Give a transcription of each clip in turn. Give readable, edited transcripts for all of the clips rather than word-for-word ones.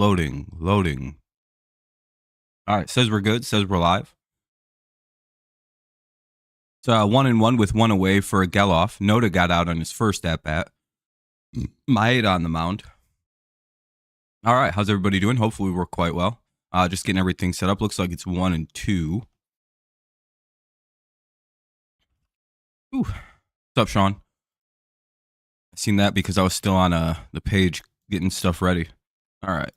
Loading, loading. All right, says we're good. Says we're live. It's 1-1 with one away for a Geloff. Noda got out on his first at bat. Maeda on the mound. All right, how's everybody doing? Hopefully, we're quite well. Just getting everything set up. Looks like it's 1 and 2. Ooh. What's up, Sean? I seen that because I was still on the page getting stuff ready. All right.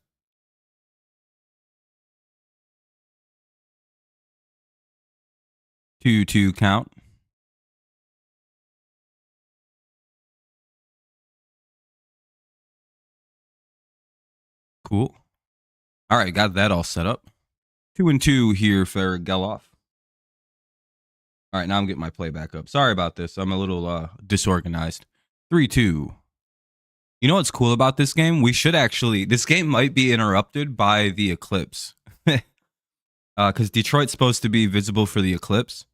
Two count. Cool. All right, got that all set up. 2 and 2 here for Geloff. All right, now I'm getting my play back up. Sorry about this. I'm a little disorganized. 3-2. You know what's cool about this game? We should actually... This game might be interrupted by the eclipse. Because Detroit's supposed to be visible for the eclipse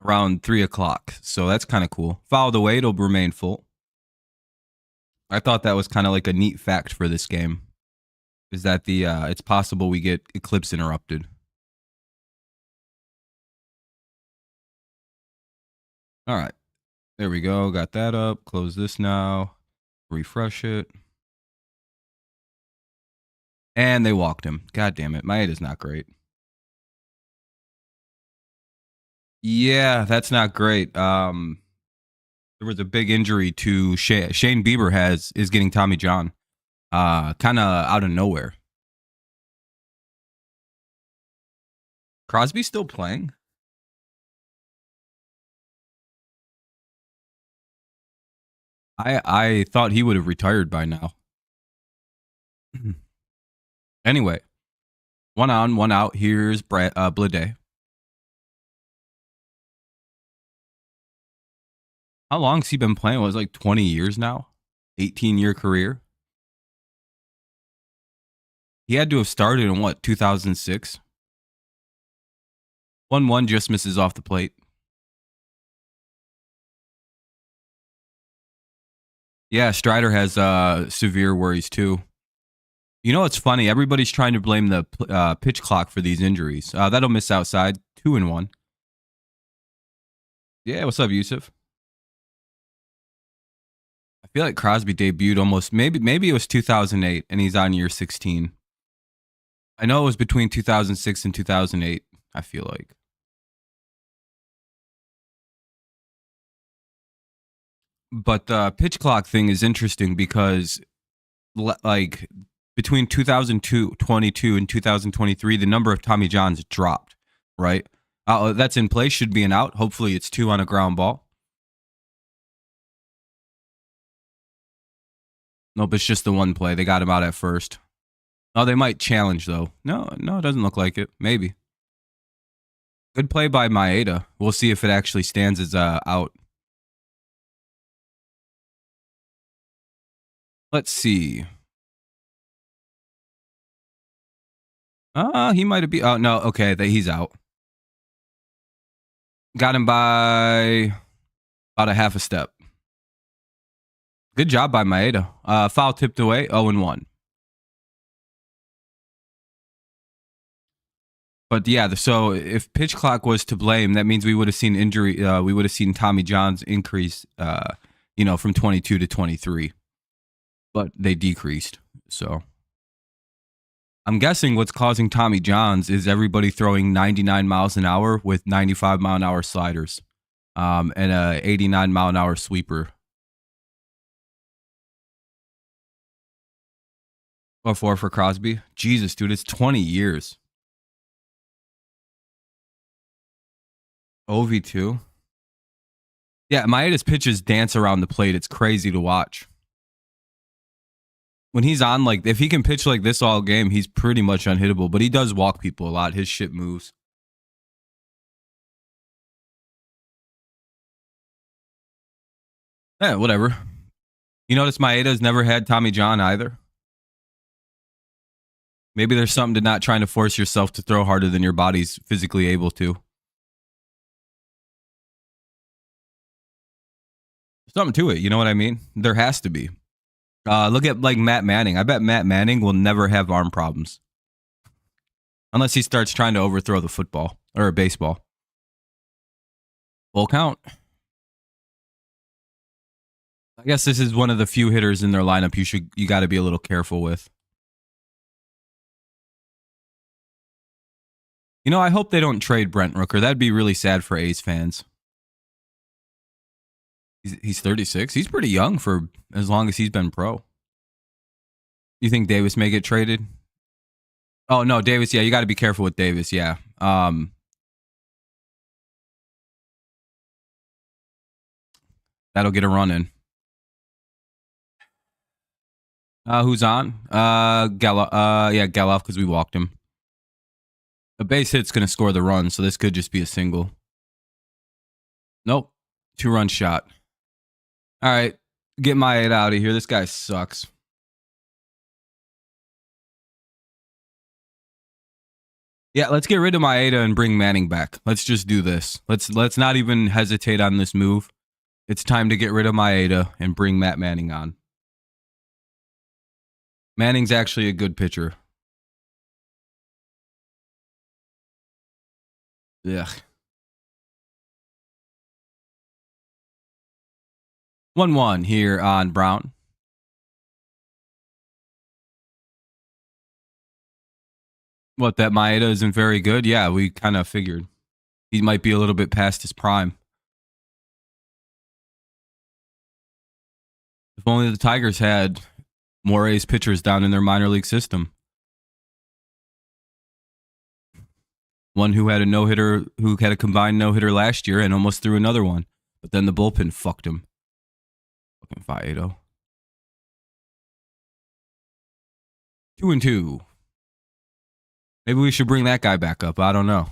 around 3 o'clock. So that's kind of cool. Fouled away, it'll remain full. I thought that was kind of like a neat fact for this game. Is that the it's possible we get eclipse interrupted. All right. There we go. Got that up. Close this now. Refresh it. And they walked him. God damn it. Maeda's not great. Yeah, that's not great. There was a big injury to Shane Bieber is getting Tommy John. Kind of out of nowhere. Crosby's still playing? I thought he would have retired by now. Anyway, 1 on, 1 out. Here's Blade. How long's he been playing? It was like 20 years now? 18-year career? He had to have started in what, 2006? 1-1 just misses off the plate. Yeah, Strider has severe worries too. You know what's funny? Everybody's trying to blame the pitch clock for these injuries. That'll miss outside. 2-1. Yeah, what's up, Yusuf? I feel like Crosby debuted almost maybe it was 2008, and he's on year 16. I know it was between 2006 and 2008. I feel like. But the pitch clock thing is interesting because, like, between 2022 and 2023, the number of Tommy Johns dropped, right? That's in play, should be an out. Hopefully it's 2 on a ground ball. Nope, it's just the one play. They got him out at first. Oh, they might challenge, though. No, it doesn't look like it. Maybe. Good play by Maeda. We'll see if it actually stands as out. Let's see. He might have been... Oh, no, okay, he's out. Got him by about a half a step. Good job by Maeda. Foul tipped away, 0-1. But yeah, so if pitch clock was to blame, that means we would have seen injury. We would have seen Tommy John's increase, from 22 to 23. But they decreased. So I'm guessing what's causing Tommy John's is everybody throwing 99 miles an hour with 95 mile an hour sliders, and a 89 mile an hour sweeper. 4 for Crosby. Jesus, dude, it's 20 years. OV2. Yeah, Maeda's pitches dance around the plate. It's crazy to watch. When he's on, like, if he can pitch like this all game, he's pretty much unhittable. But he does walk people a lot. His shit moves. Yeah, whatever. You notice Maeda's never had Tommy John either? Maybe there's something to not trying to force yourself to throw harder than your body's physically able to. Something to it, you know what I mean? There has to be. Look at like Matt Manning. I bet Matt Manning will never have arm problems. Unless he starts trying to overthrow the football or a baseball. Full count. I guess this is one of the few hitters in their lineup you got to be a little careful with. You know, I hope they don't trade Brent Rooker. That'd be really sad for A's fans. He's 36. He's pretty young for as long as he's been pro. You think Davis may get traded? Oh, no, Davis. Yeah, you got to be careful with Davis. Yeah. That'll get a run in. Who's on? Geloff. Yeah, Geloff, because we walked him. A base hit's going to score the run, so this could just be a single. Nope. 2-run shot. All right. Get my 8 out of here. This guy sucks. Yeah, let's get rid of Maeda and bring Manning back. Let's just do this. Let's not even hesitate on this move. It's time to get rid of Maeda and bring Matt Manning on. Manning's actually a good pitcher. Yeah. 1-1 here on Brown. What, that Maeda isn't very good? Yeah, we kind of figured. He might be a little bit past his prime. If only the Tigers had more A's pitchers down in their minor league system. One who had a no-hitter, who had a combined no-hitter last year and almost threw another one. But then the bullpen fucked him. Fucking Faedo. 2-2. Maybe we should bring that guy back up. I don't know.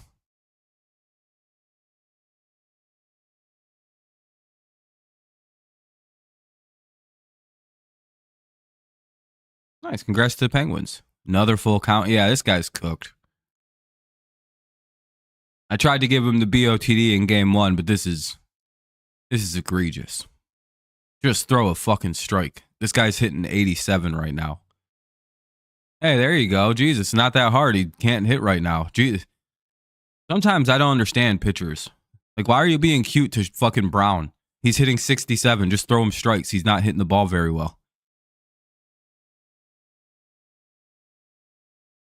Nice. Congrats to the Penguins. Another full count. Yeah, this guy's cooked. I tried to give him the BOTD in game 1, but this is egregious. Just throw a fucking strike. This guy's hitting 87 right now. Hey, there you go. Jesus, not that hard. He can't hit right now. Jesus. Sometimes I don't understand pitchers. Like, why are you being cute to fucking Brown? He's hitting 67. Just throw him strikes. He's not hitting the ball very well.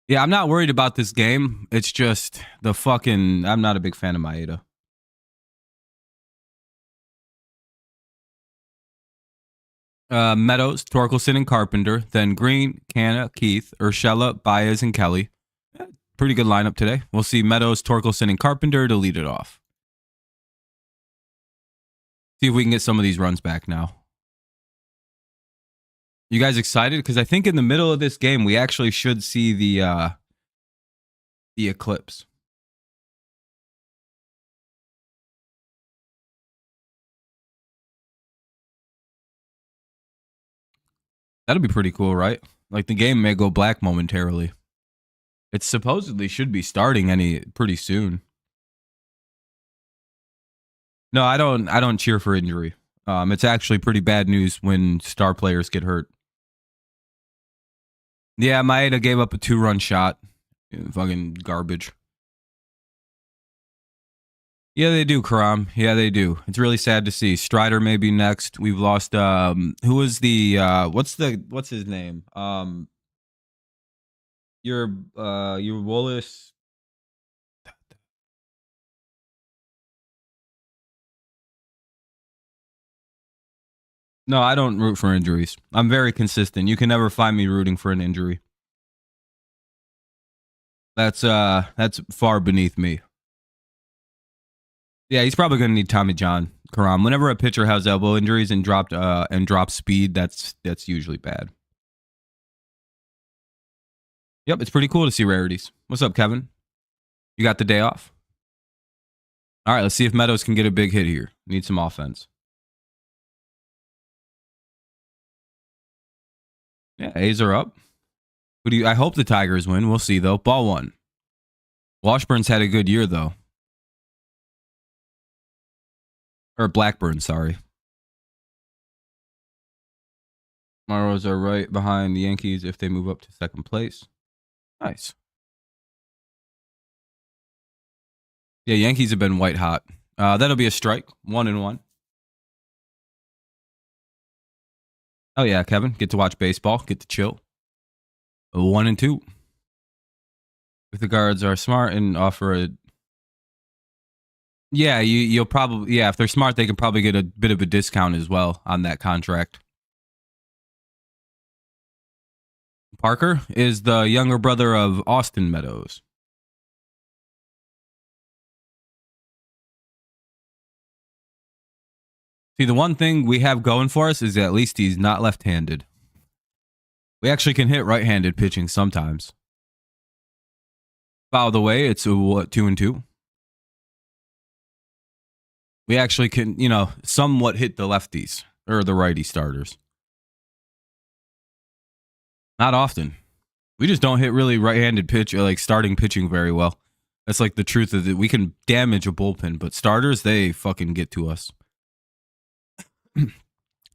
Yeah, I'm not worried about this game. It's just the fucking... I'm not a big fan of Maeda. Meadows, Torkelson, and Carpenter. Then Green, Canna, Keith, Urshela, Baez, and Kelly. Pretty good lineup today. We'll see Meadows, Torkelson, and Carpenter to lead it off. See if we can get some of these runs back now. You guys excited? Because I think in the middle of this game, we actually should see the eclipse. That'll be pretty cool, right? Like, the game may go black momentarily. It supposedly should be starting pretty soon. No, I don't cheer for injury. It's actually pretty bad news when star players get hurt. Yeah, Maeda gave up a 2-run shot. Fucking garbage. Yeah, they do, Karam. Yeah, they do. It's really sad to see. Strider may be next. We've lost who was the what's his name? Your Wallace. No, I don't root for injuries. I'm very consistent. You can never find me rooting for an injury. That's far beneath me. Yeah, he's probably going to need Tommy John. Karam. Whenever a pitcher has elbow injuries and drops speed, that's usually bad. Yep, it's pretty cool to see rarities. What's up, Kevin? You got the day off? All right, let's see if Meadows can get a big hit here. Need some offense. Yeah, A's are up. I hope the Tigers win. We'll see, though. Ball 1. Washburn's had a good year, though. Or Blackburn, sorry. Maros are right behind the Yankees if they move up to second place. Nice. Yeah, Yankees have been white hot. That'll be a strike. 1-1. Oh yeah, Kevin. Get to watch baseball. Get to chill. 1-2. If the guards are smart and offer a, yeah, you'll probably, yeah, if they're smart, they can probably get a bit of a discount as well on that contract. Parker is the younger brother of Austin Meadows. See, the one thing we have going for us is that at least he's not left-handed. We actually can hit right-handed pitching sometimes. By the way, it's 2-2. We actually can, somewhat hit the lefties or the righty starters. Not often. We just don't hit really right-handed pitch or like starting pitching very well. That's like the truth of it. We can damage a bullpen, but starters, they fucking get to us.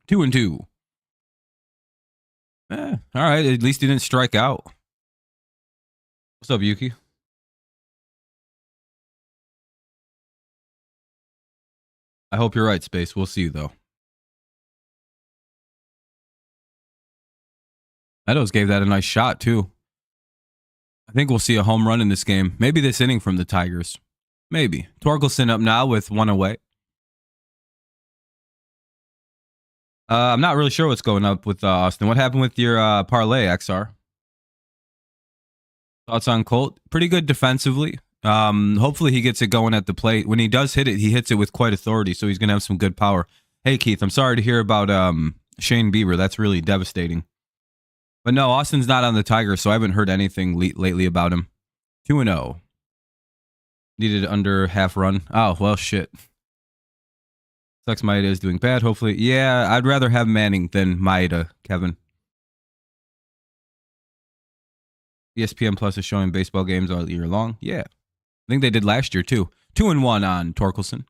2-2. All right. At least he didn't strike out. What's up, Yuki? I hope you're right, Space. We'll see you, though. Meadows gave that a nice shot, too. I think we'll see a home run in this game. Maybe this inning from the Tigers. Maybe. Torkelson up now with 1 away. I'm not really sure what's going up with Austin. What happened with your parlay, XR? Thoughts on Colt? Pretty good defensively. Hopefully he gets it going at the plate. When he does hit it, he hits it with quite authority, so he's going to have some good power. Hey, Keith, I'm sorry to hear about Shane Bieber. That's really devastating. But no, Austin's not on the Tigers, so I haven't heard anything lately about him. 2-0. Needed under half run. Oh, well, shit. Sucks Maeda is doing bad. Hopefully, yeah, I'd rather have Manning than Maeda, Kevin. ESPN Plus is showing baseball games all year long. Yeah. I think they did last year, too. 2-1 on Torkelson.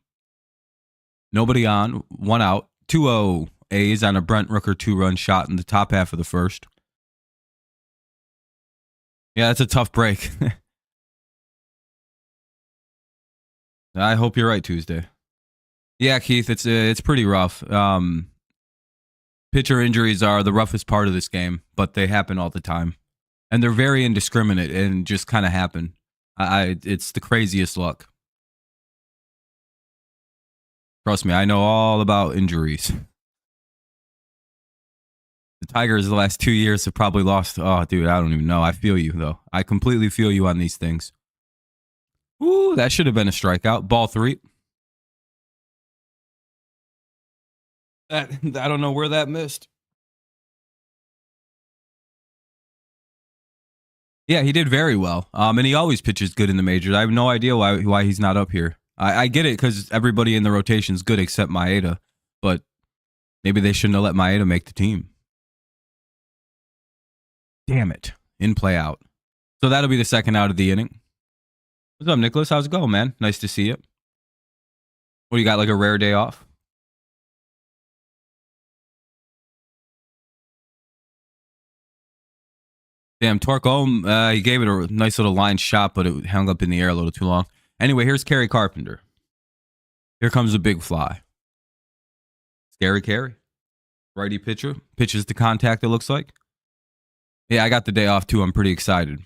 Nobody on. 1 out. 2-0 A's on a Brent Rooker 2-run shot in the top half of the first. Yeah, that's a tough break. I hope you're right, Tuesday. Yeah, Keith, it's pretty rough. Pitcher injuries are the roughest part of this game, but they happen all the time. And they're very indiscriminate and just kind of happen. It's the craziest luck. Trust me, I know all about injuries. The Tigers the last 2 years have probably lost. Oh, dude, I don't even know. I feel you, though. I completely feel you on these things. Ooh, that should have been a strikeout. Ball 3. I don't know where that missed. Yeah, he did very well. And he always pitches good in the majors. I have no idea why he's not up here. I get it because everybody in the rotation is good except Maeda, but maybe they shouldn't have let Maeda make the team. Damn it. In play out. So that'll be the second out of the inning. What's up, Nicholas? How's it going, man? Nice to see you. What, you got like a rare day off? Damn, Torque. He gave it a nice little line shot, but it hung up in the air a little too long. Anyway, here's Kerry Carpenter. Here comes a big fly. Scary Kerry. Righty pitcher. Pitches to contact, it looks like. Yeah, I got the day off too. I'm pretty excited.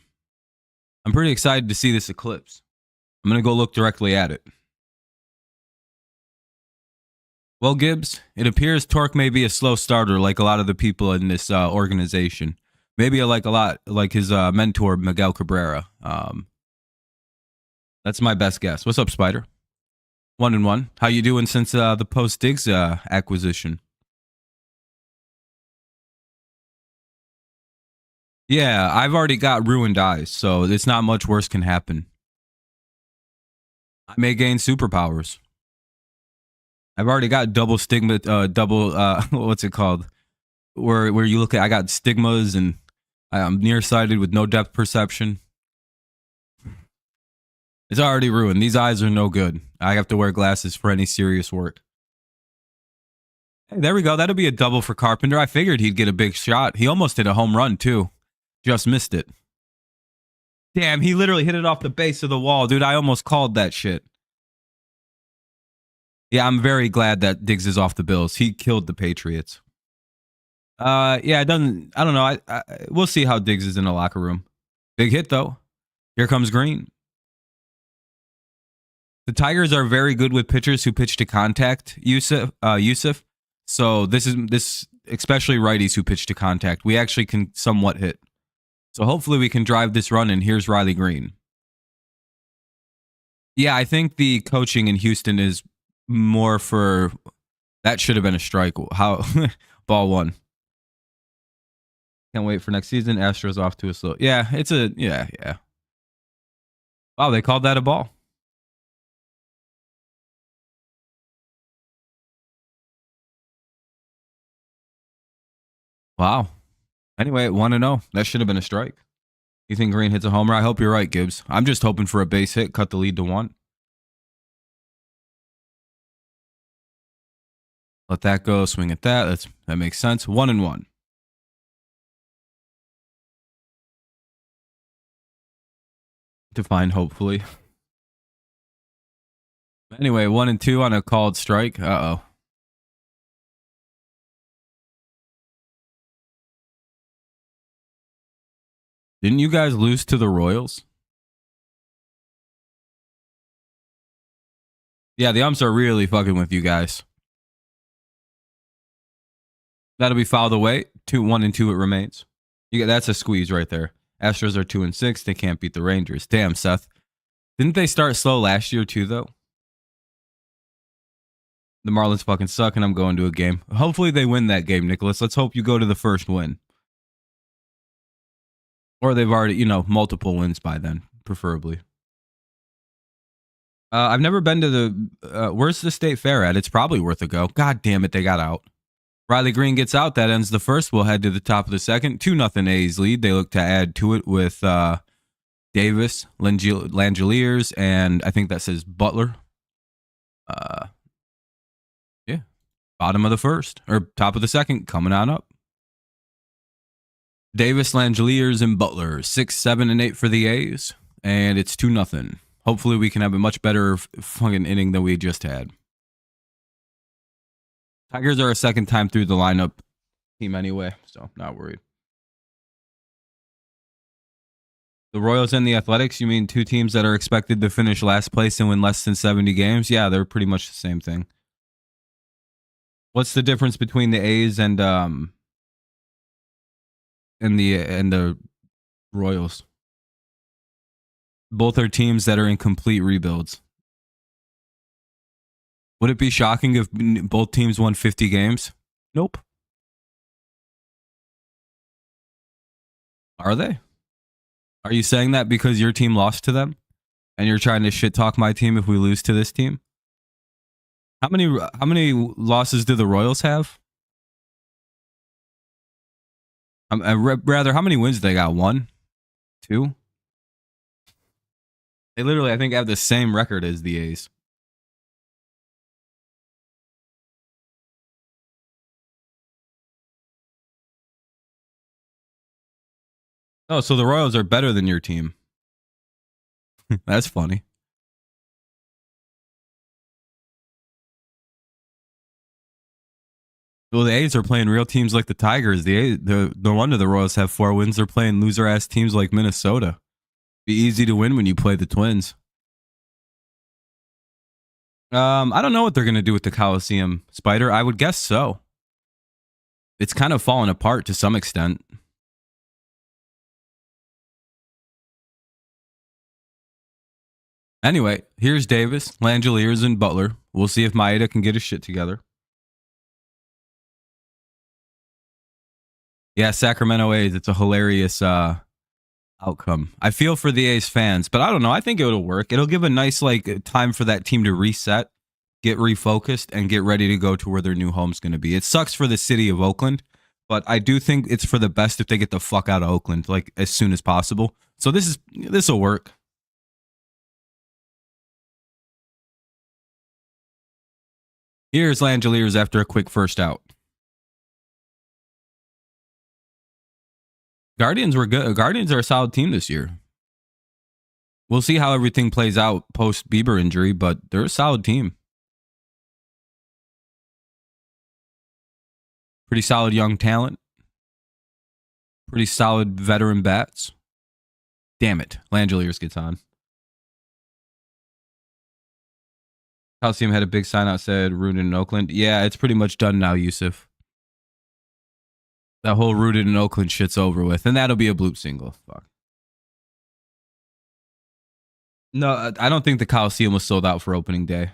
I'm pretty excited to see this eclipse. I'm going to go look directly at it. Well, Gibbs, it appears Torque may be a slow starter like a lot of the people in this organization. Maybe a lot like his mentor, Miguel Cabrera. That's my best guess. What's up, Spider? 1-1. How you doing since the post-Diggs acquisition? Yeah, I've already got ruined eyes, so it's not much worse can happen. I may gain superpowers. I've already got double stigma, what's it called? Where you look at, I got stigmas and I'm nearsighted with no depth perception. It's already ruined. These eyes are no good. I have to wear glasses for any serious work. Hey, there we go. That'll be a double for Carpenter. I figured he'd get a big shot. He almost hit a home run, too. Just missed it. Damn, he literally hit it off the base of the wall. Dude, I almost called that shit. Yeah, I'm very glad that Diggs is off the Bills. He killed the Patriots. Yeah, it doesn't. I don't know. We'll see how Diggs is in the locker room. Big hit though. Here comes Green. The Tigers are very good with pitchers who pitch to contact. Yusuf. So this especially righties who pitch to contact. We actually can somewhat hit. So hopefully we can drive this run. And here's Riley Green. Yeah, I think the coaching in Houston is more for. That should have been a strike. How ball one. Can't wait for next season. Astros off to a slow. Yeah, it's a yeah. Wow, they called that a ball. Wow. Anyway, 1-0. That should have been a strike. You think Green hits a homer? I hope you're right, Gibbs. I'm just hoping for a base hit, cut the lead to 1. Let that go. Swing at that. That makes sense. 1-1. Define hopefully. Anyway, 1-2 on a called strike. Uh-oh. Didn't you guys lose to the Royals? Yeah, the umps are really fucking with you guys. That'll be fouled away. 1-2 it remains. That's a squeeze right there. Astros are 2-6. They can't beat the Rangers. Damn, Seth. Didn't they start slow last year too, though? The Marlins fucking suck, and I'm going to a game. Hopefully they win that game, Nicholas. Let's hope you go to the first win. Or they've already, multiple wins by then, preferably. I've never been to the... where's the State Fair at? It's probably worth a go. God damn it, they got out. Riley Green gets out. That ends the first. We'll head to the top of the second. 2-0 A's lead. They look to add to it with Davis, Langeliers, and I think that says Butler. Yeah. Bottom of the first. Or top of the second. Coming on up. Davis, Langeliers, and Butler. 6, 7, and 8 for the A's. And it's 2-0. Hopefully we can have a much better fucking inning than we just had. Tigers are a second time through the lineup team anyway, so not worried. The Royals and the Athletics, you mean two teams that are expected to finish last place and win less than 70 games? Yeah, they're pretty much the same thing. What's the difference between the A's and the Royals? Both are teams that are in complete rebuilds. Would it be shocking if both teams won 50 games? Nope. Are they? Are you saying that because your team lost to them? And you're trying to shit talk my team if we lose to this team? How many losses do the Royals have? Rather, how many wins do they got? 1? 2? They literally, I think, have the same record as the A's. Oh, so the Royals are better than your team. That's funny. Well, the A's are playing real teams like the Tigers. No wonder the Royals have 4 wins. They're playing loser-ass teams like Minnesota. Be easy to win when you play the Twins. I don't know what they're going to do with the Coliseum, Spider. I would guess so. It's kind of fallen apart to some extent. Anyway, here's Davis, Langeliers, and Butler. We'll see if Maeda can get his shit together. Yeah, Sacramento A's. It's a hilarious outcome. I feel for the A's fans, but I don't know. I think it'll work. It'll give a nice time for that team to reset, get refocused, and get ready to go to where their new home's going to be. It sucks for the city of Oakland, but I do think it's for the best if they get the fuck out of Oakland as soon as possible. So this will work. Here's Langeliers after a quick first out. Guardians were good. Guardians are a solid team this year. We'll see how everything plays out post Bieber injury, but they're a solid team. Pretty solid young talent. Pretty solid veteran bats. Damn it. Langeliers gets on. Coliseum had a big sign out said rooted in Oakland. Yeah, it's pretty much done now, Yusuf. That whole rooted in Oakland shit's over with. And that'll be a bloop single. Fuck. No, I don't think the Coliseum was sold out for opening day.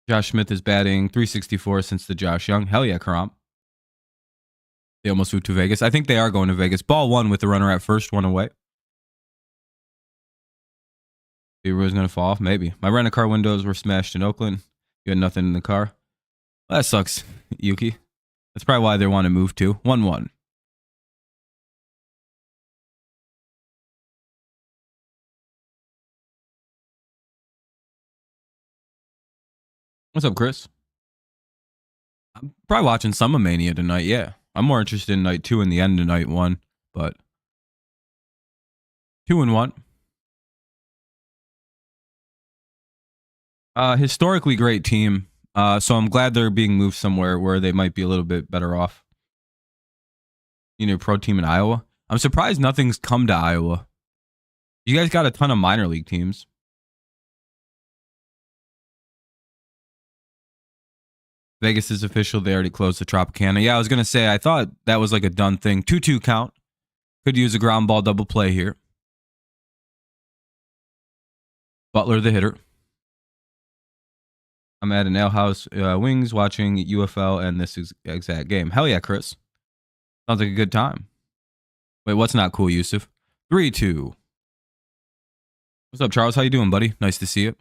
Josh Smith is batting .364 since the Josh Young. Hell yeah, Karam. They almost moved to Vegas. I think they are going to Vegas. Ball one with the runner at first, one away. Bieber was going to fall off? Maybe. My rent-a-car windows were smashed in Oakland. You had nothing in the car. Well, that sucks, Yuki. That's probably why they want to move to. 1-1. What's up, Chris? I'm probably watching Summer Mania tonight, yeah. I'm more interested in night 2 and the end of night 1, but 2-1. Historically great team. So I'm glad they're being moved somewhere where they might be a little bit better off. You know, pro team in Iowa. I'm surprised nothing's come to Iowa. You guys got a ton of minor league teams. Vegas is official. They already closed the Tropicana. Yeah, I was going to say, I thought that was like a done thing. 2-2 count. Could use a ground ball double play here. Butler, the hitter. I'm at an ale house wings watching UFL and this exact game. Hell yeah, Chris. Sounds like a good time. Wait, what's not cool, Yusuf? 3-2. What's up, Charles? How you doing, buddy? Nice to see you.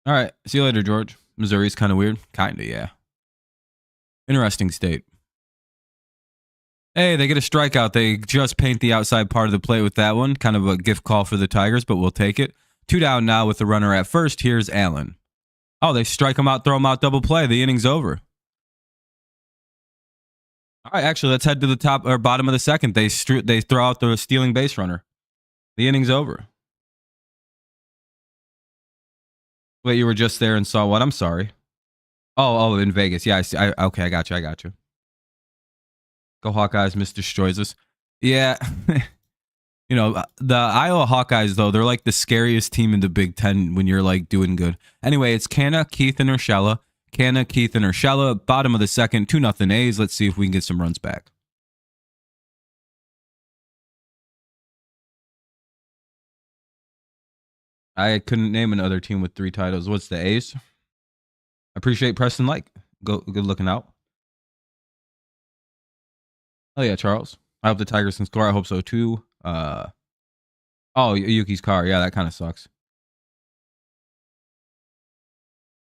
All right. See you later, George. Missouri's kind of weird. Kind of, yeah. Interesting state. Hey, they get a strikeout. They just paint the outside part of the plate with that one. Kind of a gift call for the Tigers, but we'll take it. 2 down now with the runner at first. Here's Allen. Oh, they strike him out, throw him out, double play. The inning's over. All right, actually, let's head to the top or bottom of the second. They throw out the stealing base runner. The inning's over. Wait, you were just there and saw what? I'm sorry. Oh, in Vegas. Yeah, I see. Okay, I got you. Go Hawkeyes, Mr. Destroys us. Yeah. You know, the Iowa Hawkeyes, though, they're like the scariest team in the Big Ten when you're like doing good. Anyway, it's Canna, Keith, and Urshela. Canna, Keith, and Urshela. Bottom of the second, 2-0 A's. Let's see if we can get some runs back. I couldn't name another team with 3 titles. What's the A's? Appreciate Preston like. Good looking out. Oh yeah, Charles. I hope the Tigers can score. I hope so too. Oh, Yuki's car. Yeah, that kind of sucks.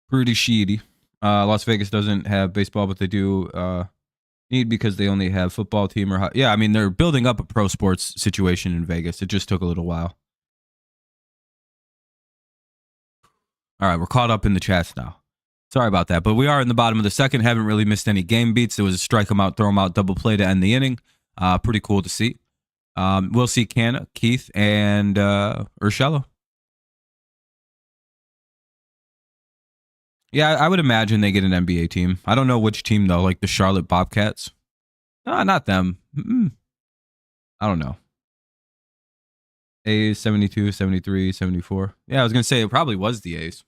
Pretty shitty. Las Vegas doesn't have baseball, but they do need because they only have football team or yeah. I mean, they're building up a pro sports situation in Vegas. It just took a little while. All right, we're caught up in the chats now. Sorry about that, but we are in the bottom of the second. Haven't really missed any game beats. It was a strike 'em out, throw 'em out, double play to end the inning. Pretty cool to see. We'll see Canna, Keith, and Urshela. Yeah, I would imagine they get an NBA team. I don't know which team, though, like the Charlotte Bobcats. No, not them. I don't know. A's, 72, 73, 74. Yeah, I was going to say it probably was the A's.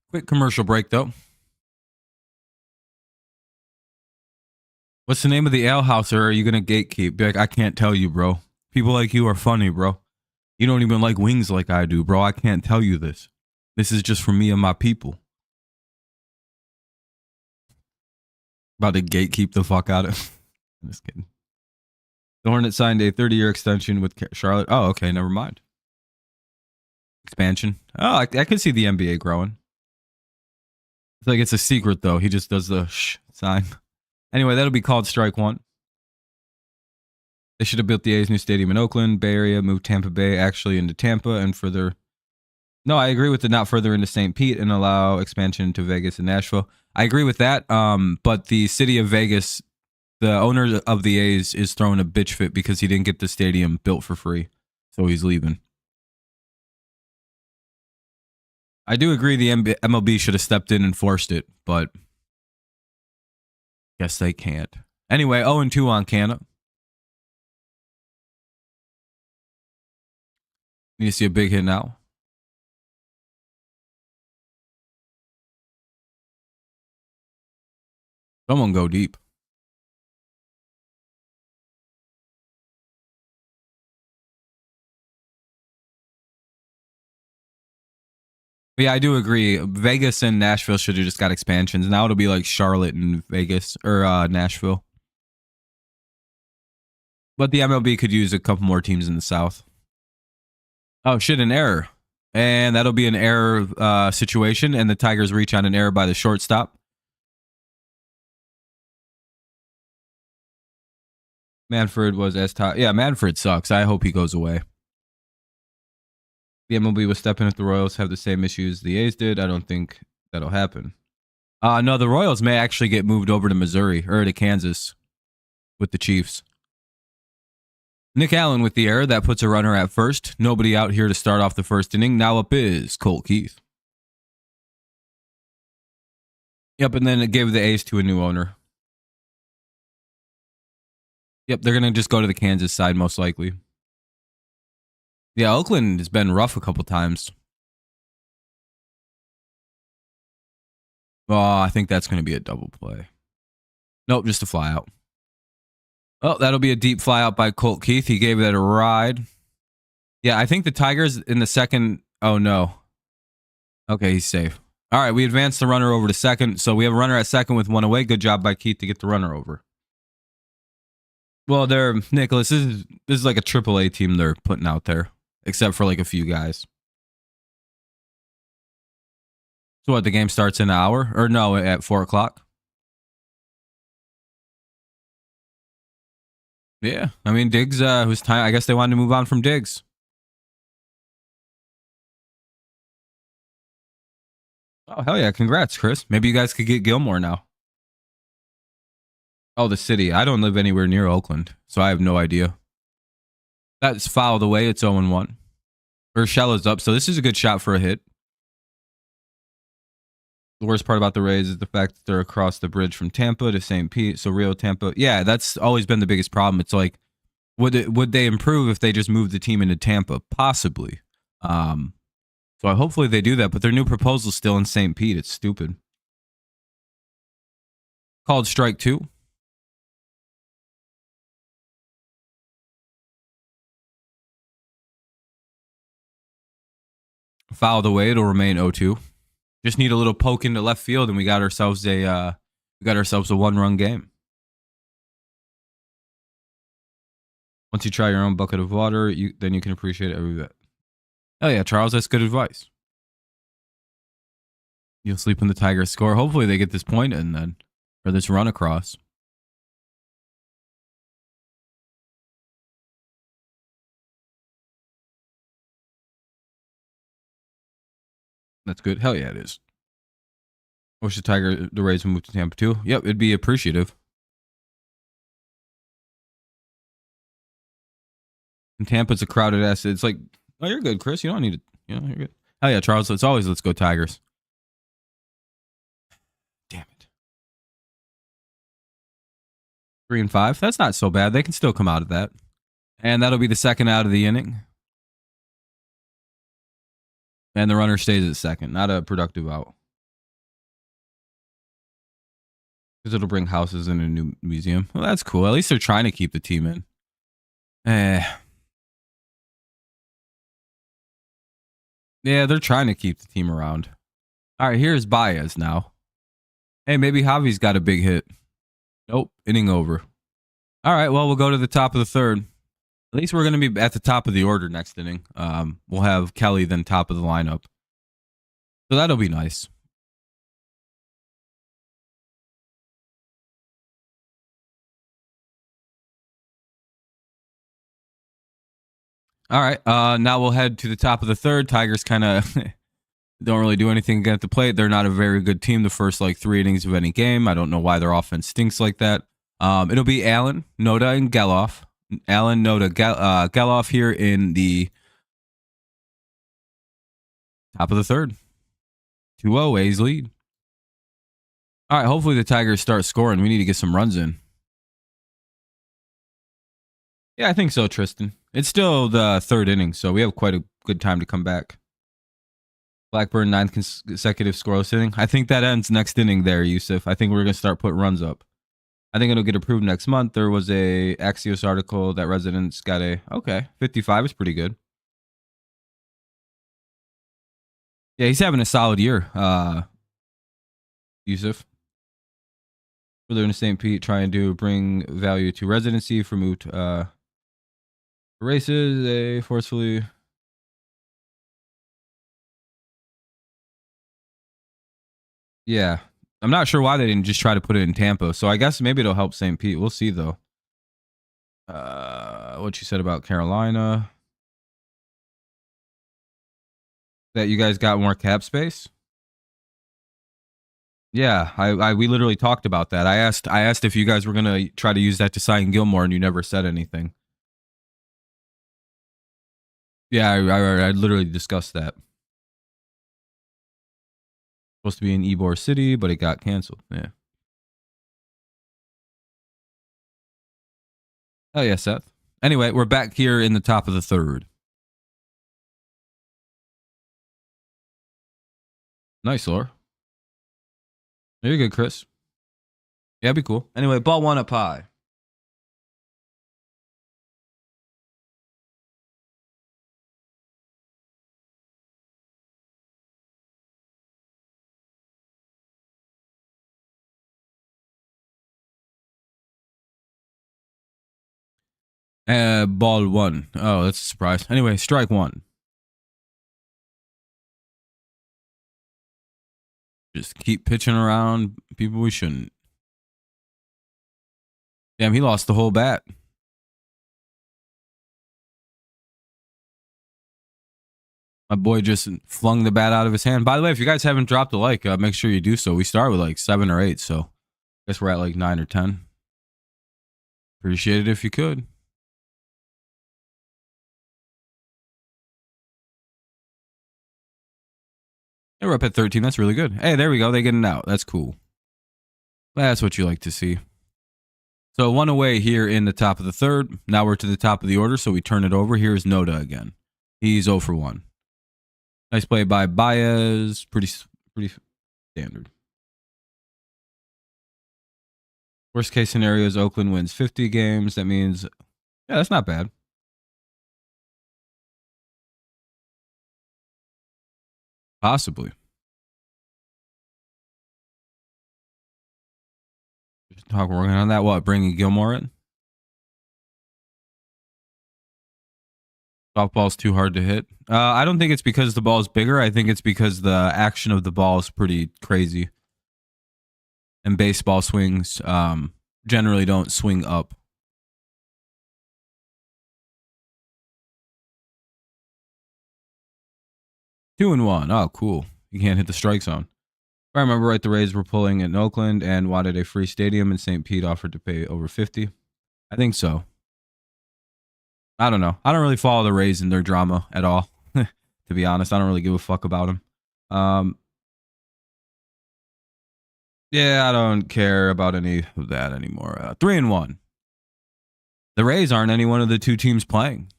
Quick commercial break, though. What's the name of the ale house, or are you going to gatekeep? Be like, I can't tell you, bro. People like you are funny, bro. You don't even like wings like I do, bro. I can't tell you this. This is just for me and my people. About to gatekeep the fuck out of. I'm just kidding. The Hornets signed a 30-year extension with Charlotte. Oh, okay, never mind. Expansion. Oh, I could see the NBA growing. It's like it's a secret, though. He just does the shh sign. Anyway, that'll be called strike 1. They should have built the A's new stadium in Oakland, Bay Area, moved Tampa Bay actually into Tampa, and further No, I agree with the not further into St. Pete and allow expansion to Vegas and Nashville. I agree with that. But the city of Vegas, the owner of the A's, is throwing a bitch fit because he didn't get the stadium built for free, so he's leaving. I do agree the MLB should have stepped in and forced it, but guess they can't. Anyway, 0-2 on Canada. Need to see a big hit now. Someone go deep. But yeah, I do agree. Vegas and Nashville should have just got expansions. Now it'll be like Charlotte and Vegas or Nashville. But the MLB could use a couple more teams in the South. Oh shit, an error. And that'll be an error situation, and the Tigers reach on an error by the shortstop. Manfred was as top. Yeah, Manfred sucks. I hope he goes away. The MLB was stepping if the Royals have the same issues the A's did. I don't think that'll happen. No, the Royals may actually get moved over to Missouri or to Kansas with the Chiefs. Nick Allen with the error. That puts a runner at first. Nobody out here to start off the first inning. Now up is Colt Keith. Yep, and then it gave the A's to a new owner. Yep, they're going to just go to the Kansas side most likely. Yeah, Oakland has been rough a couple times. Oh, I think that's going to be a double play. Nope, just a fly out. Oh, that'll be a deep fly out by Colt Keith. He gave that a ride. Yeah, I think the Tigers in the second. Oh, no. Okay, he's safe. All right, we advanced the runner over to second. So we have a runner at second with one away. Good job by Keith to get the runner over. Well, Nicholas, this is like a AAA team they're putting out there, except for like a few guys. So what, the game starts in an hour? Or no, at 4 o'clock? Yeah, I mean, Diggs, whose time, I guess they wanted to move on from Diggs. Oh, hell yeah, congrats, Chris. Maybe you guys could get Gilmore now. Oh, the city. I don't live anywhere near Oakland, so I have no idea. That's fouled away. It's 0-1. Urshela's up, so this is a good shot for a hit. The worst part about the Rays is the fact that they're across the bridge from Tampa to St. Pete. So Rio, Tampa. Yeah, that's always been the biggest problem. It's like, would they improve if they just moved the team into Tampa? Possibly. So hopefully they do that. But their new proposal's still in St. Pete. It's stupid. Called strike 2. Fouled away. It'll remain 0-2. Just need a little poke into left field, and we got ourselves a 1-run game. Once you try your own bucket of water, then you can appreciate every bit. Oh yeah, Charles, that's good advice. You'll sleep when the Tigers score. Hopefully they get this point in then, or this run across. That's good. Hell yeah, it is. Wish the Rays would move to Tampa too. Yep, it'd be appreciative. And Tampa's a crowded ass. It's like, oh, you're good, Chris. You don't need to. You're good. Hell yeah, Charles. Let's go Tigers. Damn it. 3-5. That's not so bad. They can still come out of that. And that'll be the second out of the inning. And the runner stays at second. Not a productive out. Because it'll bring houses in a new museum. Well, that's cool. At least they're trying to keep the team in. Yeah, they're trying to keep the team around. All right, here's Baez now. Hey, maybe Javi's got a big hit. Nope, inning over. All right, well, we'll go to the top of the third. At least we're going to be at the top of the order next inning. We'll have Kelly then top of the lineup. So that'll be nice. All right. Now we'll head to the top of the third. Tigers kind of don't really do anything against the plate. They're not a very good team the first like 3 innings of any game. I don't know why their offense stinks like that. It'll be Allen, Noda, and Geloff. Allen, Noda, Geloff here in the top of the third. 2-0, A's lead. All right, hopefully the Tigers start scoring. We need to get some runs in. Yeah, I think so, Tristan. It's still the 3rd inning, so we have quite a good time to come back. Blackburn, 9th consecutive scoreless inning. I think that ends next inning there, Yusuf. I think we're going to start putting runs up. I think it'll get approved next month. There was a Axios article that residents got a, okay, 55 is pretty good. Yeah, he's having a solid year, Yusuf. Further in St. Pete, trying to bring value to residency for moved races. They forcefully... Yeah. I'm not sure why they didn't just try to put it in Tampa. So I guess maybe it'll help St. Pete. We'll see, though. What you said about Carolina. That you guys got more cap space? Yeah, we literally talked about that. I asked if you guys were gonna try to use that to sign Gilmore, and you never said anything. Yeah, I literally discussed that. Supposed to be in Ybor City, but it got canceled. Yeah. Oh yeah, Seth. Anyway, we're back here in the top of the third. Nice, Laura. You're good, Chris. Yeah, be cool. Anyway, ball 1 up high. Ball 1. Oh, that's a surprise. Anyway, strike 1. Just keep pitching around people we shouldn't. Damn, he lost the whole bat. My boy just flung the bat out of his hand. By the way, if you guys haven't dropped a like, make sure you do so. We start with like 7 or 8, so I guess we're at like 9 or 10. Appreciate it if you could. Hey, we're up at 13. That's really good. Hey, there we go. They get it out. That's cool. That's what you like to see. So 1 away here in the top of the third. Now we're to the top of the order, so we turn it over. Here's Noda again. He's 0 for 1. Nice play by Baez. Pretty standard. Worst case scenario is Oakland wins 50 games. That means, yeah, that's not bad. Possibly. Just talk working on that. What, bringing Gilmore in? Softball's too hard to hit. I don't think it's because the ball's bigger. I think it's because the action of the ball is pretty crazy. And baseball swings generally don't swing up. Two and one. Oh, cool. You can't hit the strike zone. If I remember right, the Rays were pulling in Oakland and wanted a free stadium, and St. Pete offered to pay over 50. I think so. I don't know. I don't really follow the Rays and their drama at all. To be honest, I don't really give a fuck about them. Yeah, I don't care about any of that anymore. 3 and 1. The Rays aren't any one of the 2 teams playing.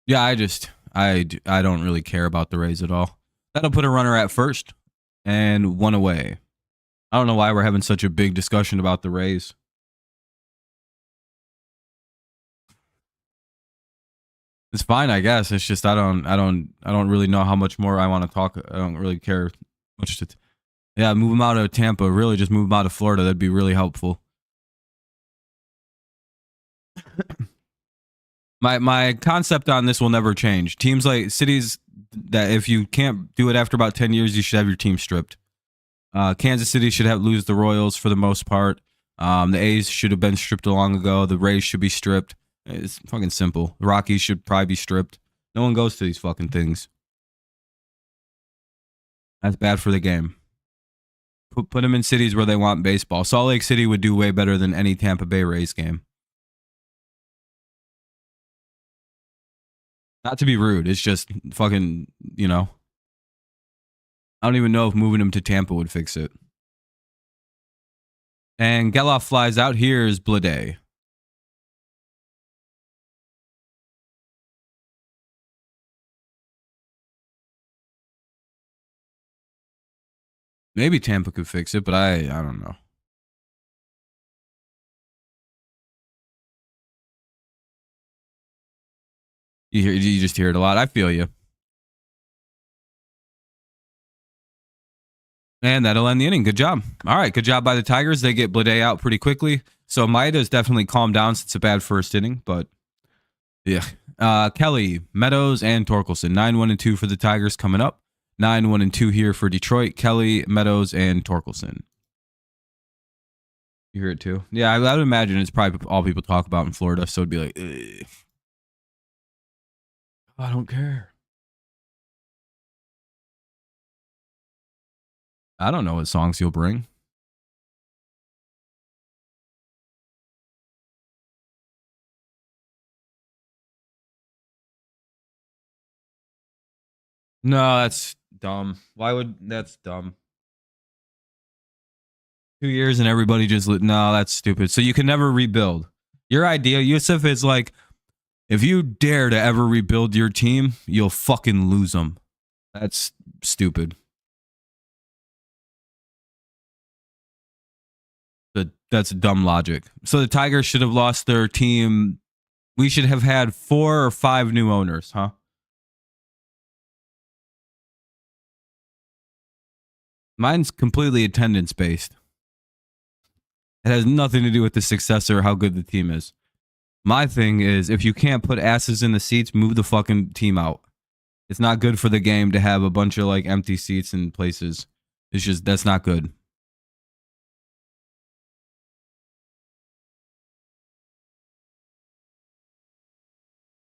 Yeah, I don't really care about the Rays at all. That'll put a runner at first and 1 away. I don't know why we're having such a big discussion about the Rays. It's fine, I guess. It's just I don't really know how much more I want to talk. I don't really care much to. Yeah, move them out of Tampa. Really, just move them out of Florida. That'd be really helpful. My concept on this will never change. Teams like cities that if you can't do it after about 10 years, you should have your team stripped. Kansas City should lose the Royals for the most part. The A's should have been stripped long ago. The Rays should be stripped. It's fucking simple. The Rockies should probably be stripped. No one goes to these fucking things. That's bad for the game. Put them in cities where they want baseball. Salt Lake City would do way better than any Tampa Bay Rays game. Not to be rude, it's just fucking, you know. I don't even know if moving him to Tampa would fix it. And Geloff flies out. Here's Blade. Maybe Tampa could fix it, but I don't know. You just hear it a lot. I feel you. And that'll end the inning. Good job. All right, good job by the Tigers. They get Blade out pretty quickly. So Maida's definitely calmed down since a bad first inning, but yeah. Kelly, Meadows, and Torkelson. 9-1-2 for the Tigers coming up. 9-1-2 here for Detroit. Kelly, Meadows, and Torkelson. You hear it too? Yeah, I would imagine it's probably all people talk about in Florida. So it'd be like, ugh. I don't care. I don't know what songs you'll bring. No, that's dumb. Why would that's dumb? 2 years and everybody just no, that's stupid. So you can never rebuild. Your idea, Yusuf, is like if you dare to ever rebuild your team, you'll fucking lose them. That's stupid. That's dumb logic. So the Tigers should have lost their team. We should have had 4 or 5 new owners, huh? Mine's completely attendance based. It has nothing to do with the success or how good the team is. My thing is, if you can't put asses in the seats, move the fucking team out. It's not good for the game to have a bunch of like empty seats in places. It's just, that's not good.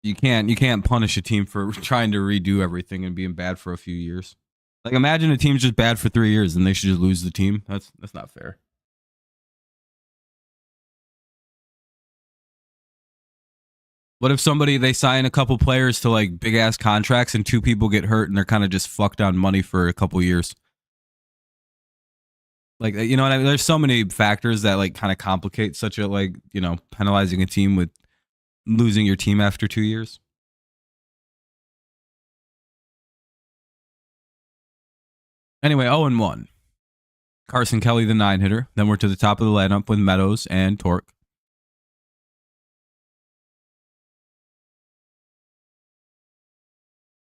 You can't punish a team for trying to redo everything and being bad for a few years. Like imagine a team's just bad for 3 years and they should just lose the team. That's not fair. What if they sign a couple players to like big ass contracts and 2 people get hurt and they're kind of just fucked on money for a couple years? Like, you know what I mean? There's so many factors that like kind of complicate such a like, you know, penalizing a team with losing your team after 2 years. Anyway, 0-1. Carson Kelly, the 9-hitter. Then we're to the top of the lineup with Meadows and Torque.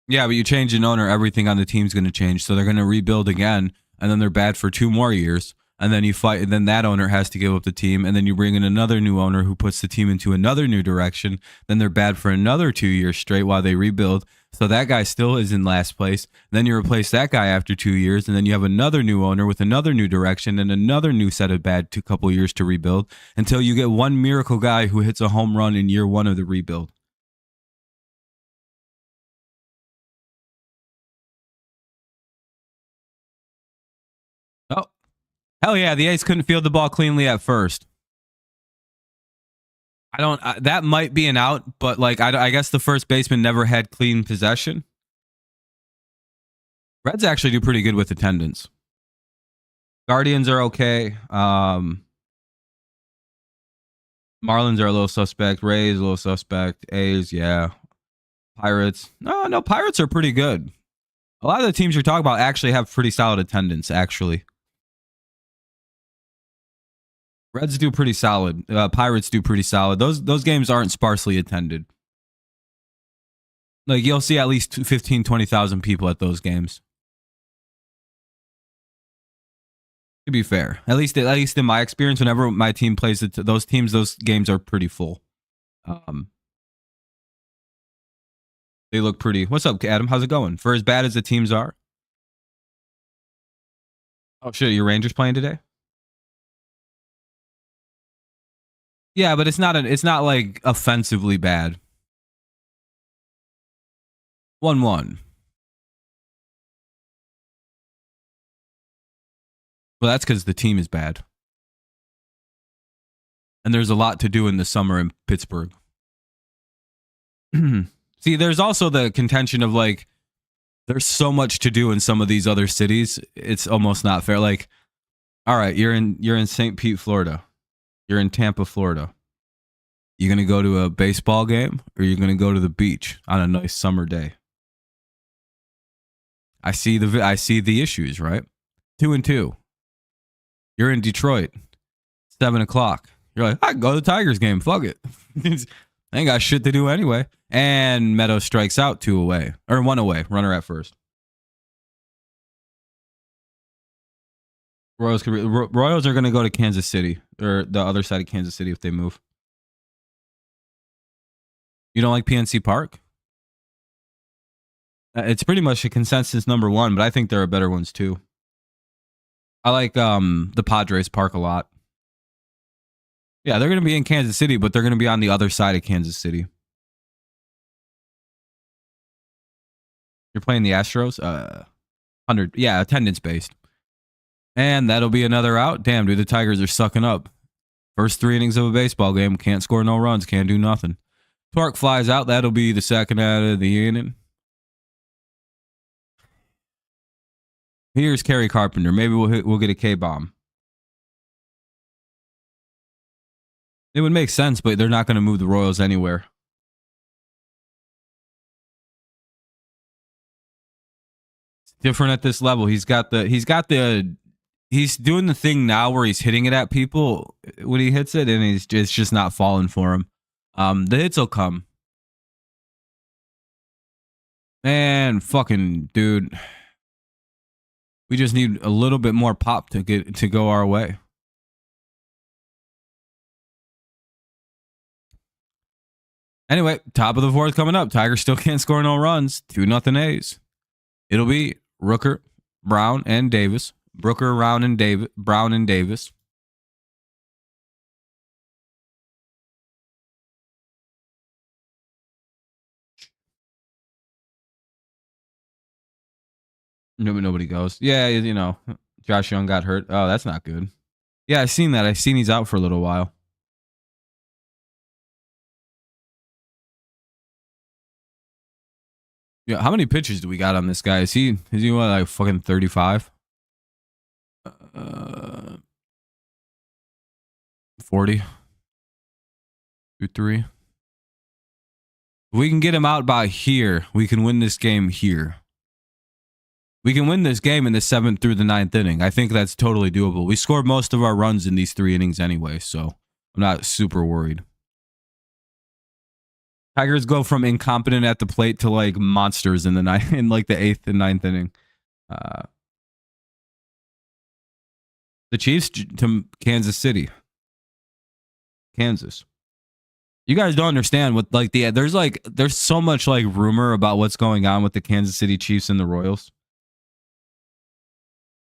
Yeah, but you change an owner, everything on the team's going to change. So they're going to rebuild again, and then they're bad for 2 more years. And then you fight, and then that owner has to give up the team. And then you bring in another new owner who puts the team into another new direction. Then they're bad for another 2 years straight while they rebuild. So that guy still is in last place. Then you replace that guy after 2 years. And then you have another new owner with another new direction and another new set of bad couple years to rebuild until you get one miracle guy who hits a home run in year 1 of the rebuild. Oh, hell yeah. The A's couldn't field the ball cleanly at first. I don't. That might be an out, but like I guess the first baseman never had clean possession. Reds actually do pretty good with attendance. Guardians are okay. Marlins are a little suspect. Rays a little suspect. A's, yeah. Pirates, no. Pirates are pretty good. A lot of the teams you're talking about actually have pretty solid attendance. Actually, Reds do pretty solid. Pirates do pretty solid. Those games aren't sparsely attended. Like you'll see at least 15, 20,000 people at those games. To be fair, at least in my experience, whenever my team plays those teams, those games are pretty full. They look pretty. What's up, Adam? How's it going? For as bad as the teams are. Oh shit, your Rangers playing today? Yeah, but it's not like offensively bad. 1-1. Well, that's because the team is bad. And there's a lot to do in the summer in Pittsburgh. See, there's also the contention of like, there's so much to do in some of these other cities. It's almost not fair. Like, all right, you're in St. Pete, Florida. You're in Tampa, Florida. You gonna go to a baseball game or you're gonna go to the beach on a nice summer day? I see the issues, right? 2-2. You're in Detroit, 7:00. You're like, I can go to the Tigers game. Fuck it. I ain't got shit to do anyway. And Meadows strikes out 2 away or 1 away. Runner at first. Royals are going to go to Kansas City or the other side of Kansas City if they move. You don't like PNC Park? It's pretty much a consensus number 1, but I think there are better ones too. I like the Padres Park a lot. Yeah, they're going to be in Kansas City, but they're going to be on the other side of Kansas City. You're playing the Astros? 100. Yeah, attendance based. And that'll be another out. Damn, dude, the Tigers are sucking up. First 3 innings of a baseball game. Can't score no runs. Can't do nothing. Torque flies out. That'll be the second out of the inning. Here's Kerry Carpenter. Maybe we'll get a K-bomb. It would make sense, but they're not going to move the Royals anywhere. It's different at this level. He's doing the thing now where he's hitting it at people when he hits it, and it's just not falling for him. The hits will come. And fucking dude, we just need a little bit more pop to go our way. Anyway, top of the 4th coming up. Tigers still can't score no runs. 2-0 A's. It'll be Rooker, Brown, and Davis. Brooker, Brown, and Davis. Nobody goes. Yeah, you know, Josh Young got hurt. Oh, that's not good. Yeah, I've seen that. I've seen he's out for a little while. Yeah, how many pitches do we got on this guy? Is he what, like fucking 35? 40. 2-3. If we can get him out by here, we can win this game here. We can win this game in the 7th through the 9th inning. I think that's totally doable. We scored most of our runs in these 3 innings anyway, so I'm not super worried. Tigers go from incompetent at the plate to like monsters in the 8th and 9th inning. The Chiefs to Kansas City. Kansas. You guys don't understand what like there's so much like rumor about what's going on with the Kansas City Chiefs and the Royals.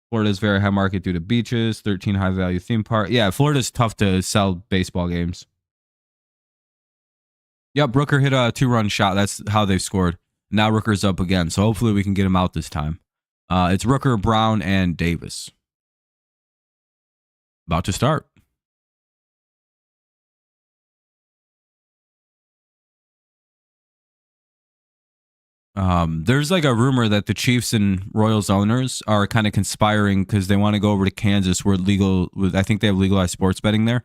Florida's very high market due to beaches, 13 high value theme park. Yeah, Florida's tough to sell baseball games. Yep, Rooker hit a 2-run shot. That's how they've scored. Now Rooker's up again, so hopefully we can get him out this time. It's Rooker, Brown, and Davis. About to start. There's like a rumor that the Chiefs and Royals owners are kind of conspiring because they want to go over to Kansas where I think they have legalized sports betting there.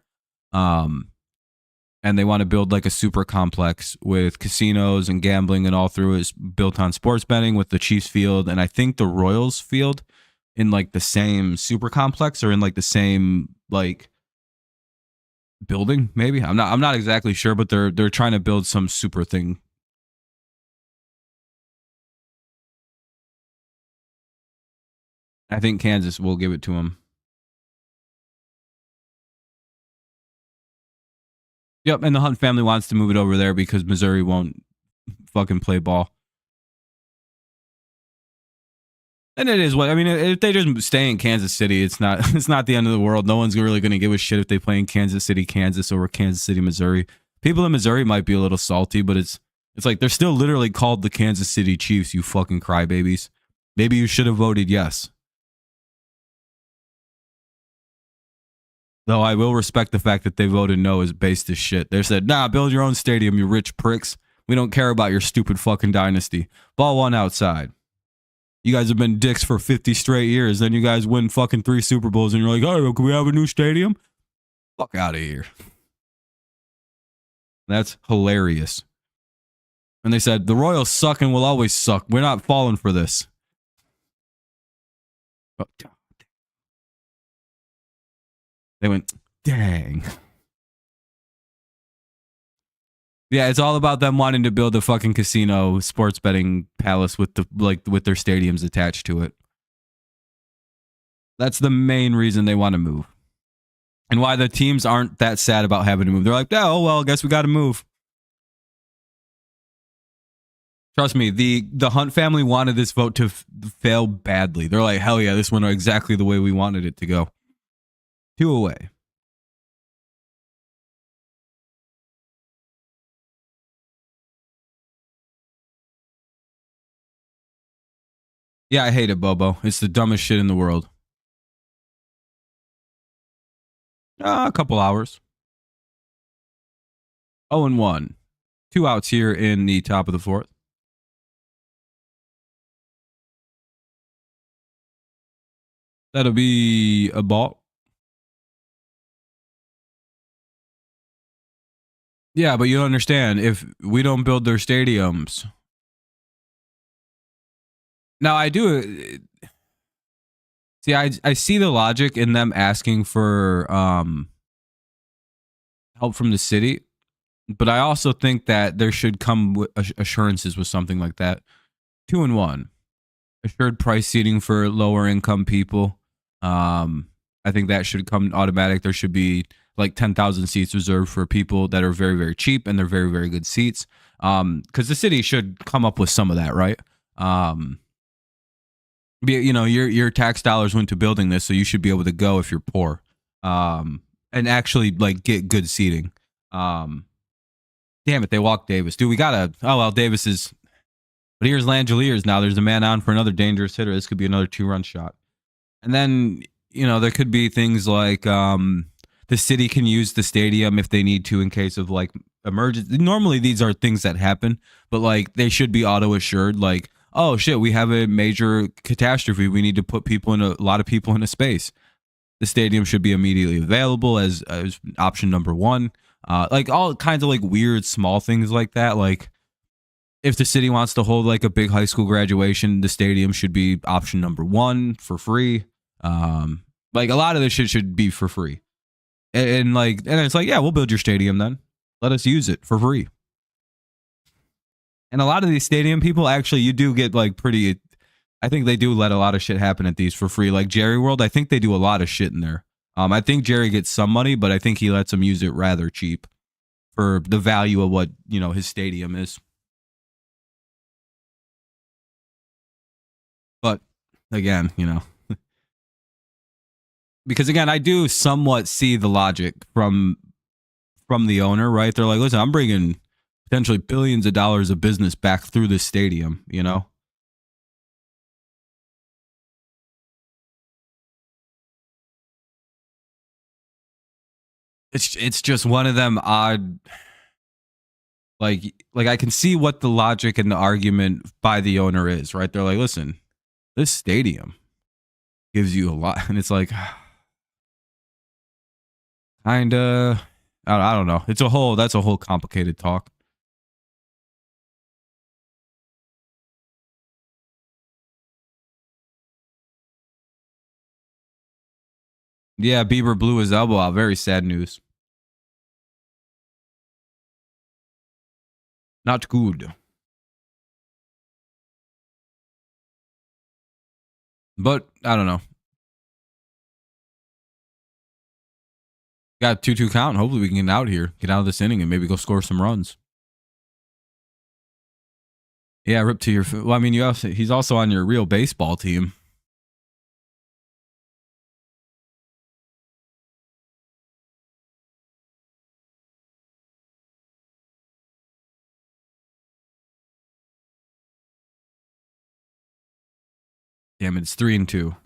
And they want to build like a super complex with casinos and gambling and all through is built on sports betting with the Chiefs field. And I think the Royals field in like the same super complex or in like the same like building, maybe. I'm not exactly sure, but they're trying to build some super thing. I think Kansas will give it to them. Yep, and the Hunt family wants to move it over there because Missouri won't fucking play ball. And it is what I mean. If they just stay in Kansas City, it's not the end of the world. No one's really going to give a shit if they play in Kansas City, Kansas, over Kansas City, Missouri. People in Missouri might be a little salty, but it's like they're still literally called the Kansas City Chiefs. You fucking crybabies. Maybe you should have voted yes. Though I will respect the fact that they voted no is based as shit. They said, nah, build your own stadium, you rich pricks. We don't care about your stupid fucking dynasty. Ball one outside. You guys have been dicks for 50 straight years. Then you guys win fucking 3 Super Bowls and you're like, oh, can we have a new stadium? Fuck out of here. That's hilarious. And they said, the Royals suck and will always suck. We're not falling for this. Oh, they went, dang. Yeah, it's all about them wanting to build a fucking casino, sports betting palace with with their stadiums attached to it. That's the main reason they want to move. And why the teams aren't that sad about having to move. They're like, oh, well, I guess we got to move. Trust me, the Hunt family wanted this vote to fail badly. They're like, hell yeah, this went exactly the way we wanted it to go. 2 away. Yeah, I hate it, Bobo. It's the dumbest shit in the world. A couple hours. 0-1. 2 outs here in the top of the 4th. That'll be a ball. Yeah, but you don't understand. If we don't build their stadiums. Now, I do. See, I see the logic in them asking for help from the city. But I also think that there should come assurances with something like that. 2-1. Assured price seating for lower income people. I think that should come automatic. There should be like 10,000 seats reserved for people that are very, very cheap and they're very, very good seats. Because the city should come up with some of that, right? You know, your tax dollars went to building this, so you should be able to go if you're poor, and actually like get good seating. Damn it, they walked Davis, dude. We gotta. Oh well, Davis is. But here's Langeliers now. There's a man on for another dangerous hitter. This could be another 2-run shot. And then there could be things like the city can use the stadium if they need to in case of like emergency. Normally these are things that happen, but like they should be auto assured. Like, oh shit, we have a major catastrophe. We need to put a lot of people in a space. The stadium should be immediately available as option number 1. Like all kinds of like weird small things like that. Like if the city wants to hold like a big high school graduation, the stadium should be option number 1 for free. Like a lot of this shit should be for free. And it's like, yeah, we'll build your stadium then. Let us use it for free. And a lot of these stadium people, actually, you do get like pretty, I think they do let a lot of shit happen at these for free. Like Jerry World, I think they do a lot of shit in there. I think Jerry gets some money, but I think he lets them use it rather cheap for the value of what, his stadium is. But again, because again, I do somewhat see the logic from the owner, right? They're like, listen, I'm bringing potentially billions of dollars of business back through this stadium, It's just one of them odd, like I can see what the logic and the argument by the owner is, right? They're like, listen, this stadium gives you a lot, and it's like, kinda, I don't know. That's a whole complicated talk. Yeah, Bieber blew his elbow out. Very sad news. Not good. But I don't know. Got 2-2 count. Hopefully we can get out here, get out of this inning, and maybe go score some runs. Yeah, rip to your. Well, I mean, he's also on your real baseball team. Damn it, it's 3-2.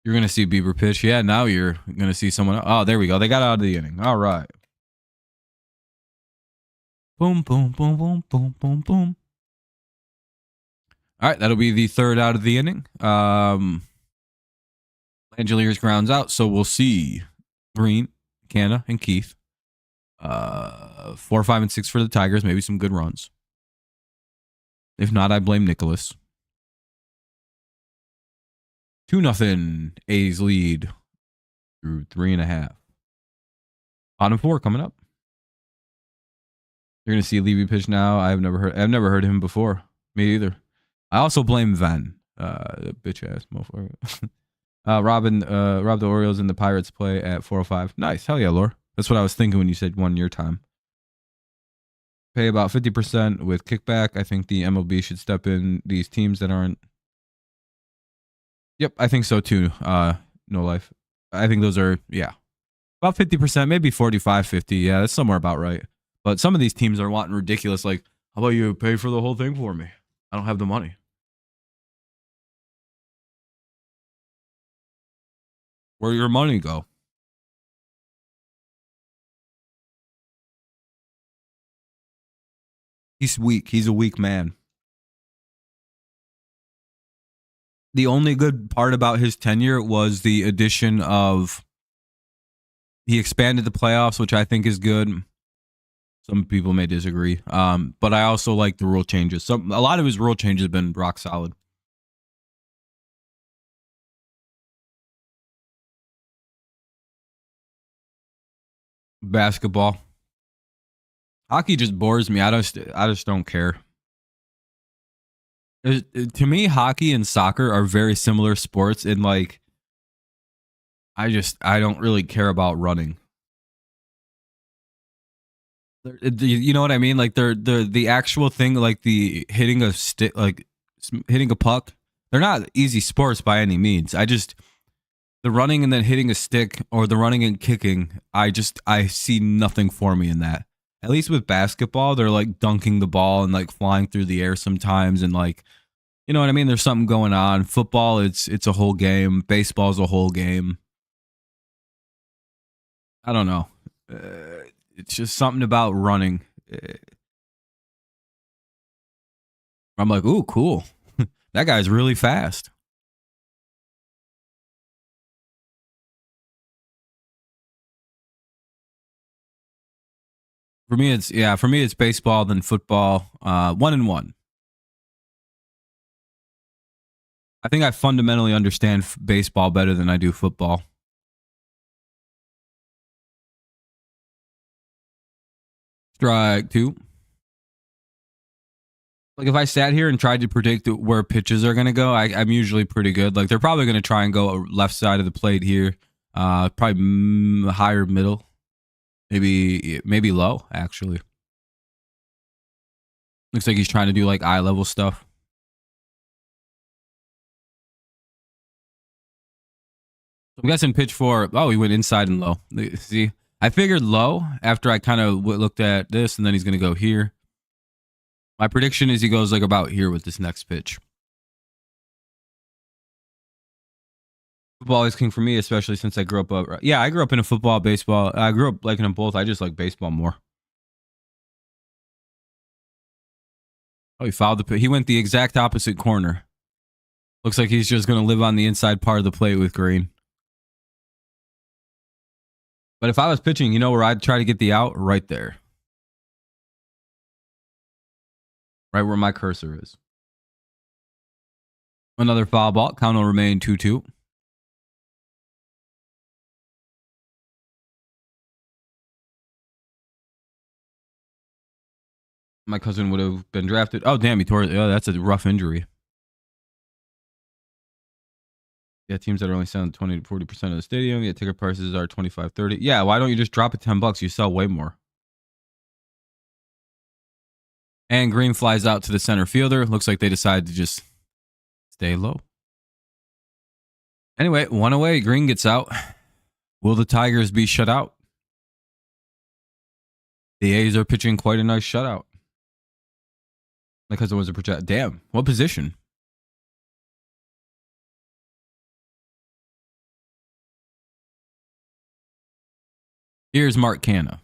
You're going to see Bieber pitch. Yeah, now you're going to see someone else. Oh, there we go. They got out of the inning. All right. Boom, boom, boom, boom, boom, boom, boom. All right, that'll be the third out of the inning. Langeliers grounds out, so we'll see Green, Canna, and Keith. 4, 5, and 6 for the Tigers. Maybe some good runs. If not, I blame Nicholas. 2-0. A's lead through 3.5. Bottom 4 coming up. You're gonna see Levy pitch now. I've never heard him before. Me either. I also blame Van. Bitch ass motherfucker. Rob the Orioles and the Pirates play at 4:05. Nice. Hell yeah, Lore. That's what I was thinking when you said 1 year time. Pay about 50% with kickback. I think the MLB should step in these teams that aren't. Yep, I think so too. No life. I think those are, yeah. About 50%, maybe 45, 50. Yeah, that's somewhere about right. But some of these teams are wanting ridiculous, like, how about you pay for the whole thing for me? I don't have the money. Where your money go? He's weak. He's a weak man. The only good part about his tenure was the addition of, he expanded the playoffs, which I think is good. Some people may disagree. But I also like the rule changes. A lot of his rule changes have been rock solid. Basketball. Hockey just bores me. I just don't care. To me, hockey and soccer are very similar sports in like, I don't really care about running. You know what I mean? Like the actual thing, like the hitting a stick, like hitting a puck. They're not easy sports by any means. The running and then hitting a stick, or the running and kicking, I see nothing for me in that. At least with basketball, they're like dunking the ball and like flying through the air sometimes, and like, you know what I mean? There's something going on. Football, it's a whole game. Baseball's a whole game. I don't know. It's just something about running. I'm like, ooh, cool. That guy's really fast. For me, it's baseball, then football. 1-1. I think I fundamentally understand baseball better than I do football. Strike 2. Like if I sat here and tried to predict where pitches are going to go, I'm usually pretty good. Like they're probably going to try and go left side of the plate here. Probably higher middle. Maybe low, actually. Looks like he's trying to do like eye level stuff. I'm guessing pitch 4. Oh, he went inside and low. See, I figured low after I kind of looked at this, and then he's going to go here. My prediction is he goes like about here with this next pitch. Football is king for me, especially since I grew up. I grew up in a football, baseball. I grew up liking them both. I just like baseball more. Oh, he fouled the pitch. He went the exact opposite corner. Looks like he's just going to live on the inside part of the plate with Green. But if I was pitching, you know where I'd try to get the out? Right there. Right where my cursor is. Another foul ball. Count will remain 2-2. My cousin would have been drafted. Oh, damn, he tore it. Oh, that's a rough injury. Yeah, teams that are only selling 20 to 40% of the stadium. Yeah, ticket prices are 25, 30. Yeah, why don't you just drop it $10? You sell way more. And Green flies out to the center fielder. Looks like they decided to just stay low. Anyway, 1 away. Green gets out. Will the Tigers be shut out? The A's are pitching quite a nice shutout. Because it was a project. Damn, what position? Here's Mark Canna.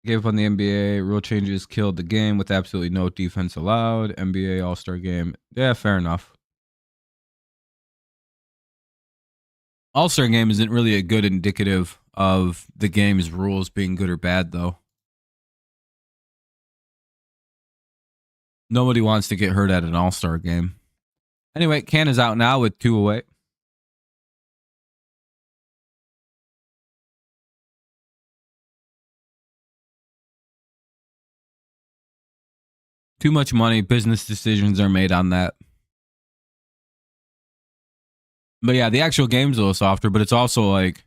Gave up on the NBA. Rule changes killed the game with absolutely no defense allowed. NBA All-Star game. Yeah, fair enough. All-Star game isn't really a good indicative of the game's rules being good or bad, though. Nobody wants to get hurt at an All-Star game. Anyway, Canna's out now with 2 away. Too much money. Business decisions are made on that. But yeah, the actual game's a little softer, but it's also like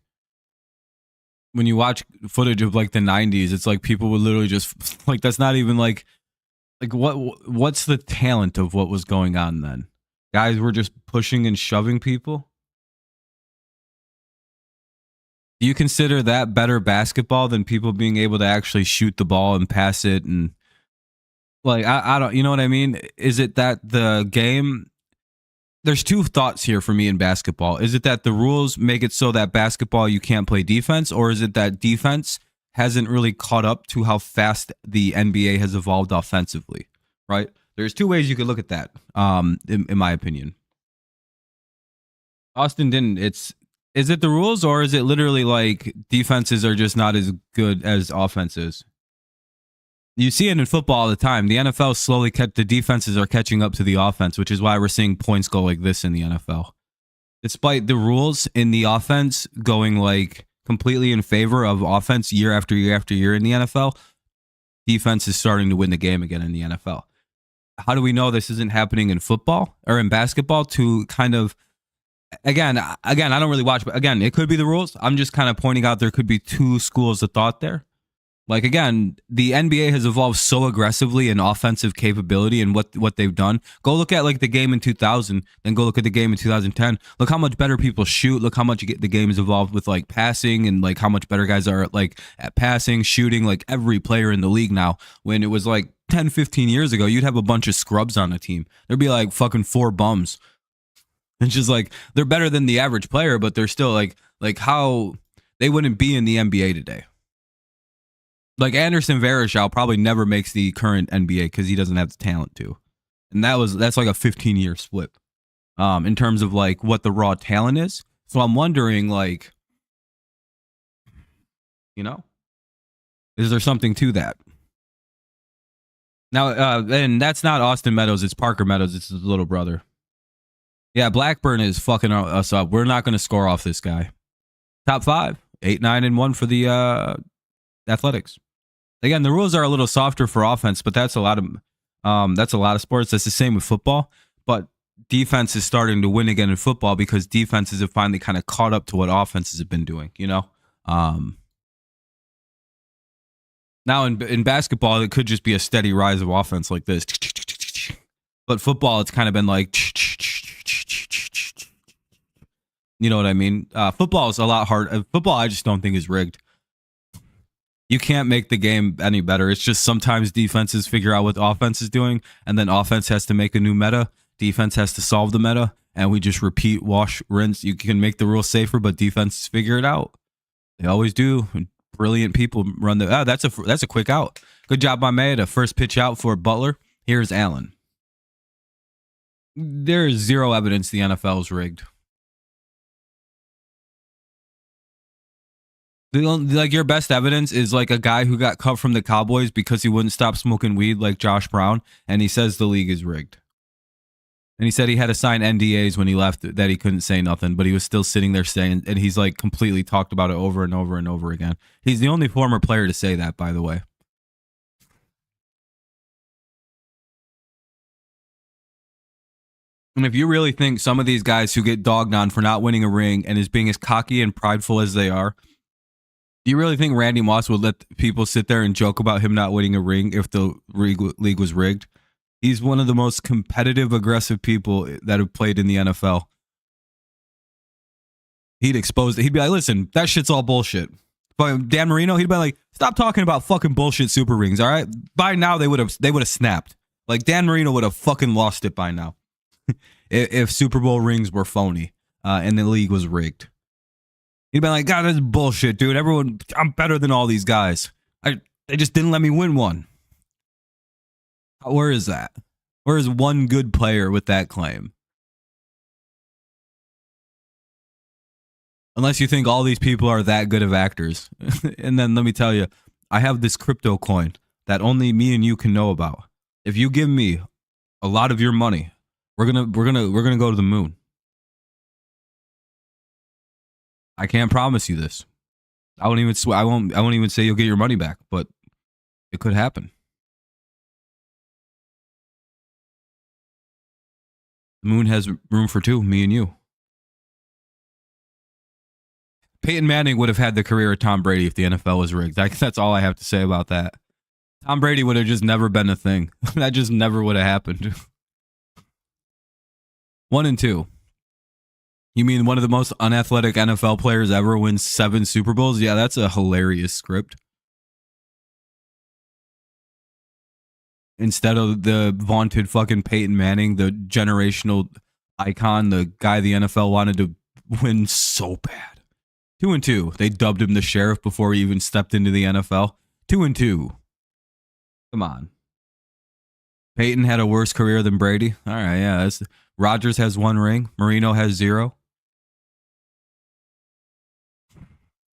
when you watch footage of like the 90s, it's like people would literally just like, that's not even like what's the talent of what was going on then? Guys were just pushing and shoving people. Do you consider that better basketball than people being able to actually shoot the ball and pass it? And like, I don't, you know what I mean? Is it that the game, there's two thoughts here for me in basketball. Is it that the rules make it so that basketball, you can't play defense? Or is it that defense hasn't really caught up to how fast the NBA has evolved offensively, right? There's two ways you could look at that, in my opinion. Austin didn't. Is it the rules or is it literally like defenses are just not as good as offenses? You see it in football all the time. The NFL slowly kept the defenses are catching up to the offense, which is why we're seeing points go like this in the NFL. Despite the rules in the offense going like completely in favor of offense year after year after year in the NFL, defense is starting to win the game again in the NFL. How do we know this isn't happening in football or in basketball? To kind of again, I don't really watch, but again, it could be the rules. I'm just kind of pointing out there could be two schools of thought there. Like, again, the NBA has evolved so aggressively in offensive capability and what they've done. Go look at like the game in 2000, then go look at the game in 2010. Look how much better people shoot. Look how much the game is evolved with like passing and like how much better guys are like at passing, shooting, like every player in the league now. When it was like 10, 15 years ago, you'd have a bunch of scrubs on a team. There'd be like fucking 4 bums. It's just like they're better than the average player, but they're still like how they wouldn't be in the NBA today. Like Anderson Varejao probably never makes the current NBA because he doesn't have the talent to, and that's like a 15-year split, in terms of like what the raw talent is. So I'm wondering, like, you know, is there something to that? Now, and that's not Austin Meadows; it's Parker Meadows. It's his little brother. Yeah, Blackburn is fucking us up. We're not going to score off this guy. Top 5, 8, 9, and 1 for the Athletics. Again, the rules are a little softer for offense, but that's a lot of sports. That's the same with football. But defense is starting to win again in football because defenses have finally kind of caught up to what offenses have been doing. You know, now in basketball, it could just be a steady rise of offense like this. But football, it's kind of been like, you know what I mean? Football is a lot harder. Football, I just don't think is rigged. You can't make the game any better. It's just sometimes defenses figure out what offense is doing, and then offense has to make a new meta. Defense has to solve the meta, and we just repeat, wash, rinse. You can make the rules safer, but defenses figure it out. They always do. Brilliant people run the. That's a quick out. Good job by May. The first pitch out for Butler. Here's Allen. There is zero evidence the NFL is rigged. Like your best evidence is like a guy who got cut from the Cowboys because he wouldn't stop smoking weed, like Josh Brown, and he says the league is rigged. And he said he had to sign NDAs when he left that he couldn't say nothing, but he was still sitting there saying, and he's like completely talked about it over and over and over again. He's the only former player to say that, by the way. And if you really think some of these guys who get dogged on for not winning a ring and is being as cocky and prideful as they are, do you really think Randy Moss would let people sit there and joke about him not winning a ring if the league was rigged? He's one of the most competitive, aggressive people that have played in the NFL. He'd expose it. He'd be like, listen, that shit's all bullshit. But Dan Marino, he'd be like, stop talking about fucking bullshit super rings, all right? By now, they would have snapped. Like, Dan Marino would have fucking lost it by now if Super Bowl rings were phony and the league was rigged. He'd been like, God, that's bullshit, dude. I'm better than all these guys. They just didn't let me win one. Where is that? Where is one good player with that claim? Unless you think all these people are that good of actors. And then let me tell you, I have this crypto coin that only me and you can know about. If you give me a lot of your money, we're gonna go to the moon. I can't promise you this. I won't even say you'll get your money back, but it could happen. The moon has room for two, me and you. Peyton Manning would have had the career of Tom Brady if the NFL was rigged. That's all I have to say about that. Tom Brady would have just never been a thing. That just never would have happened. 1 and 2. You mean one of the most unathletic NFL players ever wins 7 Super Bowls? Yeah, that's a hilarious script. Instead of the vaunted fucking Peyton Manning, the generational icon, the guy the NFL wanted to win so bad. 2 and 2. They dubbed him the sheriff before he even stepped into the NFL. 2 and 2. Come on. Peyton had a worse career than Brady. All right, yeah. Rodgers has 1 ring. Marino has 0.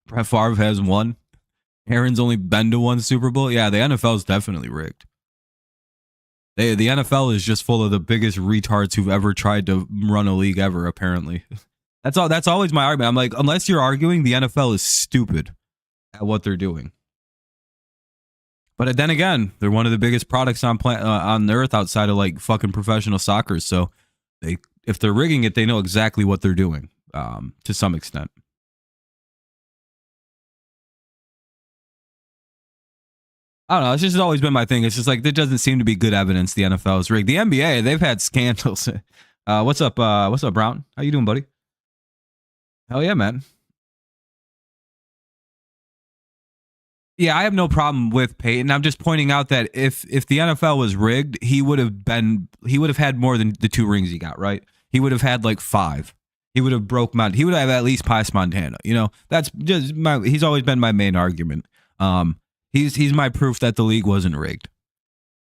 Brett Favre has 1. Aaron's only been to 1 Super Bowl. Yeah, the NFL is definitely rigged. The NFL is just full of the biggest retards who've ever tried to run a league ever, apparently. That's always my argument. I'm like, unless you're arguing the NFL is stupid at what they're doing. But then again, they're one of the biggest products on the earth outside of like fucking professional soccer. So if they're rigging it, they know exactly what they're doing to some extent. I don't know. It's just always been my thing. It's just like there doesn't seem to be good evidence the NFL is rigged. The NBA, they've had scandals. What's up? What's up, Brown? How you doing, buddy? Hell yeah, man. Yeah, I have no problem with Peyton. I'm just pointing out that if the NFL was rigged, he would have had more than the 2 rings he got, right? He would have had like 5. He would have he would have at least passed Montana. You know, that's just he's always been my main argument. He's my proof that the league wasn't rigged.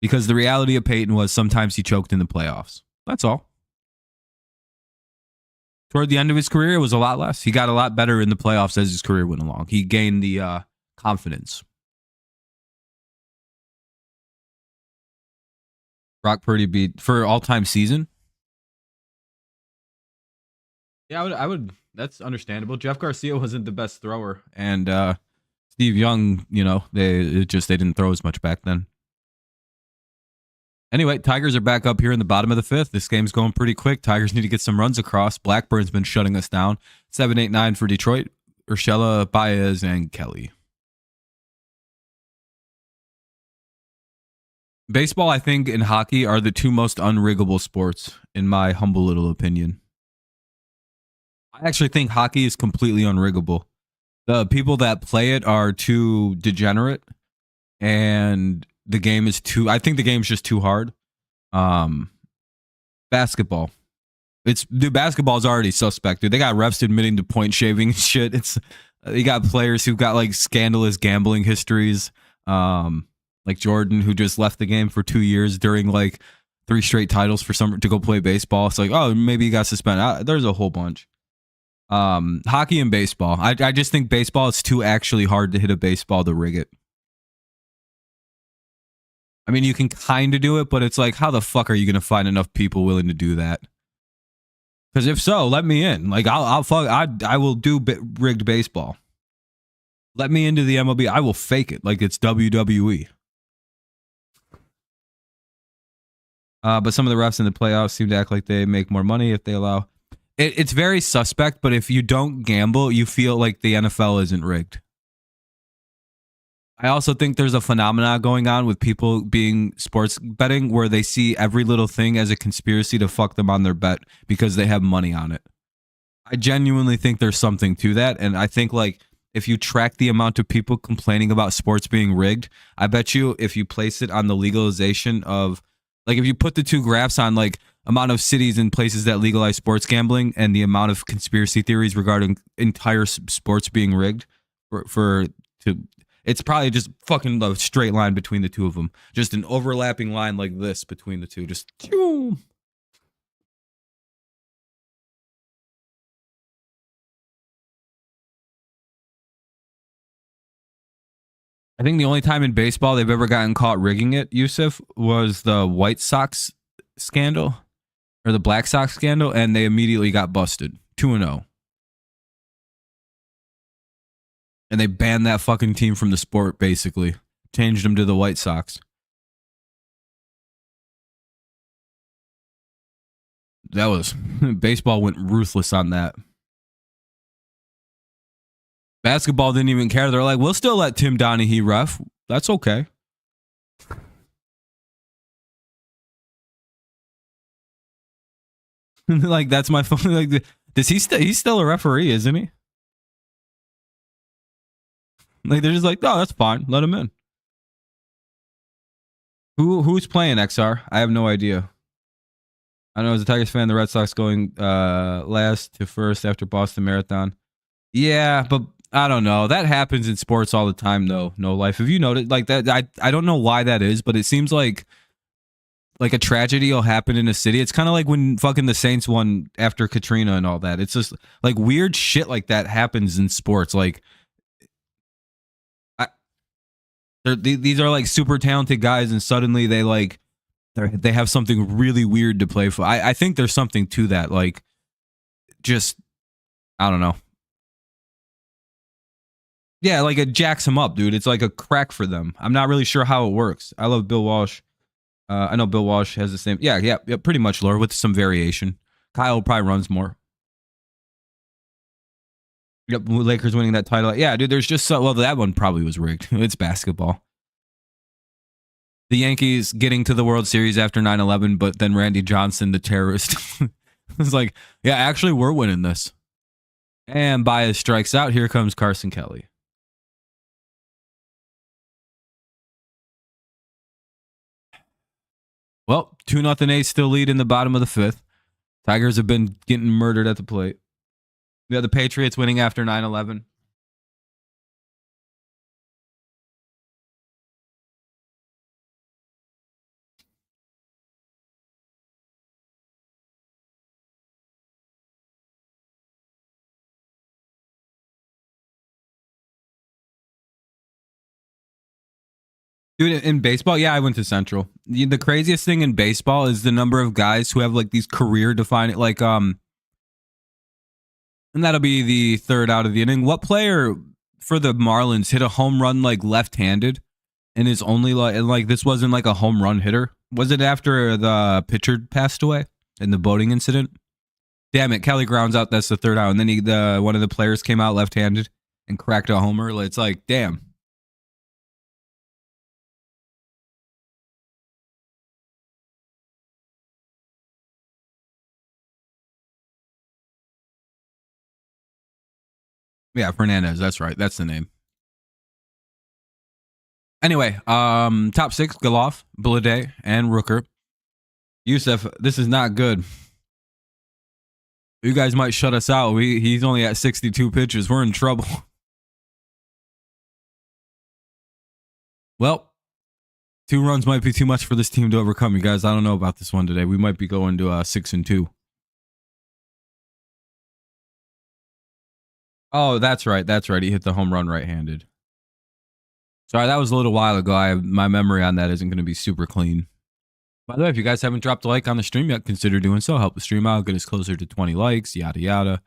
Because the reality of Peyton was sometimes he choked in the playoffs. That's all. Toward the end of his career, it was a lot less. He got a lot better in the playoffs as his career went along. He gained the confidence. Brock Purdy beat for all-time season. Yeah, I would. That's understandable. Jeff Garcia wasn't the best thrower, and Steve Young, you know, they didn't throw as much back then. Anyway, Tigers are back up here in the bottom of the 5th. This game's going pretty quick. Tigers need to get some runs across. Blackburn's been shutting us down. 7-8-9 for Detroit. Urshela, Baez, and Kelly. Baseball, I think, and hockey are the 2 most unriggable sports, in my humble little opinion. I actually think hockey is completely unriggable. The people that play it are too degenerate, and the game is I think the game's just too hard. Basketball. Basketball is already suspect, dude. They got refs admitting to point shaving and shit. You got players who got like scandalous gambling histories. Like Jordan, who just left the game for 2 years during like 3 straight titles to go play baseball. It's like, oh, maybe he got suspended. There's a whole bunch. Hockey and baseball. I just think baseball is too actually hard to hit a baseball to rig it. I mean, you can kind of do it, but it's like, how the fuck are you going to find enough people willing to do that? Because if so, let me in. Like, I will do rigged baseball. Let me into the MLB. I will fake it like it's WWE. But some of the refs in the playoffs seem to act like they make more money if they allow. It's very suspect, but if you don't gamble, you feel like the NFL isn't rigged. I also think there's a phenomenon going on with people being sports betting where they see every little thing as a conspiracy to fuck them on their bet because they have money on it. I genuinely think there's something to that. And I think like if you track the amount of people complaining about sports being rigged, I bet you if you place it on the legalization of Like if you put the two graphs on like amount of cities and places that legalize sports gambling and the amount of conspiracy theories regarding entire sports being rigged it's probably just fucking a straight line between the two of them. Just an overlapping line like this between the two. Just I think the only time in baseball they've ever gotten caught rigging it, Yusuf, was the White Sox scandal or the Black Sox scandal, and they immediately got busted 2-0. And they banned that fucking team from the sport, basically. Changed them to the White Sox. That was baseball went ruthless on that. Basketball didn't even care. They're like, we'll still let Tim Donaghy ref. That's okay. Like that's my phone. Like, does he's still a referee, isn't he? Like they're just like, no, that's fine. Let him in. Who's playing XR? I have no idea. I know as a Tigers fan, the Red Sox going last to first after Boston Marathon. Yeah, but I don't know. That happens in sports all the time, though. No life. Have you noticed like that? I don't know why that is, but it seems like a tragedy will happen in a city. It's kind of like when fucking the Saints won after Katrina and all that. It's just like weird shit like that happens in sports. Like, these are like super talented guys, and suddenly they have something really weird to play for. I think there's something to that. Like, just I don't know. Yeah, like it jacks them up, dude. It's like a crack for them. I'm not really sure how it works. I love Bill Walsh. I know Bill Walsh has the same. Yeah, pretty much, Laura, with some variation. Kyle probably runs more. Yep, Lakers winning that title. Yeah, dude, there's just so. Well, that one probably was rigged. It's basketball. The Yankees getting to the World Series after 9/11, but then Randy Johnson, the terrorist, was like, yeah, actually, we're winning this. And Baez strikes out. Here comes Carson Kelly. Well, 2-0 A's still lead in the bottom of the fifth. Tigers have been getting murdered at the plate. We have the Patriots winning after 9/11. Dude, in baseball, yeah, I went to Central. The craziest thing in baseball is the number of guys who have like these career defining, like, and that'll be the third out of the inning. What player for the Marlins hit a home run like left-handed and is only like this wasn't like a home run hitter? Was it after the pitcher passed away in the boating incident? Damn it, Kelly grounds out. That's the third out, and then one of the players came out left-handed and cracked a homer. It's like, damn. Yeah, Fernandez. That's right. That's the name. Anyway, top six: Galoff, Blade, and Rooker. Yusuf, this is not good. You guys might shut us out. He's only at 62 pitches. We're in trouble. Well, 2 runs might be too much for this team to overcome. You guys, I don't know about this one today. We might be going to 6-2. Oh, that's right. That's right. He hit the home run right-handed. Sorry, that was a little while ago. My memory on that isn't going to be super clean. By the way, if you guys haven't dropped a like on the stream yet, consider doing so. Help the stream out, get us closer to 20 likes, yada, yada.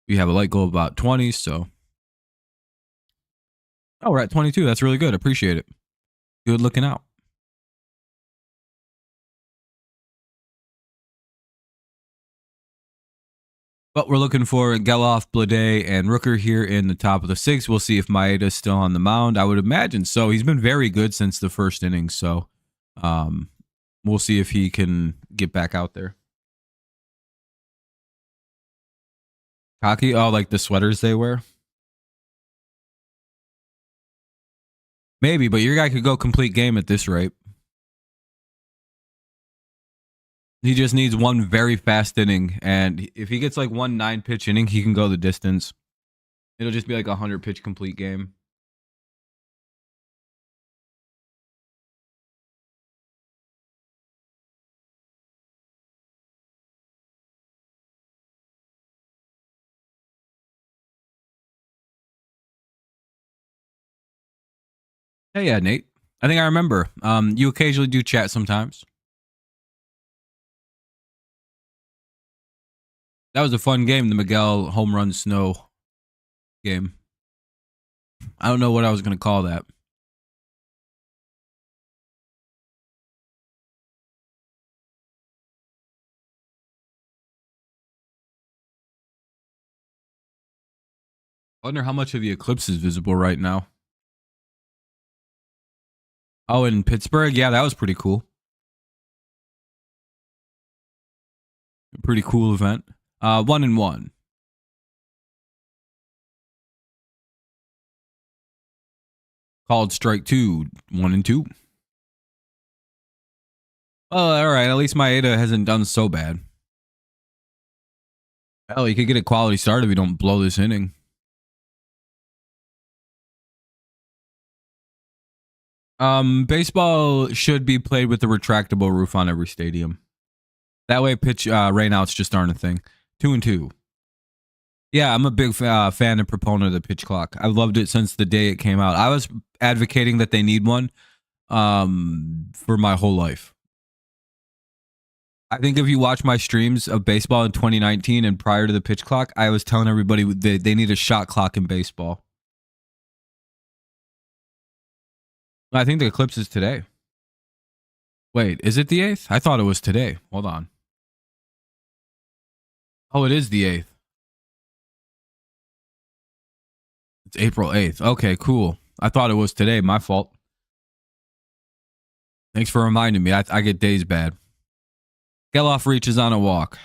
We have a like goal of about 20, so. Oh, we're at 22. That's really good. Appreciate it. Good looking out. But we're looking for Geloff, Blade, and Rooker here in the top of the 6. We'll see if Maeda's still on the mound. I would imagine so. He's been very good since the first inning, so we'll see if he can get back out there. Cocky? Oh, like the sweaters they wear? Maybe, but your guy could go complete game at this rate. He just needs one very fast inning, and if he gets like 1 9-pitch inning, he can go the distance. It'll just be like a 100-pitch complete game. Hey, yeah, Nate. I think I remember. You occasionally do chat sometimes. That was a fun game, the Miguel home run snow game. I don't know what I was going to call that. I wonder how much of the eclipse is visible right now. Oh, in Pittsburgh? Yeah, that was pretty cool. Pretty cool event. 1-1. Called strike 2, 1-2. Oh, all right. At least Maeda hasn't done so bad. Hell, he could get a quality start if we don't blow this inning. Baseball should be played with a retractable roof on every stadium. That way, pitch rainouts just aren't a thing. 2-2. Yeah, I'm a big fan and proponent of the pitch clock. I've loved it since the day it came out. I was advocating that they need one for my whole life. I think if you watch my streams of baseball in 2019 and prior to the pitch clock, I was telling everybody they need a shot clock in baseball. I think the eclipse is today. Wait, is it the 8th? I thought it was today. Hold on. Oh, it is the 8th. It's April 8th. Okay, cool. I thought it was today. My fault. Thanks for reminding me. I get days bad. Geloff reaches on a walk.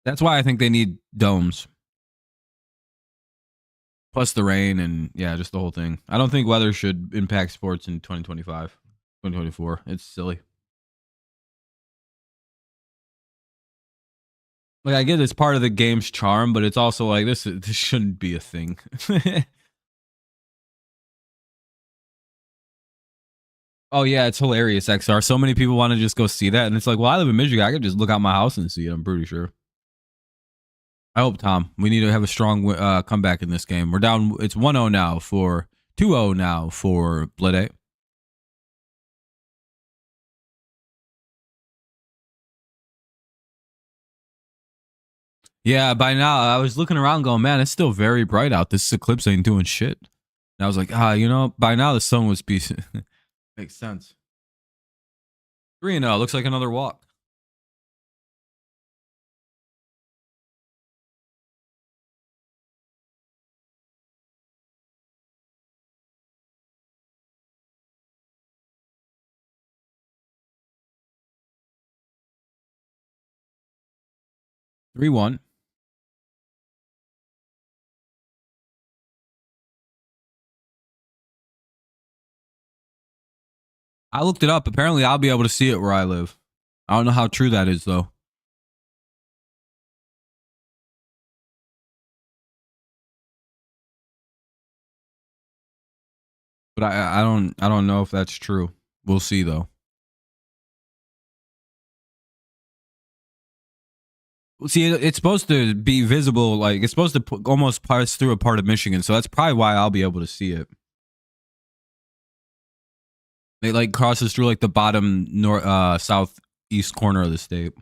That's why I think they need domes. Plus the rain and, yeah, just the whole thing. I don't think weather should impact sports in 2025, 2024. It's silly. Like, I get it's part of the game's charm, but it's also like, this shouldn't be a thing. Oh, yeah, it's hilarious, XR. So many people want to just go see that. And it's like, well, I live in Michigan. I could just look out my house and see it, I'm pretty sure. I hope, Tom. We need to have a strong comeback in this game. We're down. It's 1-0 now for 2-0 now for Blede. Yeah, by now I was looking around going, man, it's still very bright out. This eclipse ain't doing shit. And I was like, by now the sun was be makes sense. 3-0. Looks like another walk. Three one. I looked it up. Apparently, I'll be able to see it where I live. I don't know how true that is, though. But I don't know if that's true. We'll see, though. See, it's supposed to be visible. Like, it's supposed to almost pass through a part of Michigan. So that's probably why I'll be able to see it. It like crosses through like the bottom southeast corner of the state.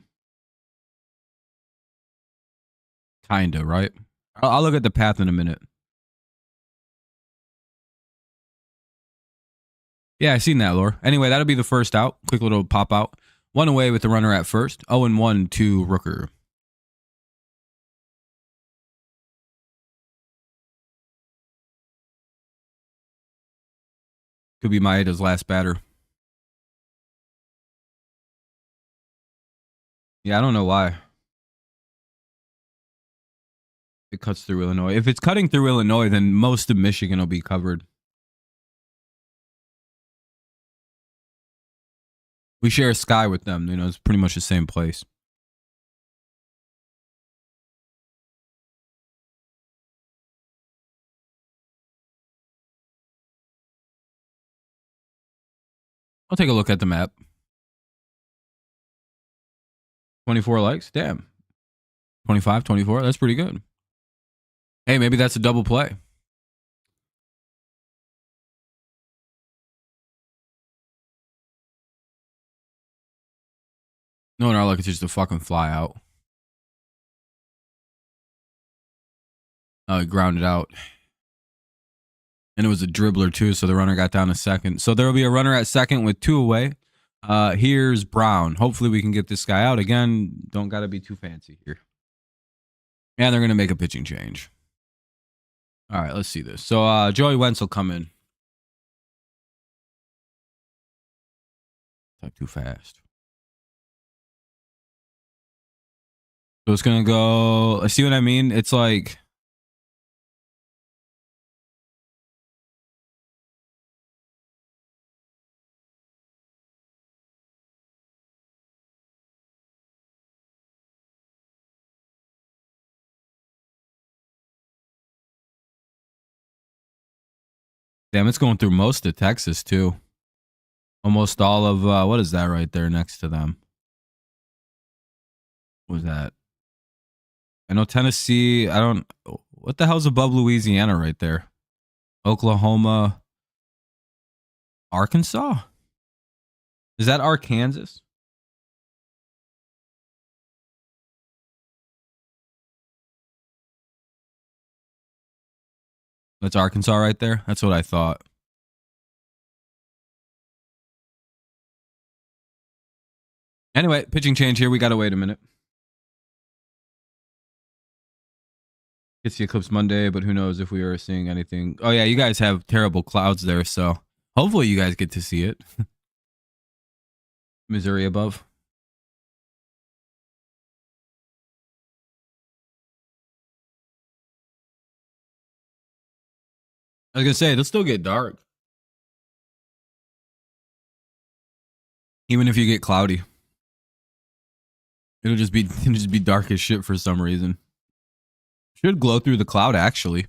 Kinda, right? I'll look at the path in a minute. Yeah, I seen that, Lore. Anyway, that'll be the first out. Quick little pop out. One away with the runner at first. 0-1 to Rooker. Could be Maeda's last batter. Yeah, I don't know why. It cuts through Illinois. If it's cutting through Illinois, then most of Michigan will be covered. We share a sky with them. You know, it's pretty much the same place. I'll take a look at the map. 24 likes? Damn. 25, 24? That's pretty good. Hey, maybe that's a double play. No, in our luck, it's just a fucking fly out. Grounded out. And it was a dribbler, too, so the runner got down to second. So there will be a runner at second with 2 away. Here's Brown. Hopefully we can get this guy out. Again, don't got to be too fancy here. And they're going to make a pitching change. All right, let's see this. So Joey Wentz will come in. Type too fast. So it's going to go... See what I mean? It's like... Damn, it's going through most of Texas, too. Almost all of... what is that right there next to them? What was that? I know Tennessee... I don't... What the hell's above Louisiana right there? Oklahoma... Arkansas? Is that Arkansas? That's Arkansas right there? That's what I thought. Anyway, pitching change here. We got to wait a minute. It's the eclipse Monday, but who knows if we are seeing anything. Oh, yeah, you guys have terrible clouds there, so hopefully you guys get to see it. Missouri above. I was going to say, it'll still get dark. Even if you get cloudy. It'll just be dark as shit for some reason. Should glow through the cloud, actually.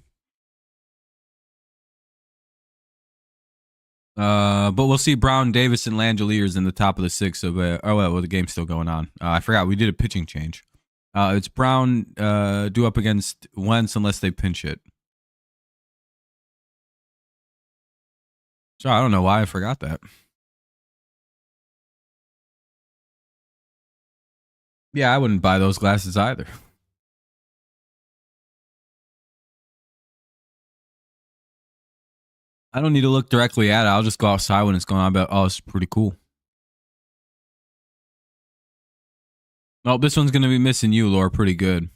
But we'll see Brown, Davis, and Langeliers in the top of the 6 of well, the game's still going on. I forgot we did a pitching change. It's Brown due up against Wentz unless they pinch it. So I don't know why I forgot that. Yeah, I wouldn't buy those glasses either. I don't need to look directly at it. I'll just go outside when it's going on. But oh, it's pretty cool. Oh, this one's gonna be missing you, Laura. Pretty good.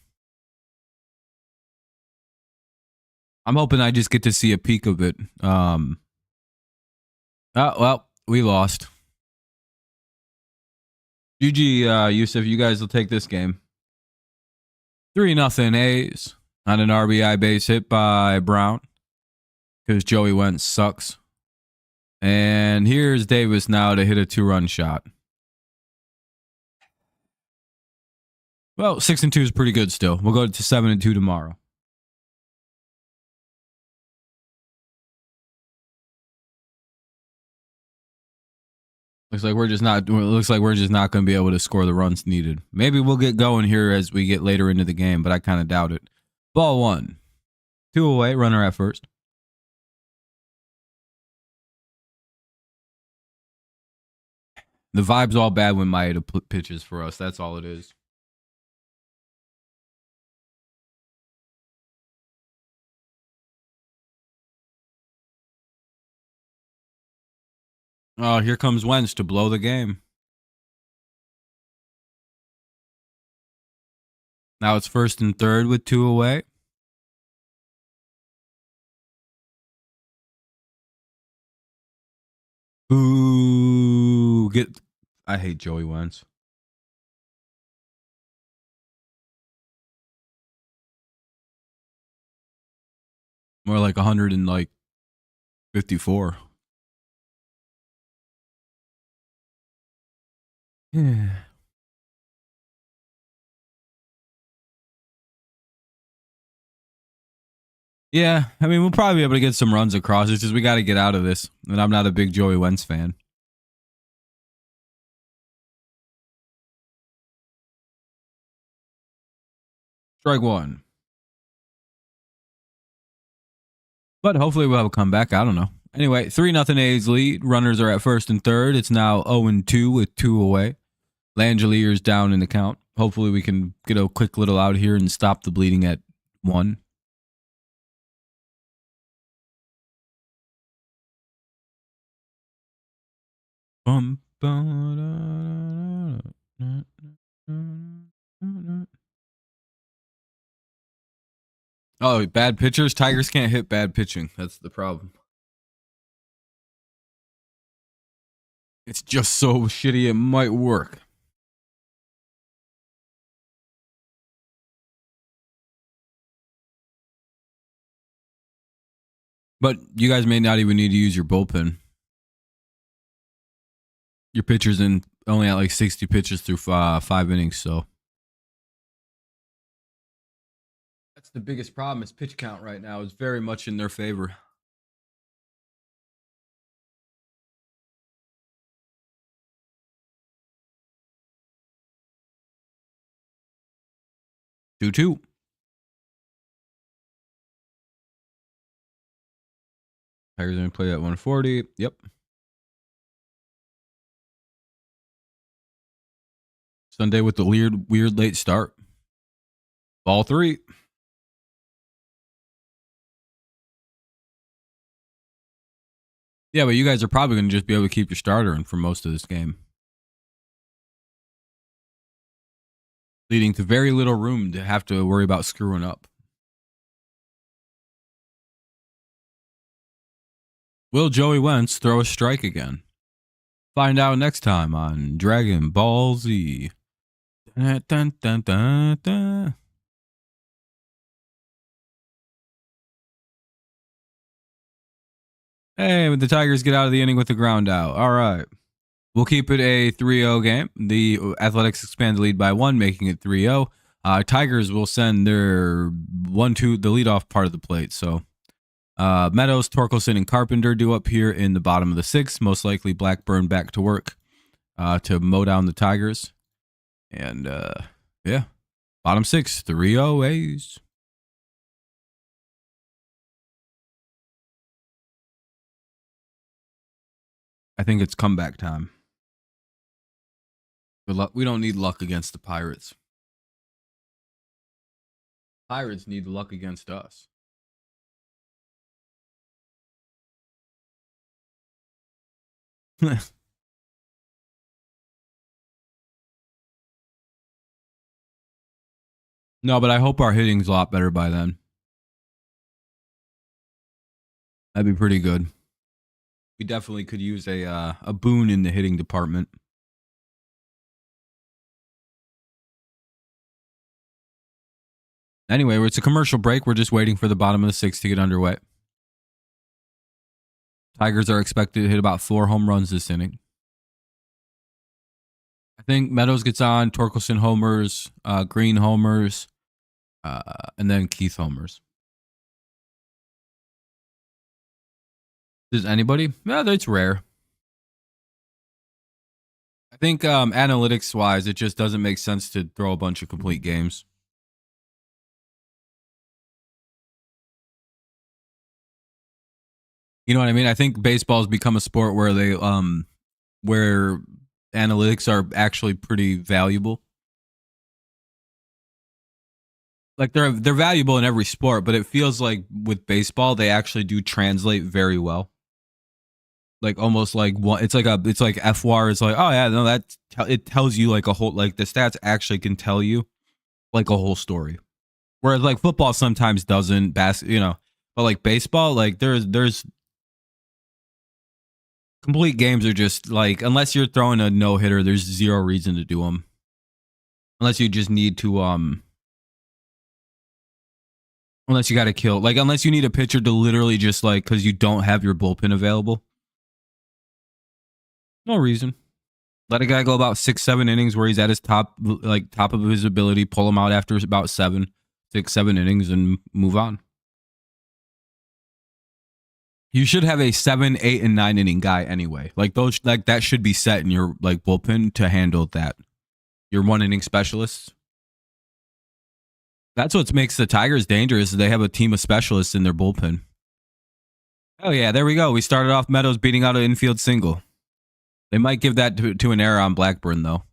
I'm hoping I just get to see a peek of it. Oh, well, we lost. GG, Yusuf. You guys will take this game. 3-0 A's on an RBI base hit by Brown because Joey Wentz sucks. And here's Davis now to hit a 2-run shot. Well, 6-2 is pretty good still. We'll go to 7-2 tomorrow. Looks like we're just not going to be able to score the runs needed. Maybe we'll get going here as we get later into the game, but I kind of doubt it. Ball 1. 2 away, runner at first. The vibe's all bad when Maeda pitches for us. That's all it is. Oh, here comes Wentz to blow the game. Now it's 1st and 3rd with 2 away. Ooh, I hate Joey Wentz. More like 154. Yeah. Yeah, I mean, we'll probably be able to get some runs across. It's just we got to get out of this. And I'm not a big Joey Wentz fan. Strike one. But hopefully we'll have a comeback. I don't know. Anyway, 3-0 A's lead. Runners are at first and third. It's now 0-2 with 2 away. Langelier's down in the count. Hopefully we can get a quick little out here and stop the bleeding at 1. Oh, bad pitchers? Tigers can't hit bad pitching. That's the problem. It's just so shitty it might work. But you guys may not even need to use your bullpen. Your pitcher's in only at like 60 pitches through 5 innings, so. That's the biggest problem is pitch count right now is very much in their favor. Two. Tigers going to play at 140. Yep. Sunday with the weird late start. Ball 3. Yeah, but you guys are probably going to just be able to keep your starter in for most of this game. Leading to very little room to have to worry about screwing up. Will Joey Wentz throw a strike again? Find out next time on Dragon Ball Z. Dun, dun, dun, dun, dun. Hey, the Tigers get out of the inning with the ground out. All right. We'll keep it a 3-0 game. The Athletics expand the lead by 1, making it 3-0. Tigers will send their 1-2, the leadoff part of the plate. So Meadows, Torkelson, and Carpenter do up here in the bottom of the 6th. Most likely Blackburn back to work to mow down the Tigers. And yeah, bottom 6, 3-0 A's. I think it's comeback time. We don't need luck against the Pirates. Pirates need luck against us. No, but I hope our hitting's a lot better by then. That'd be pretty good. We definitely could use a boon in the hitting department. Anyway, it's a commercial break. We're just waiting for the bottom of the 6th to get underway. Tigers are expected to hit about 4 home runs this inning. I think Meadows gets on, Torkelson homers, Green homers, and then Keith homers. Does anybody? No, that's rare. I think analytics-wise, it just doesn't make sense to throw a bunch of complete games. You know what I mean? I think baseball's become a sport where they where analytics are actually pretty valuable. Like they're valuable in every sport, but it feels like with baseball they actually do translate very well. Like almost like one, it's like FWAR is like, oh yeah, no, that it tells you like a whole, like the stats actually can tell you like a whole story. Whereas like football sometimes doesn't, but like baseball, like there's complete games are just like, unless you're throwing a no hitter, there's zero reason to do them. Unless you just need to unless you got to kill, like unless you need a pitcher to literally just like, because you don't have your bullpen available. No reason. Let a guy go about 6-7 innings where he's at his top of his ability. Pull him out after about 6-7 innings and move on. You should have a 7, 8, and 9 inning guy anyway. Like that should be set in your bullpen to handle that. Your 1 inning specialists. That's what makes the Tigers dangerous. They have a team of specialists in their bullpen. Oh yeah, there we go. We started off Meadows beating out an infield single. They might give that to an error on Blackburn though. To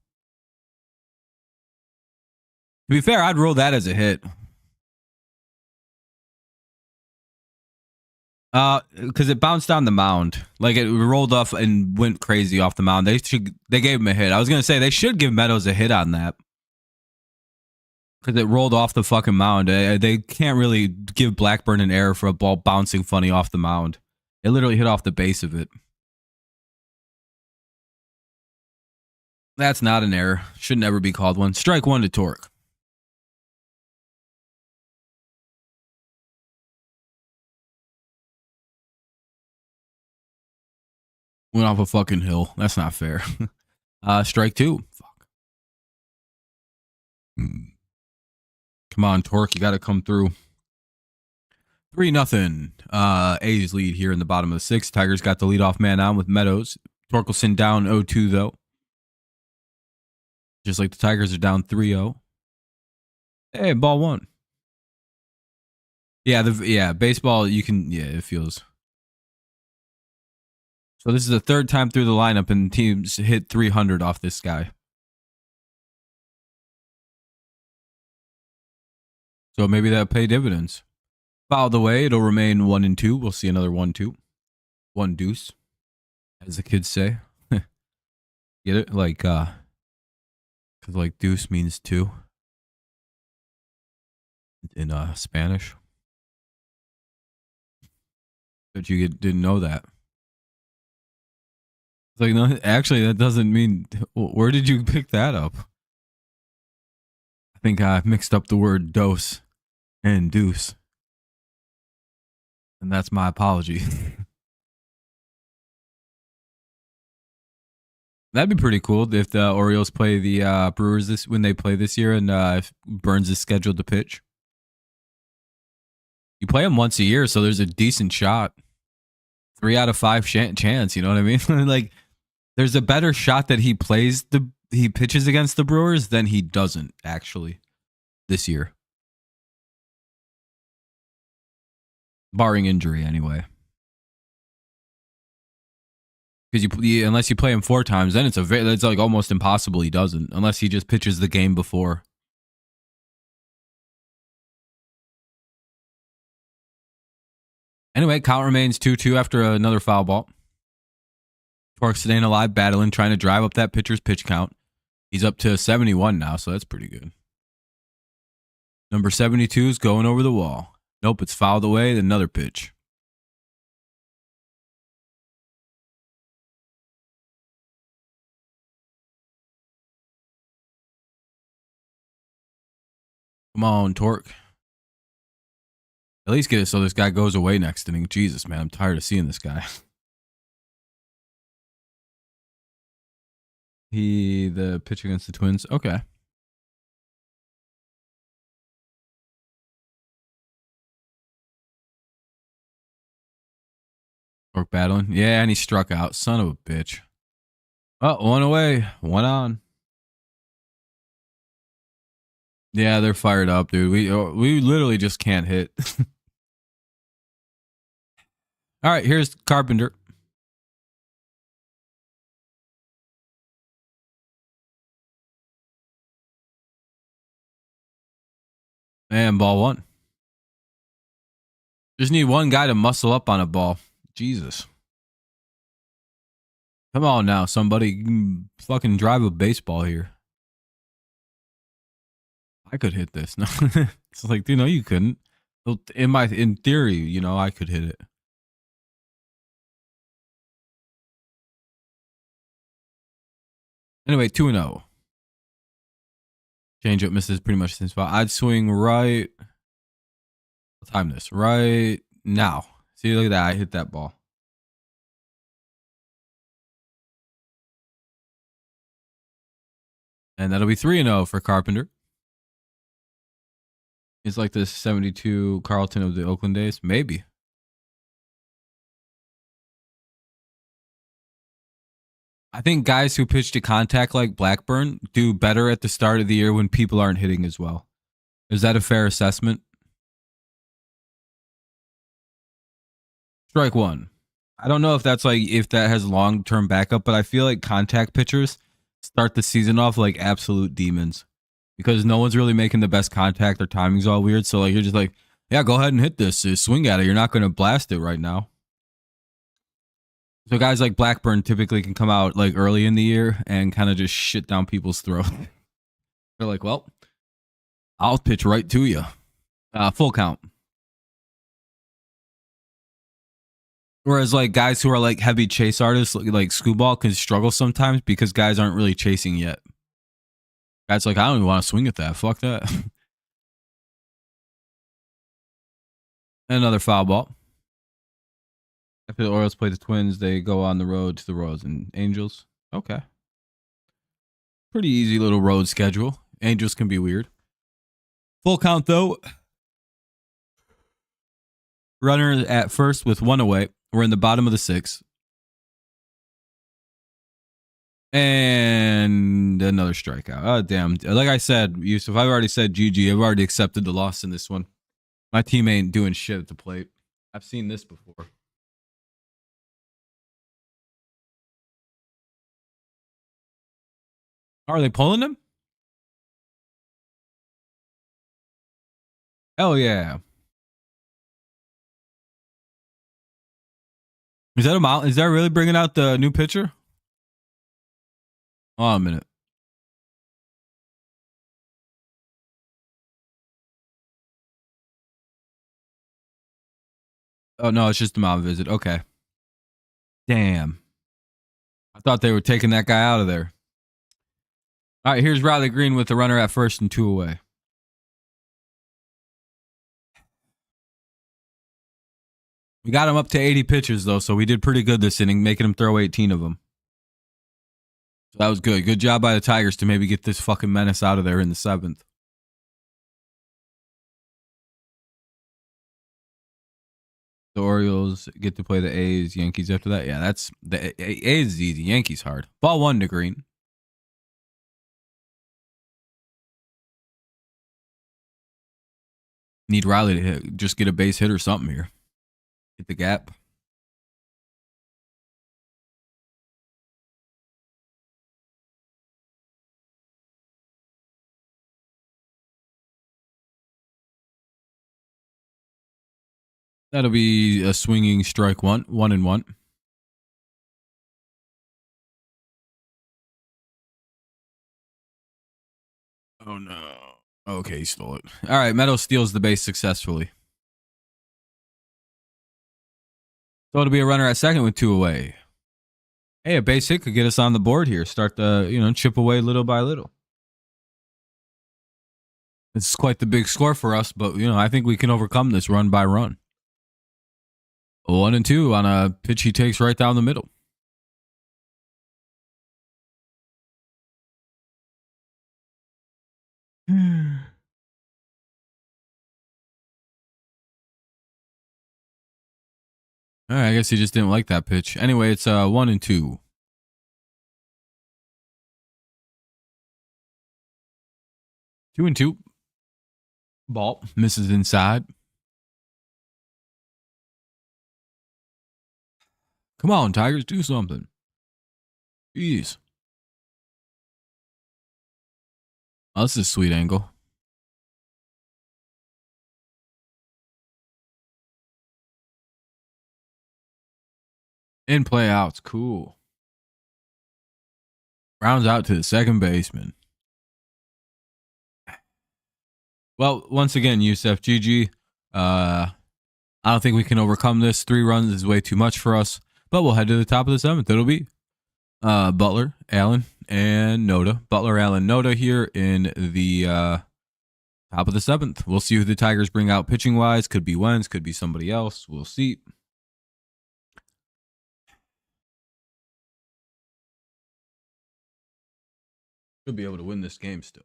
be fair, I'd roll that as a hit. Because it bounced on the mound. Like it rolled off and went crazy off the mound. They gave him a hit. I was gonna say they should give Meadows a hit on that. Because it rolled off the fucking mound. They can't really give Blackburn an error for a ball bouncing funny off the mound. It literally hit off the base of it. That's not an error. Should never be called one. Strike 1 to Torque. Went off a fucking hill. That's not fair. Strike 2. Fuck. Come on, Torque. You got to come through. 3-0. A's lead here in the bottom of the 6th. Tigers got the leadoff man on with Meadows. Torkelson down 0-2 though. Just like the Tigers are down 3-0. Hey, ball 1. Yeah, baseball, you can, it feels. So this is the 3rd time through the lineup and teams hit 300 off this guy. So maybe that'll pay dividends. Fouled away, it'll remain 1-2. We'll see another 1-2. 1 deuce, as the kids say. Get it? Because deuce means 2 in Spanish. But you didn't know that. It's like, no, actually, that doesn't mean. Where did you pick that up? I think I mixed up the word dose and deuce. And that's my apology. That'd be pretty cool if the Orioles play the Brewers when they play this year, and if Burns is scheduled to pitch. You play him once a year, so there's a decent shot. 3 out of 5 chance. You know what I mean? Like, there's a better shot that he pitches against the Brewers than he doesn't actually this year, barring injury anyway. Because unless you play him 4 times, then it's like almost impossible he doesn't, unless he just pitches the game before. Anyway, count remains 2-2 after another foul ball. Torque staying alive, battling, trying to drive up that pitcher's pitch count. He's up to 71 now, so that's pretty good. Number 72 is going over the wall. Nope, it's fouled away. Another pitch. Come on, Torque. At least get it so this guy goes away next inning. Jesus, man, I'm tired of seeing this guy. The pitch against the Twins. Okay. Torque battling. Yeah, and he struck out. Son of a bitch. Oh, 1 away. 1 on. Yeah, they're fired up, dude. We literally just can't hit. All right, here's Carpenter. And ball 1. Just need one guy to muscle up on a ball. Jesus. Come on now, somebody fucking drive a baseball here. I could hit this. No, it's like, dude, no, you couldn't. In theory, you know, I could hit it. Anyway, 2-0. Change up misses pretty much the same spot. I'd swing right. I'll time this right now. See, look at that. I hit that ball. And that'll be 3-0 for Carpenter. It's like the 72 Carlton of the Oakland days. Maybe. I think guys who pitch to contact like Blackburn do better at the start of the year when people aren't hitting as well. Is that a fair assessment? Strike one. I don't know if that's like if that has long-term backup, but I feel like contact pitchers start the season off like absolute demons because no one's really making the best contact. Their timing's all weird. So like you're just like, yeah, go ahead and hit this. Swing at it. You're not going to blast it right now. So guys like Blackburn typically can come out like early in the year and kind of just shit down people's throats. They're like, well, I'll pitch right to you. Full count. Whereas like guys who are like heavy chase artists, like Screwball, can struggle sometimes because guys aren't really chasing yet. Guys like, I don't even want to swing at that. Fuck that. Another foul ball. After the Orioles play the Twins, they go on the road to the Royals and Angels. Okay. Pretty easy little road schedule. Angels can be weird. Full count, though. Runner at first with one away. We're in the bottom of the sixth. And another strikeout. Oh, damn. Like I said, Yusuf, I've already said GG. I've already accepted the loss in this one. My team ain't doing shit at the plate. I've seen this before. Are they pulling him? Hell yeah. Is that a mount? Is that really bringing out the new pitcher? Hold on a minute. Oh, no, it's just a mount visit. Okay. Damn. I thought they were taking that guy out of there. All right, here's Riley Green with the runner at first and 2 away. We got him up to 80 pitches, though, so we did pretty good this inning, making him throw 18 of them. So that was good. Good job by the Tigers to maybe get this fucking menace out of there in the 7th. The Orioles get to play the A's, Yankees after that. Yeah, that's the A's is easy. Yankees hard. Ball 1 to Green. Need Riley to hit, just get a base hit or something here. Hit the gap. That'll be a swinging strike one, 1-1. Oh no. Okay, he stole it. All right, Meadows steals the base successfully. So it'll be a runner at second with 2 away. Hey, a base hit could get us on the board here. Start the, chip away little by little. It's quite the big score for us, but, I think we can overcome this run by run. 1-2 on a pitch he takes right down the middle. All right, I guess he just didn't like that pitch. Anyway, it's 1-2. 2-2. Ball misses inside. Come on, Tigers, do something. Jeez. Oh, this is a sweet angle. In play outs. Cool. Rounds out to the second baseman. Well, once again, Yusuf, GG. I don't think we can overcome this. 3 runs is way too much for us. But we'll head to the top of the 7th. It'll be Butler, Allen, and Noda. Butler, Allen, Noda here in the top of the 7th. We'll see who the Tigers bring out pitching-wise. Could be Wentz, could be somebody else. We'll see. Should be able to win this game still.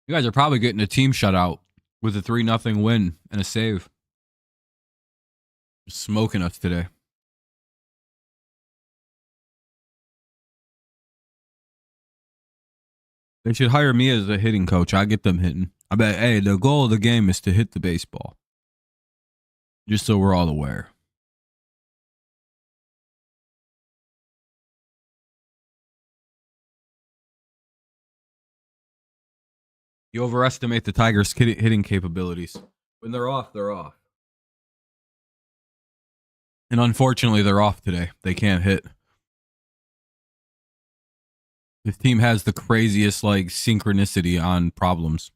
You guys are probably getting a team shutout with a 3-0 win and a save. Smoking us today. They should hire me as a hitting coach. I get them hitting. I bet, hey, the goal of the game is to hit the baseball. Just so we're all aware. You overestimate the Tigers' hitting capabilities. When they're off, they're off. And unfortunately, they're off today. They can't hit. This team has the craziest, like, synchronicity on problems.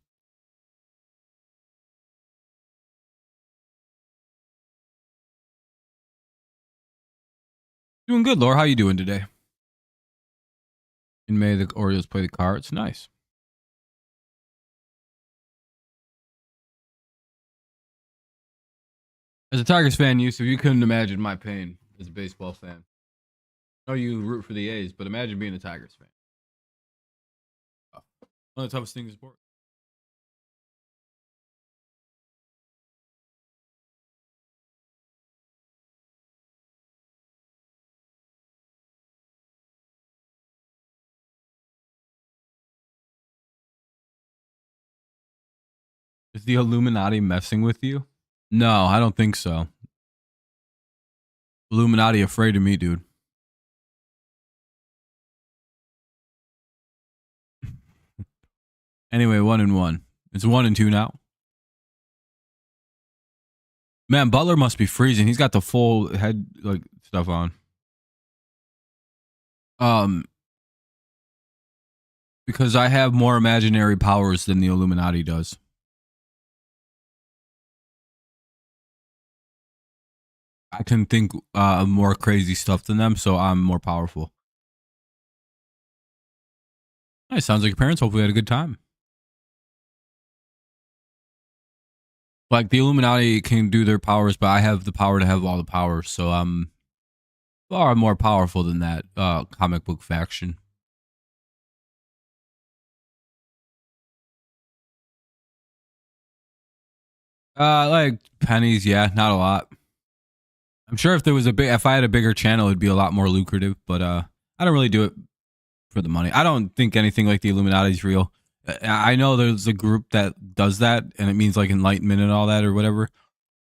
Doing good, Laura. How you doing today? In May, the Orioles play the Cards. Nice. As a Tigers fan, Yusuf, you couldn't imagine my pain as a baseball fan. I know you root for the A's, but imagine being a Tigers fan. One of the toughest things in sports. Is the Illuminati messing with you? No, I don't think so. Illuminati afraid of me, dude. Anyway, 1-1. It's 1-2 now. Man, Butler must be freezing. He's got the full head like stuff on. Because I have more imaginary powers than the Illuminati does. I can think of more crazy stuff than them, so I'm more powerful. Nice. Sounds like your parents hopefully had a good time. Like the Illuminati can do their powers, but I have the power to have all the powers, so I'm far more powerful than that comic book faction. Like pennies, yeah, not a lot. I'm sure if I had a bigger channel, it'd be a lot more lucrative, but I don't really do it for the money. I don't think anything like the Illuminati is real. I know there's a group that does that, and it means like enlightenment and all that or whatever,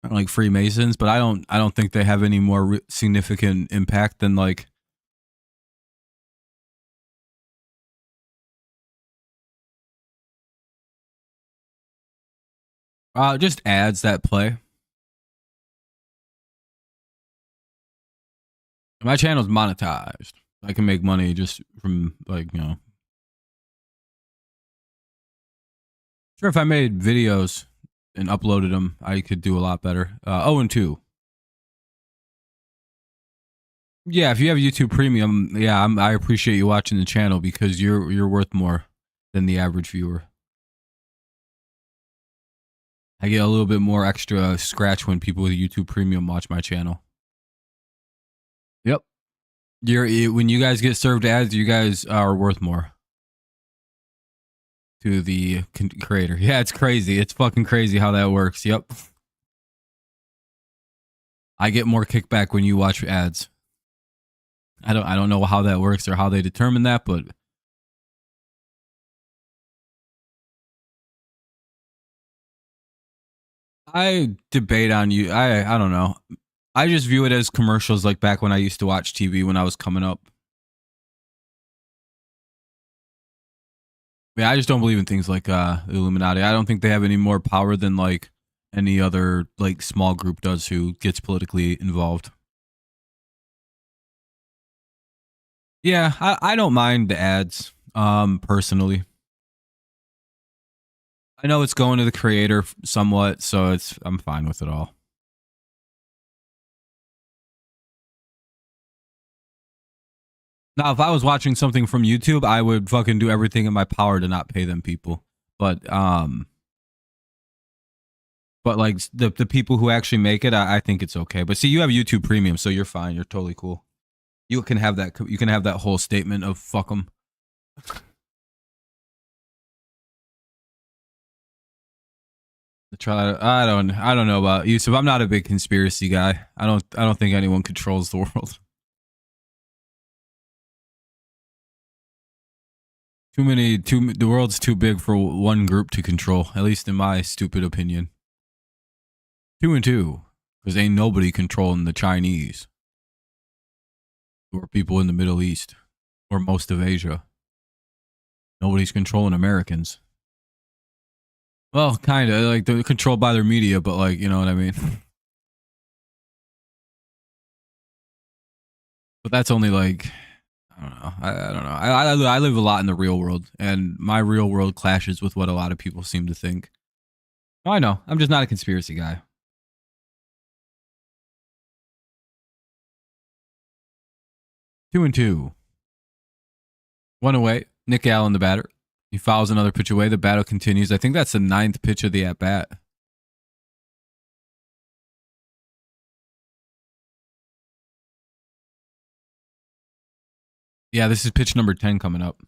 like Freemasons. But I don't think they have any more significant impact than like. Just ads that play. My channel's monetized. I can make money just from like, you know. Sure, if I made videos and uploaded them, I could do a lot better. 0-2. Yeah, if you have YouTube Premium, yeah, I appreciate you watching the channel because you're worth more than the average viewer. I get a little bit more extra scratch when people with YouTube Premium watch my channel. Yep. When you guys get served ads, you guys are worth more to the creator. Yeah, it's crazy. It's fucking crazy how that works. Yep. I get more kickback when you watch ads. I don't know how that works or how they determine that, but I debate on you. I don't know. I just view it as commercials like back when I used to watch TV when I was coming up. Yeah, I just don't believe in things like the Illuminati. I don't think they have any more power than like any other like small group does who gets politically involved. Yeah, I don't mind the ads, personally. I know it's going to the creator somewhat, so I'm fine with it all. Now, if I was watching something from YouTube, I would fucking do everything in my power to not pay them people. But like the people who actually make it, I think it's okay. But see, you have YouTube Premium, so you're fine. You're totally cool. You can have that. You can have that whole statement of fuck them. Try. I don't know about Yusuf. I'm not a big conspiracy guy. I don't think anyone controls the world. The world's too big for one group to control, at least in my stupid opinion. 2 and 2, because ain't nobody controlling the Chinese or people in the Middle East or most of Asia. Nobody's controlling Americans. Well, kind of, like, they're controlled by their media, but, like, you know what I mean? But that's only, like, I don't know. I don't know. I live a lot in the real world, and my real world clashes with what a lot of people seem to think. Oh, I know. I'm just not a conspiracy guy. 2 and 2. 1 away. Nick Allen, the batter. He fouls another pitch away. The battle continues. I think that's the 9th pitch of the at bat. Yeah, this is pitch number 10 coming up.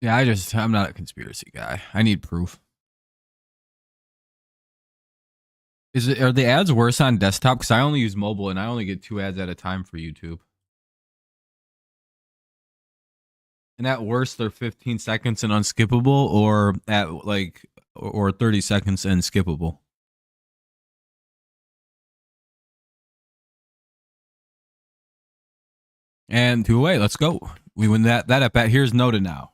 Yeah, I'm not a conspiracy guy. I need proof. Are the ads worse on desktop? Because I only use mobile and I only get 2 ads at a time for YouTube. And at worst, they're 15 seconds and unskippable, or at like, or 30 seconds and skippable. And 2 away. Let's go. We win that at bat. Here's Noda now.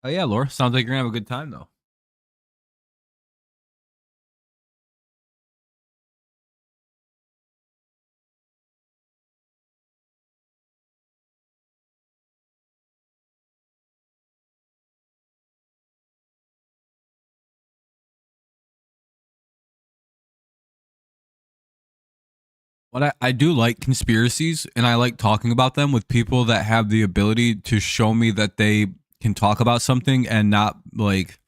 Oh yeah, Laura. Sounds like you're gonna have a good time though. What I do like conspiracies, and I like talking about them with people that have the ability to show me that they can talk about something and not like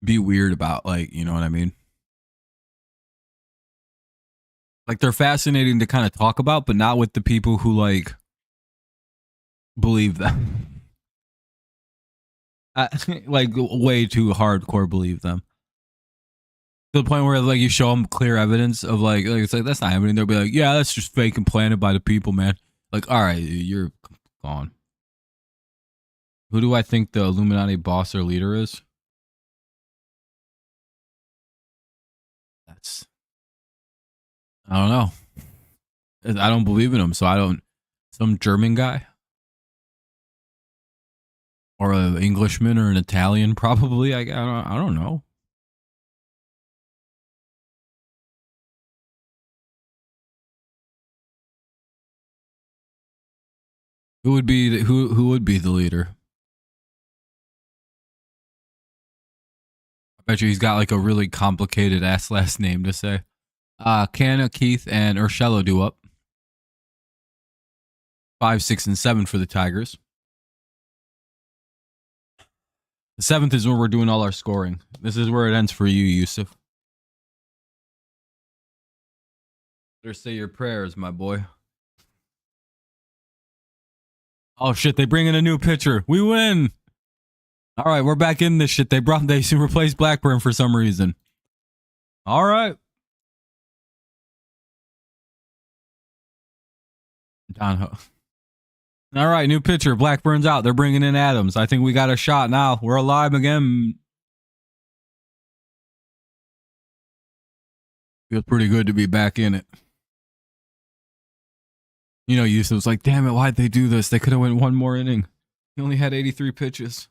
be weird about, like, you know what I mean? Like, they're fascinating to kind of talk about, but not with the people who like believe them. Like, way too hardcore believe them. To the point where like you show them clear evidence of like it's like that's not happening. They'll be like, yeah, that's just fake and planted by the people, man. Like, all right, you're gone. Who do I think the Illuminati boss or leader is? That's, I don't know. I don't believe in him, so I don't. Some German guy or an Englishman or an Italian, probably. I don't know. Who would be who would be the leader? I bet you he's got like a really complicated ass last name to say. Canna, Keith, and Urshelo do up. 5, 6, and 7 for the Tigers. The 7th is where we're doing all our scoring. This is where it ends for you, Yusuf. Better say your prayers, my boy. Oh shit, they bring in a new pitcher. We win. All right, we're back in this shit. They replaced Blackburn for some reason. All right. Don Ho. All right, new pitcher. Blackburn's out. They're bringing in Adams. I think we got a shot now. We're alive again. Feels pretty good to be back in it. You know, Yusuf's like, damn it, why'd they do this? They could have went one more inning. He only had 83 pitches.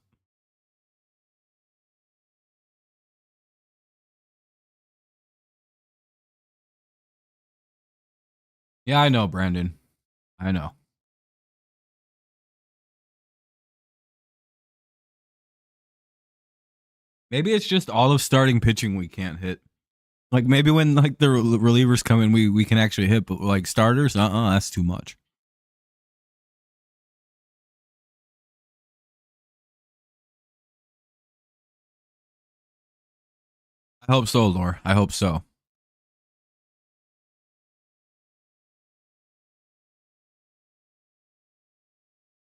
Yeah, I know, Brandon. I know. Maybe it's just all of starting pitching we can't hit. Like maybe when like the relievers come in, we can actually hit, but like starters, that's too much. I hope so, Lore. I hope so.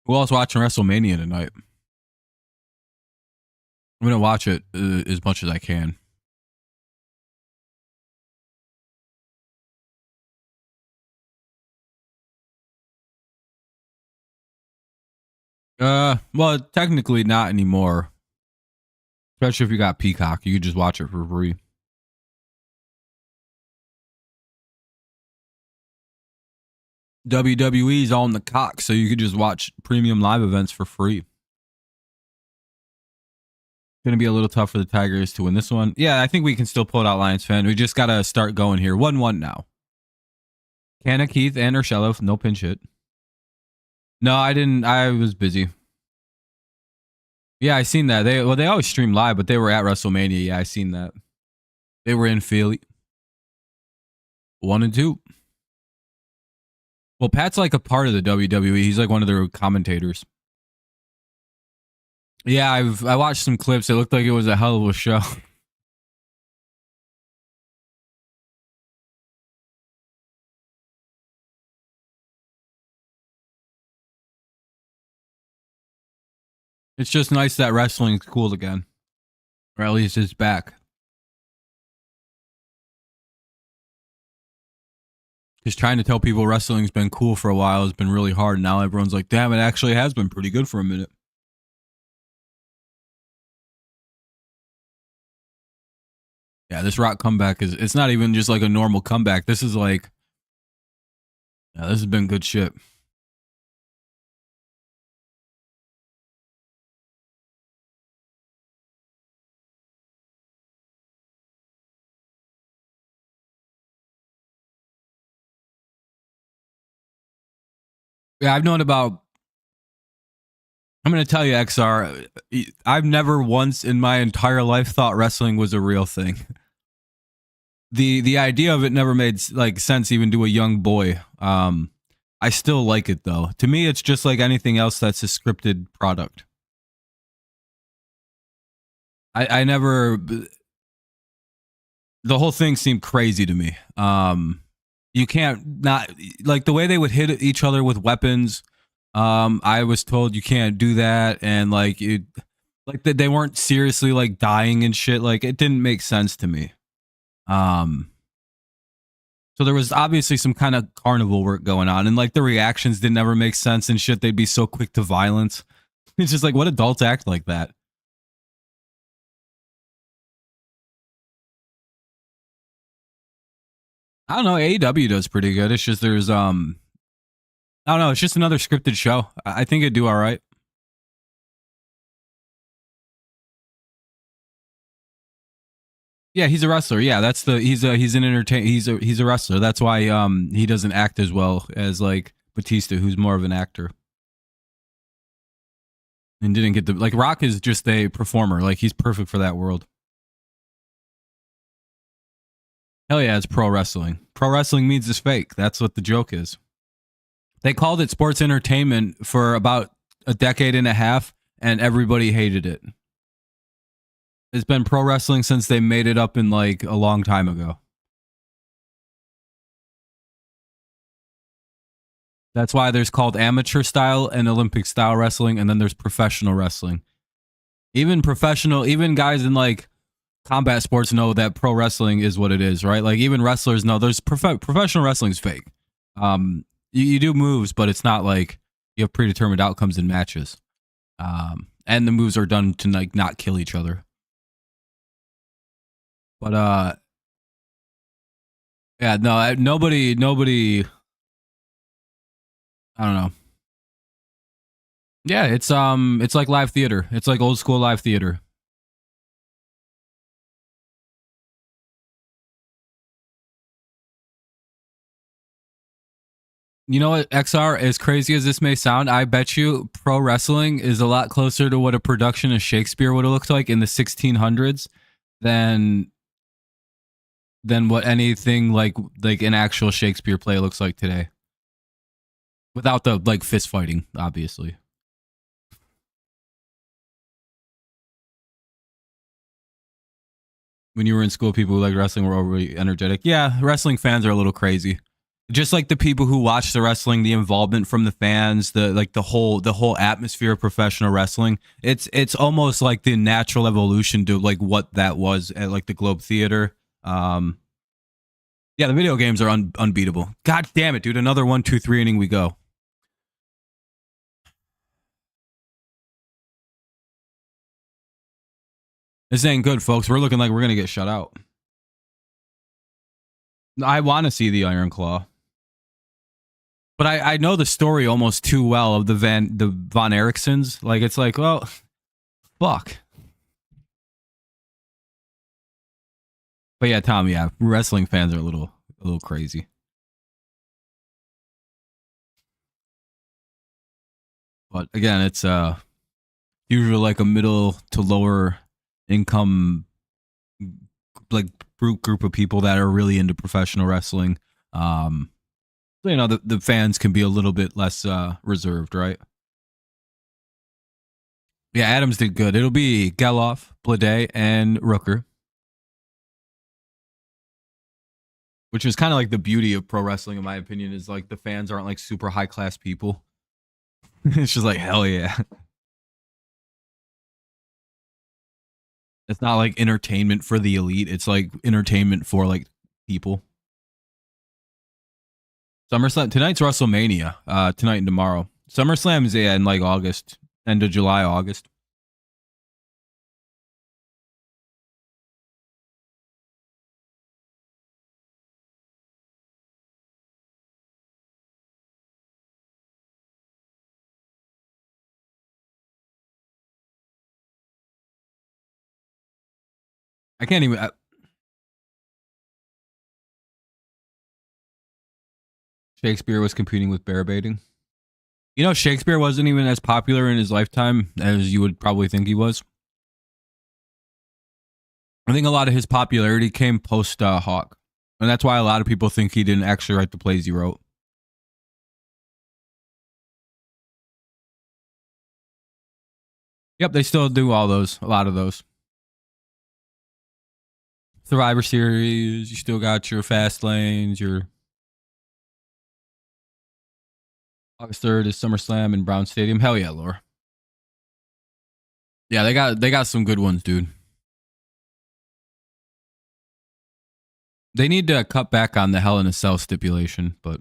Who else watching WrestleMania tonight? I'm gonna watch it as much as I can. Well, technically not anymore. Especially if you got Peacock, you could just watch it for free. WWE's on the cock, so you could just watch premium live events for free. Going to be a little tough for the Tigers to win this one. Yeah, I think we can still pull it out, Lions fan. We just got to start going here. 1-1 now. Canna, Keith, and Urshela, no pinch hit. No, I didn't. I was busy. Yeah, I seen that. They always stream live, but they were at WrestleMania. Yeah, I seen that. They were in Philly. 1 and 2. Well, Pat's like a part of the WWE. He's like one of their commentators. Yeah, I watched some clips. It looked like it was a hell of a show. It's just nice that wrestling's cool again. Or at least it's back. Because trying to tell people wrestling's been cool for a while has been really hard. Now everyone's like, damn, it actually has been pretty good for a minute. Yeah, this Rock comeback it's not even just like a normal comeback. This is like, yeah, this has been good shit. Yeah, I've known about. I'm going to tell you, XR, I've never once in my entire life thought wrestling was a real thing. The idea of it never made like sense even to a young boy. I still like it though. To me, it's just like anything else that's a scripted product. I never. The whole thing seemed crazy to me. You can't not like the way they would hit each other with weapons. I was told you can't do that, and like it, like they weren't seriously like dying and shit. Like it didn't make sense to me. So there was obviously some kind of carnival work going on, and like the reactions didn't ever make sense and shit. They'd be so quick to violence. It's just like, what adults act like that? I don't know. AEW does pretty good. It's just there's I don't know. It's just another scripted show. I think it'd do all right. Yeah, he's a wrestler. Yeah, that's the he's an entertain he's a wrestler. That's why he doesn't act as well as like Batista, who's more of an actor. And didn't get the like Rock is just a performer. Like he's perfect for that world. Hell yeah, it's pro wrestling. Pro wrestling means it's fake. That's what the joke is. They called it sports entertainment for about a decade and a half, and everybody hated it. It's been pro wrestling since they made it up in like a long time ago. That's why there's called amateur style and Olympic style wrestling, and then there's professional wrestling. Even guys in like combat sports know that pro wrestling is what it is, right? Like even wrestlers know there's professional wrestling's fake. You do moves, but it's not like you have predetermined outcomes in matches. And the moves are done to like not kill each other. But yeah, no, nobody. I don't know. Yeah, it's like live theater. It's like old school live theater. You know what, XR, as crazy as this may sound, I bet you pro wrestling is a lot closer to what a production of Shakespeare would have looked like in the 1600s than than what anything like an actual Shakespeare play looks like today. Without the like fist fighting, obviously. When you were in school, people who like wrestling were overly energetic. Yeah, wrestling fans are a little crazy. Just like the people who watch the wrestling, the involvement from the fans, the whole atmosphere of professional wrestling. It's almost like the natural evolution to like what that was at like the Globe Theater. Yeah, the video games are unbeatable. God damn it, dude! Another 1-2-3 inning we go. This ain't good, folks. We're looking like we're gonna get shut out. I want to see the Iron Claw. But I know the story almost too well of the Von Eriksons. Like, it's like, well, fuck. But yeah, Tom, yeah, wrestling fans are a little crazy. But again, it's usually like a middle to lower income like group of people that are really into professional wrestling. So, you know, the fans can be a little bit less reserved, right? Yeah, Adams did good. It'll be Geloff, Blade, and Rooker. Which is kind of like the beauty of pro wrestling, in my opinion, is like the fans aren't like super high class people. It's just like, hell yeah. It's not like entertainment for the elite. It's like entertainment for like people. SummerSlam tonight's WrestleMania. Tonight and tomorrow. SummerSlam is in like August, end of July, August. I can't even. Shakespeare was competing with bear baiting. You know, Shakespeare wasn't even as popular in his lifetime as you would probably think he was. I think a lot of his popularity came post Hawk. And that's why a lot of people think he didn't actually write the plays he wrote. Yep, they still do all those, a lot of those. Survivor Series, you still got your Fast Lanes, your August 3rd is SummerSlam in Brown Stadium. Hell yeah, Laura. Yeah, they got some good ones, dude. They need to cut back on the Hell in a Cell stipulation, but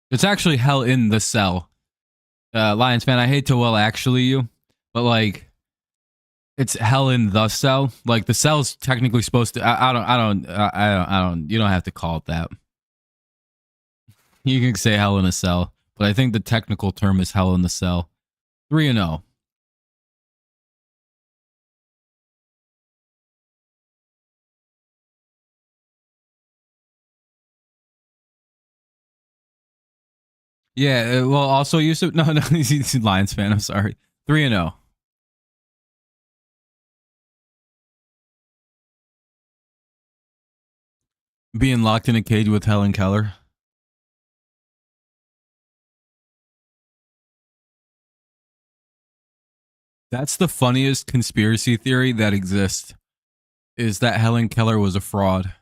it's actually Hell in the Cell. Lions fan, I hate to well actually you, but like it's Hell in the Cell. Like the cell's technically supposed to. I don't. You don't have to call it that. You can say Hell in a Cell, but I think the technical term is Hell in the Cell. 3-0. Yeah, well, also Yusuf. No, he's a Lions fan. I'm sorry. 3-0. Being locked in a cage with Helen Keller. That's the funniest conspiracy theory that exists. Is that Helen Keller was a fraud.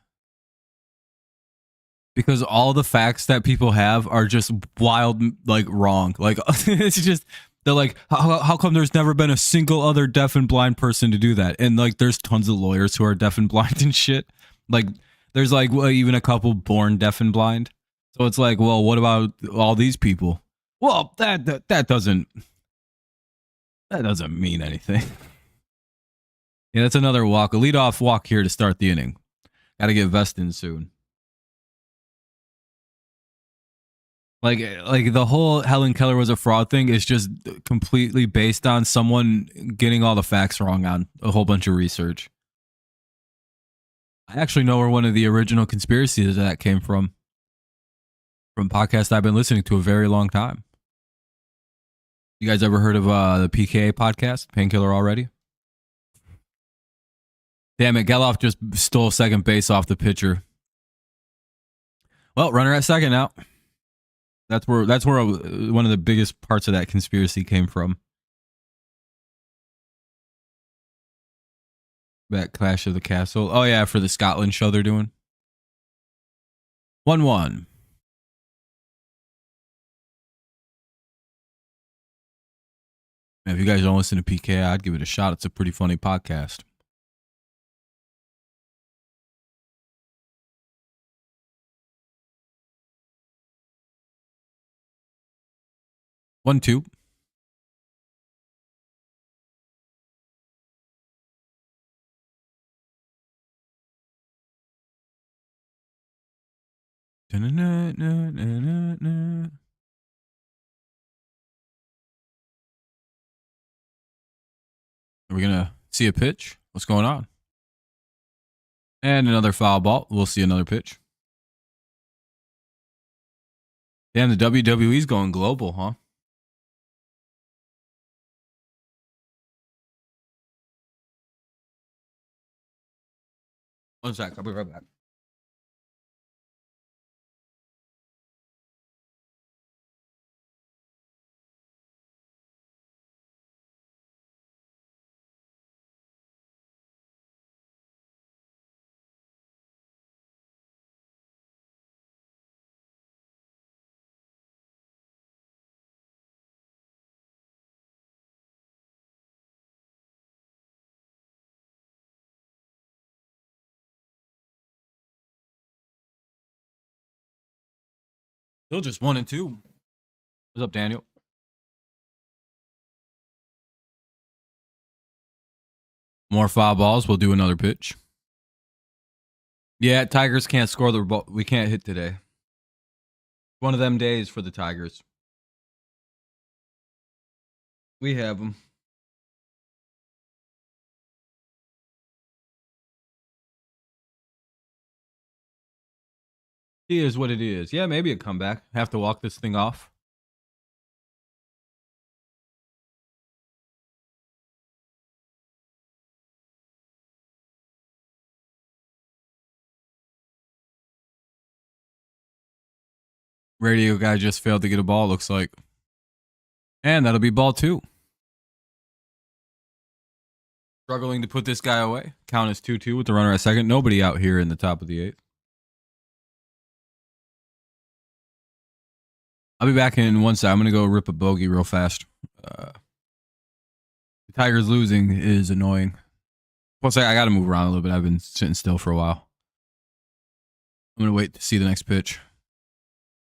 Because all the facts that people have are just wild, like wrong. Like it's just they're like, how come there's never been a single other deaf and blind person to do that? And like, there's tons of lawyers who are deaf and blind and shit. Like, there's like even a couple born deaf and blind. So it's like, well, what about all these people? Well, that doesn't mean anything. Yeah, that's another walk, a leadoff walk here to start the inning. Got to get Vestin soon. Like the whole Helen Keller was a fraud thing is just completely based on someone getting all the facts wrong on a whole bunch of research. I actually know where one of the original conspiracies that came from podcasts I've been listening to a very long time. You guys ever heard of the PKA podcast, Painkiller Already? Damn it, Geloff just stole second base off the pitcher. Well, runner at second now. That's where one of the biggest parts of that conspiracy came from. That Clash of the Castle. Oh yeah, for the Scotland show they're doing. 1-1. If you guys don't listen to PK, I'd give it a shot. It's a pretty funny podcast. One, two. Are we gonna see a pitch? What's going on? And another foul ball. We'll see another pitch. Damn, the WWE's going global, huh? One sec, I'll be right back. Still just 1-2. What's up, Daniel? More foul balls. We'll do another pitch. Yeah, Tigers can't score the ball. We can't hit today. One of them days for the Tigers. We have them. It is what it is. Yeah, maybe a comeback. Have to walk this thing off. Radio guy just failed to get a ball, looks like. And that'll be ball 2. Struggling to put this guy away. Count is 2-2 with the runner at second. Nobody out here in the top of the 8th. I'll be back in 1 sec. I'm going to go rip a bogey real fast. The Tigers losing is annoying. Plus, I got to move around a little bit. I've been sitting still for a while. I'm going to wait to see the next pitch.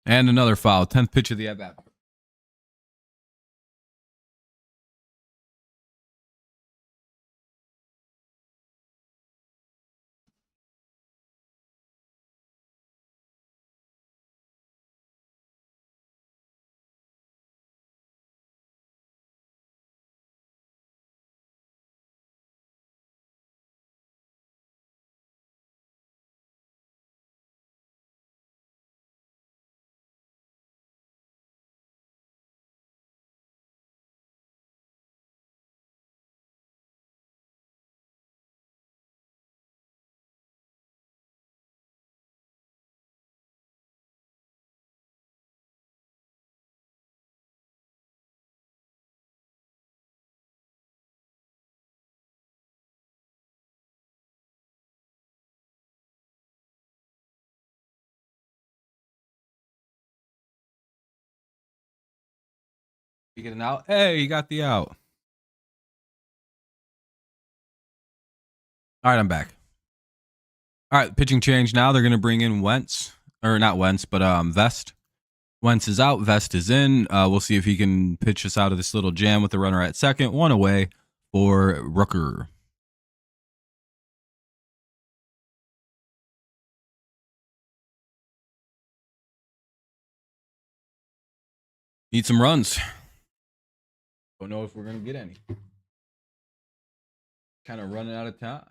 And another foul. 10th pitch of the at-bat. You get an out? Hey, you got the out. All right, I'm back. All right, pitching change now. They're going to bring in Wentz. Or not Wentz, but Vest. Wentz is out. Vest is in. We'll see if he can pitch us out of this little jam with the runner at second. 1 away for Rooker. Need some runs. Don't know if we're going to get any. Kind of running out of time.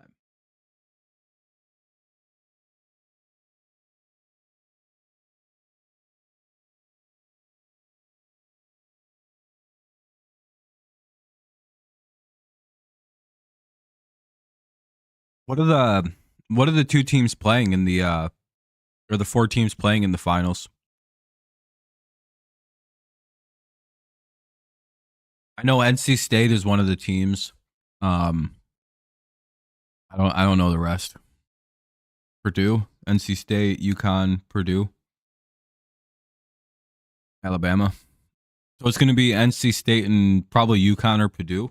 What are the two teams playing in the or the four teams playing in the finals? I know NC State is one of the teams. Um, I don't know the rest. Purdue, NC State, UConn, Purdue, Alabama. So it's going to be NC State and probably UConn or Purdue.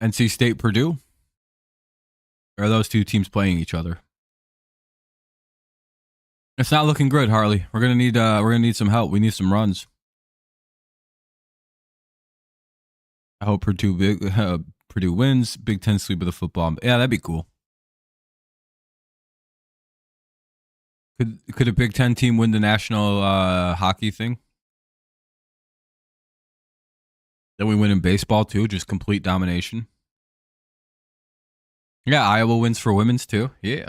NC State, Purdue. Or are those two teams playing each other? It's not looking good, Harley. We're gonna need some help. We need some runs. I hope Purdue wins. Big Ten sweep of the football. Yeah, that'd be cool. Could a Big Ten team win the national hockey thing? Then we win in baseball too, just complete domination. Yeah, Iowa wins for women's too. Yeah.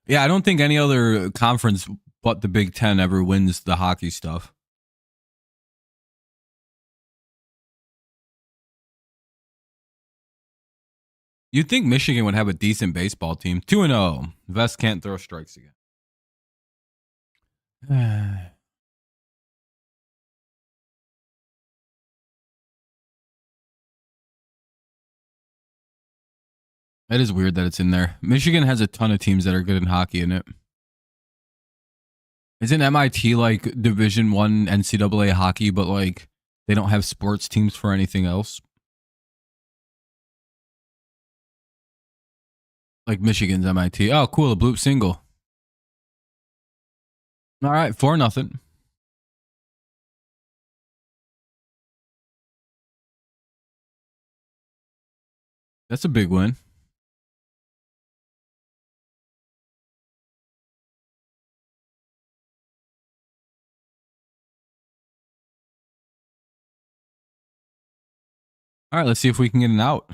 Yeah, I don't think any other conference but the Big Ten ever wins the hockey stuff. You'd think Michigan would have a decent baseball team. 2-0. Vest can't throw strikes again. That is weird that it's in there. Michigan has a ton of teams that are good in hockey in it. Isn't MIT like Division One NCAA hockey, but like they don't have sports teams for anything else? Like Michigan's MIT. Oh, cool. A bloop single. All right, 4-0. That's a big win. All right, let's see if we can get an out.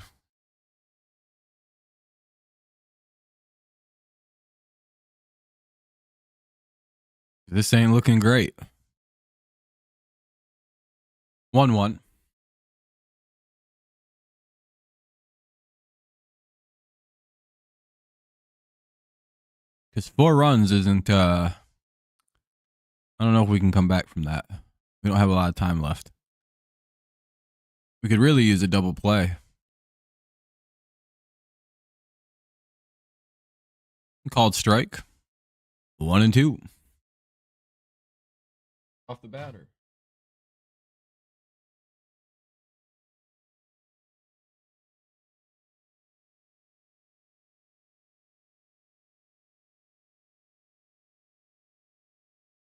This ain't looking great. 1-1. Because 4 runs isn't I don't know if we can come back from that. We don't have a lot of time left. We could really use a double play. Called strike. 1-2. Off the batter.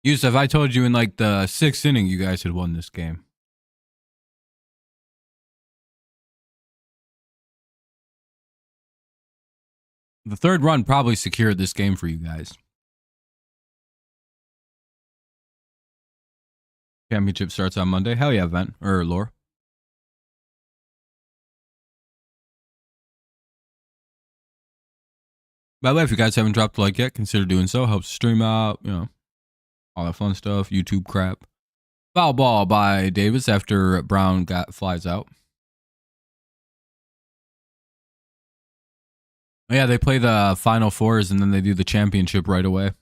Yusuf, I told you in like the 6th inning you guys had won this game. The 3rd run probably secured this game for you guys. Championship starts on Monday. Hell yeah, Vent. Or Lore. By the way, if you guys haven't dropped a like yet, consider doing so. Helps stream out, all that fun stuff. YouTube crap. Foul ball by Davis after Brown flies out. Oh, yeah, they play the Final Fours and then they do the championship right away.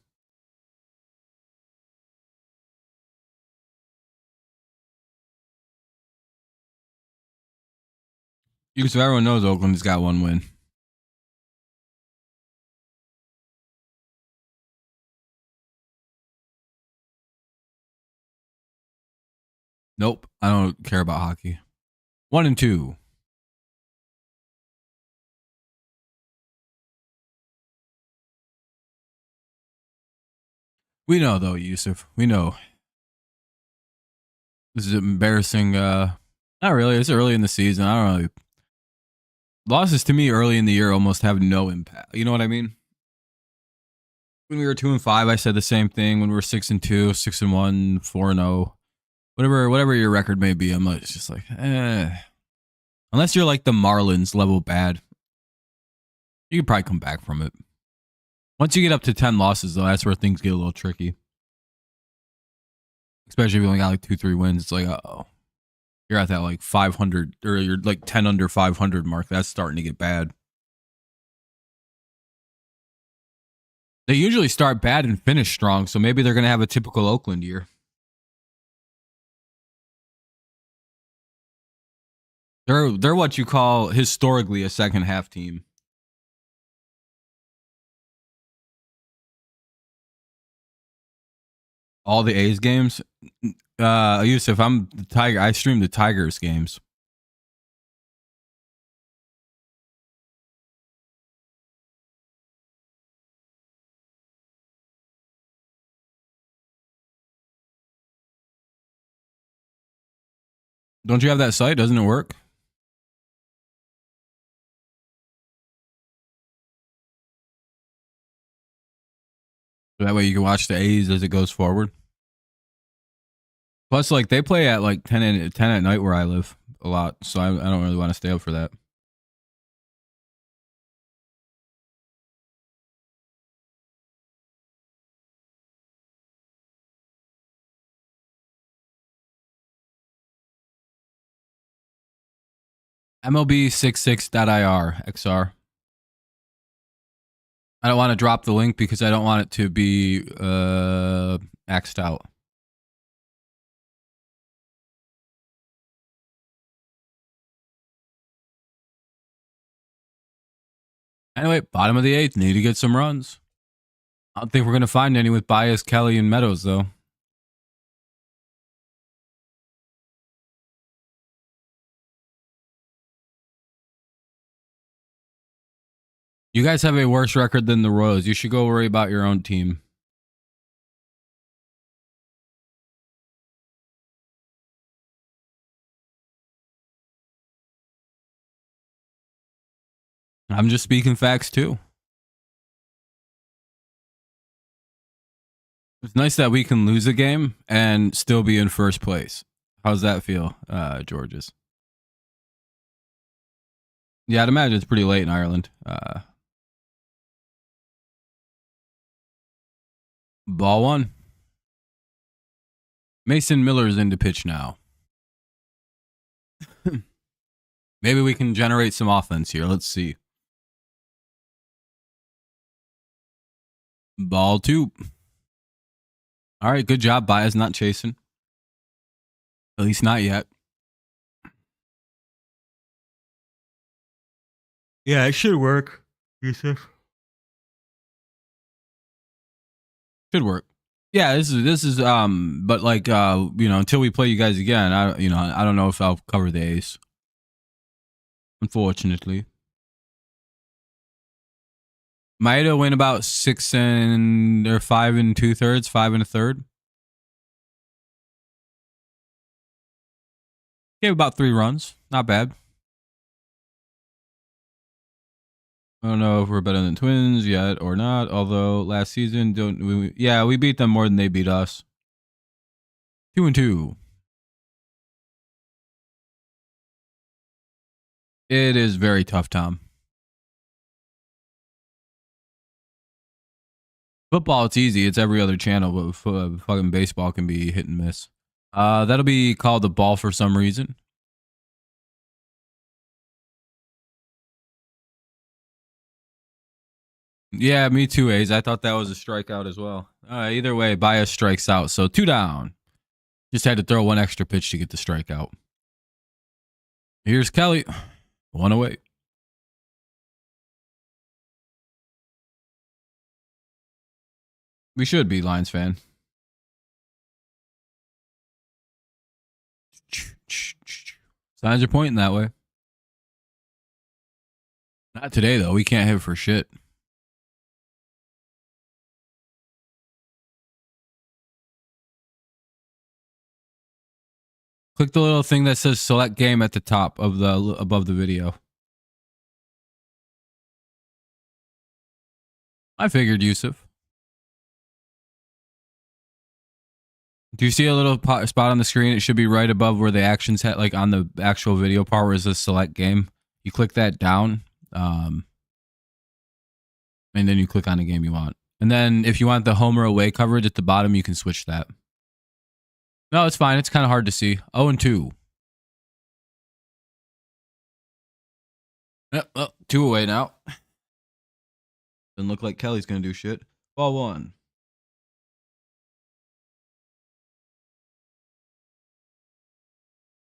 Because everyone knows Oakland's got 1 win. Nope, I don't care about hockey. 1-2. We know though, Yusuf. We know. This is embarrassing. Not really. It's early in the season. I don't really. Losses to me early in the year almost have no impact. You know what I mean? When we were 2-5, I said the same thing. When we were 6-2, 6-1, 4-0, whatever your record may be, I'm like, it's just like, unless you're like the Marlins level bad, you could probably come back from it. Once you get up to 10 losses, though, that's where things get a little tricky. Especially if you only got like 2-3 wins. It's like, uh-oh. You're at that like 500 or you're like 10 under 500 mark. That's starting to get bad. They usually start bad and finish strong, so maybe they're going to have a typical Oakland year. They're what you call historically a second half team. All the A's games. Yusuf, I'm the Tiger. I stream the Tigers games. Don't you have that site? Doesn't it work? So that way you can watch the A's as it goes forward. Plus, like they play at like 10 at night where I live a lot, so I don't really want to stay up for that. MLB66.ir XR. I don't want to drop the link because I don't want it to be axed out. Anyway, bottom of the 8th, need to get some runs. I don't think we're going to find any with Baez, Kelly, and Meadows, though. You guys have a worse record than the Royals. You should go worry about your own team. I'm just speaking facts, too. It's nice that we can lose a game and still be in first place. How's that feel, Georges? Yeah, I'd imagine it's pretty late in Ireland. Ball one. Mason Miller's into pitch now. Maybe we can generate some offense here. Let's see. Ball two. All right, good job. Baez not chasing. At least not yet. Yeah, it should work, Yusuf. Should work. Yeah, this is but like until we play you guys again, I don't know if I'll cover the ace. Unfortunately. Maeda win about 5 2/3, 5 1/3. Gave about 3 runs. Not bad. I don't know if we're better than Twins yet or not. Although last season, we beat them more than they beat us. 2-2. It is very tough, Tom. Football, it's easy. It's every other channel, but fucking baseball can be hit and miss. That'll be called the ball for some reason. Yeah, me too, A's. I thought that was a strikeout as well. Either way, Baez strikes out. So 2 down. Just had to throw 1 extra pitch to get the strikeout. Here's Kelly. 1 away. We should be Lions fan. Signs are pointing that way. Not today, though. We can't hit for shit. Click the little thing that says select game at the top of above the video. I figured, Yusuf. Do you see a little spot on the screen? It should be right above where the actions had, like on the actual video part where it says select game. You click that down, and then you click on the game you want. And then if you want the home or away coverage at the bottom, you can switch that. No, it's fine. It's kind of hard to see. 0-2. Yep, well, 2 away now. Doesn't look like Kelly's going to do shit. Ball 1.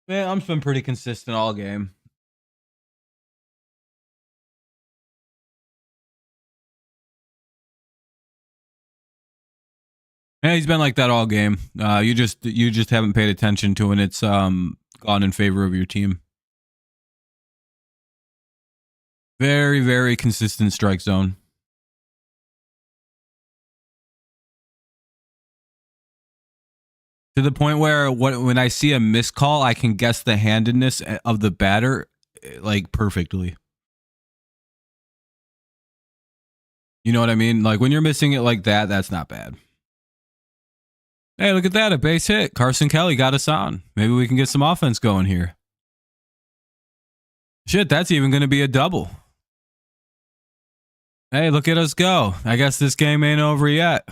Man, I'm just been pretty consistent all game. Yeah, he's been like that all game. You just haven't paid attention to, and it's gone in favor of your team. Very, very consistent strike zone. To the point where when I see a missed call, I can guess the handedness of the batter like perfectly. You know what I mean? Like when you're missing it like that, that's not bad. Hey, look at that. A base hit. Carson Kelly got us on. Maybe we can get some offense going here. Shit, that's even going to be a double. Hey, look at us go. I guess this game ain't over yet.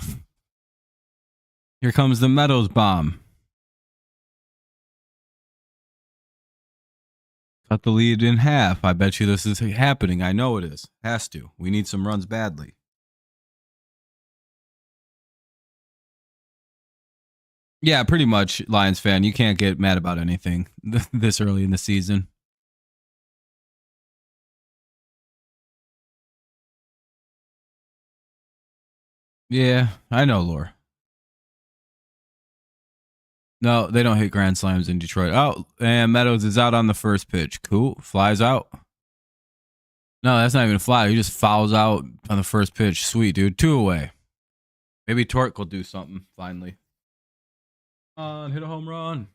Here comes the Meadows bomb. Cut the lead in half. I bet you this is happening. I know it is. Has to. We need some runs badly. Yeah, pretty much, Lions fan. You can't get mad about anything this early in the season. Yeah, I know, Lore. No, they don't hit grand slams in Detroit. Oh, and Meadows is out on the first pitch. Cool. Flies out. No, that's not even a fly. He just fouls out on the first pitch. Sweet, dude. 2 away. Maybe Torque will do something finally. Hit a home run.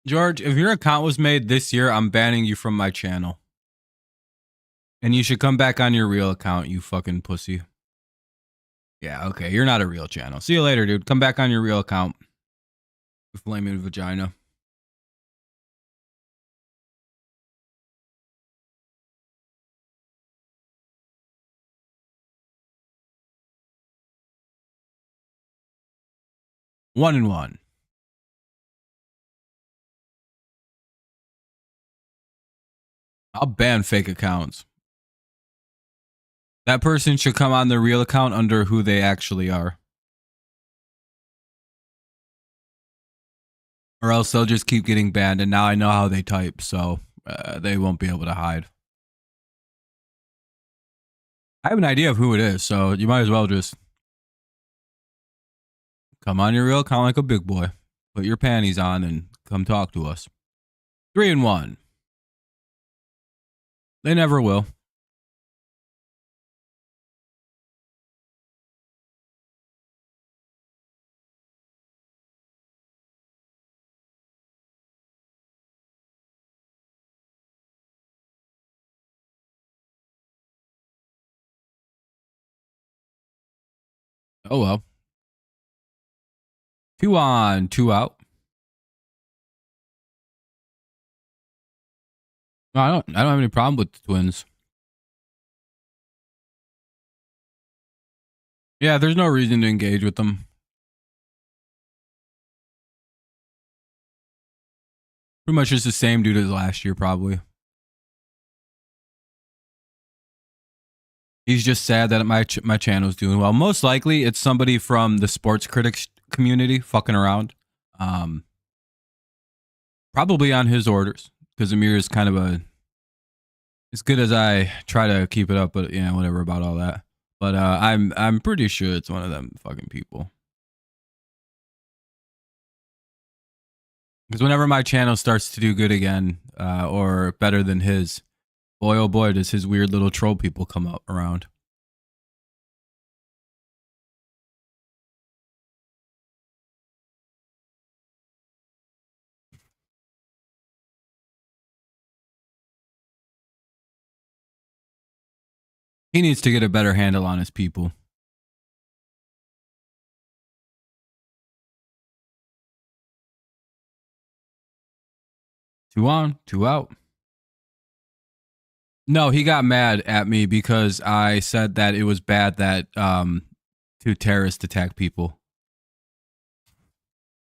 George, if your account was made this year, I'm banning you from my channel. And you should come back on your real account, you fucking pussy. Yeah, okay. You're not a real channel. See you later, dude. Come back on your real account. Flaming vagina. One and one. I'll ban fake accounts. That person should come on their real account under who they actually are. Or else they'll just keep getting banned, and now I know how they type, so they won't be able to hide. I have an idea of who it is, so you might as well just come on your real account like a big boy. Put your panties on and come talk to us. 3 and 1. They never will. Oh well. 2 on, 2 out. No, I don't have any problem with the Twins. Yeah, there's no reason to engage with them. Pretty much just the same dude as last year, probably. He's just sad that my channel's doing well. Most likely, it's somebody from the sports critics community fucking around. Probably on his orders, because Amir is kind of as good as I try to keep it up, but yeah, whatever about all that. But I'm pretty sure it's one of them fucking people. Because whenever my channel starts to do good again, or better than his, boy oh boy, does his weird little troll people come up around. He needs to get a better handle on his people. 2 on, 2 out. No, he got mad at me because I said that it was bad that two terrorists attack people,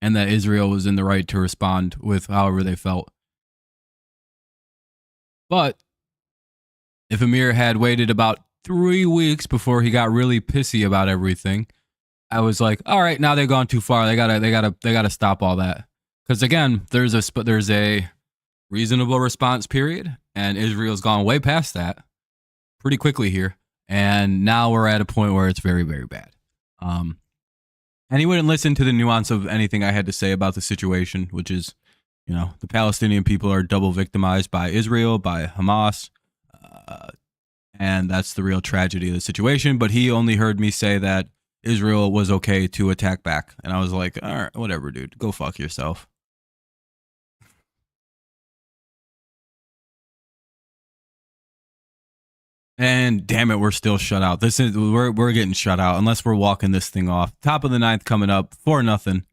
and that Israel was in the right to respond with however they felt. But if Amir had waited about 3 weeks before he got really pissy about everything, I was like, all right, now they've gone too far. They gotta stop all that. Because again, there's a reasonable response period, and Israel's gone way past that pretty quickly here. And now we're at a point where it's very, very bad. And he wouldn't listen to the nuance of anything I had to say about the situation, which is, the Palestinian people are double victimized by Israel, by Hamas, and that's the real tragedy of the situation. But he only heard me say that Israel was okay to attack back. And I was like, all right, whatever, dude, go fuck yourself. And damn it, we're still shut out. We're getting shut out unless we're walking this thing off. Top of the ninth coming up, 4-0.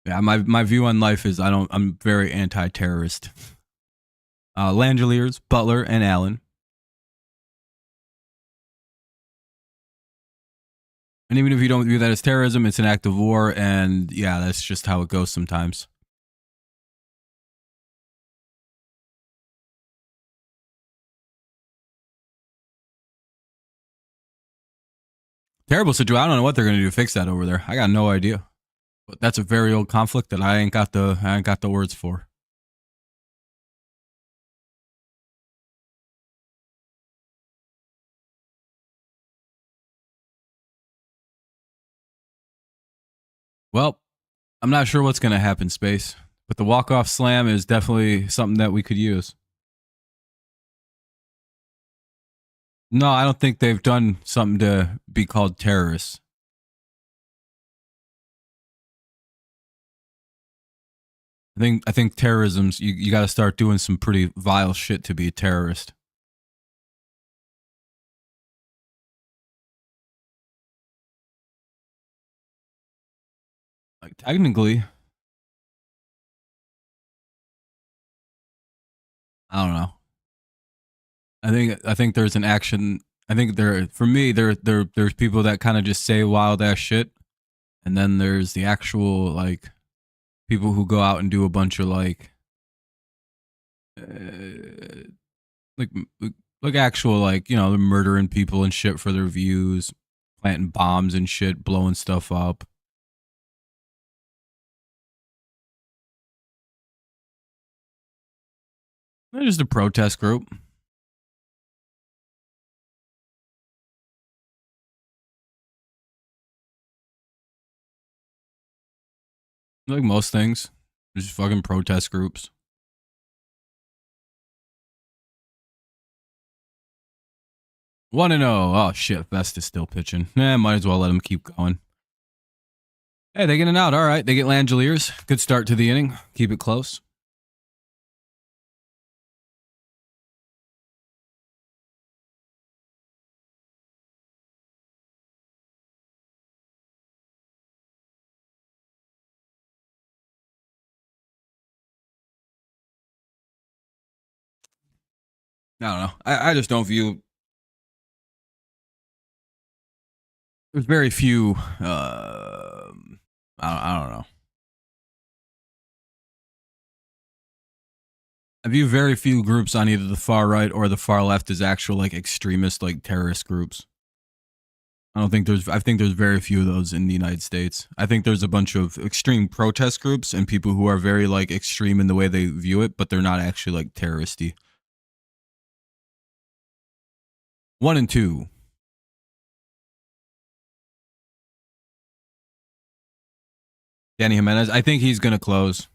Yeah, my view on life is I'm very anti-terrorist. Langeliers, Butler, and Allen. And even if you don't view that as terrorism, it's an act of war, and yeah, that's just how it goes sometimes. Terrible situation. I don't know what they're going to do to fix that over there. I got no idea. But that's a very old conflict that I ain't got the words for. Well, I'm not sure what's going to happen, Space, but the walk-off slam is definitely something that we could use. No, I don't think they've done something to be called terrorists. I think terrorism's you got to start doing some pretty vile shit to be a terrorist. Like technically, I don't know. I think there's an action. I think there's people that kind of just say wild ass shit, and then there's the actual like people who go out and do a bunch of like like actual like they're murdering people and shit for their views, planting bombs and shit, blowing stuff up. They're just a protest group. Like most things, just fucking protest groups. 1-0. Oh shit, Vest is still pitching. Might as well let him keep going. Hey, they get an out. All right, they get Langeliers. Good start to the inning. Keep it close. I don't know. I just don't view. There's very few. I don't know. I view very few groups on either the far right or the far left as actual like extremist like terrorist groups. I think there's very few of those in the United States. I think there's a bunch of extreme protest groups and people who are very like extreme in the way they view it, but they're not actually like terroristy. 1 and 2. Danny Jimenez. I think he's gonna close.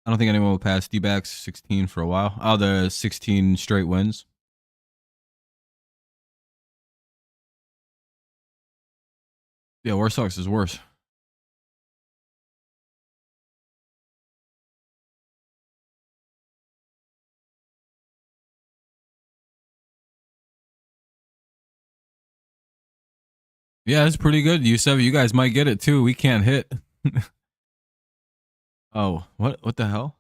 I don't think anyone will pass D-backs 16 for a while. Oh, the 16 straight wins. Yeah, War Sox is worse. Yeah, it's pretty good. You guys might get it too. We can't hit. Oh, what the hell?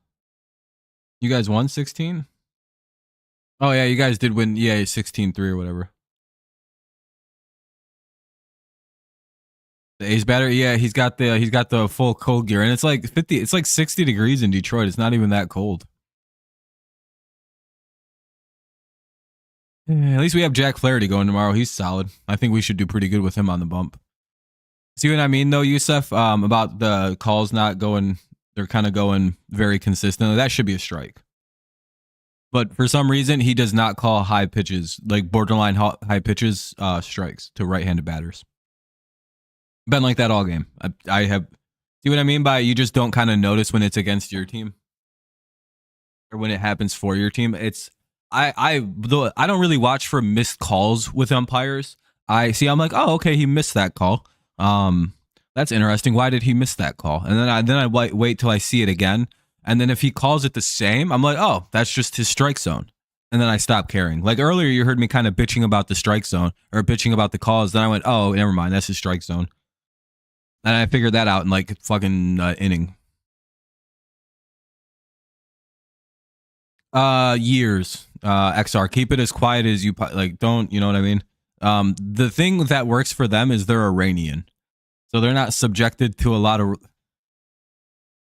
You guys won 16? Oh yeah, you guys did win. Yeah, 16-3 or whatever. The Ace batter, yeah, he's got the full cold gear, and it's like 50. It's like 60 degrees in Detroit. It's not even that cold. Yeah, at least we have Jack Flaherty going tomorrow. He's solid. I think we should do pretty good with him on the bump. See what I mean, though, Yusef? About the calls not going, they're kind of going very consistently. That should be a strike. But for some reason, he does not call high pitches, like borderline high pitches, strikes to right-handed batters. Been like that all game. I have. See what I mean by you just don't kind of notice when it's against your team or when it happens for your team. It's I don't really watch for missed calls with umpires. I'm like, oh, okay, he missed that call. That's interesting. Why did he miss that call? And then I wait till I see it again. And then if he calls it the same, I'm like, oh, that's just his strike zone. And then I stop caring. Like earlier, you heard me kind of bitching about the strike zone or bitching about the calls. Then I went, oh, never mind, that's his strike zone. And I figured that out in like fucking inning. Years. XR, keep it as quiet as you like. Don't, you know what I mean? The thing that works for them is they're Iranian, so they're not subjected to a lot of.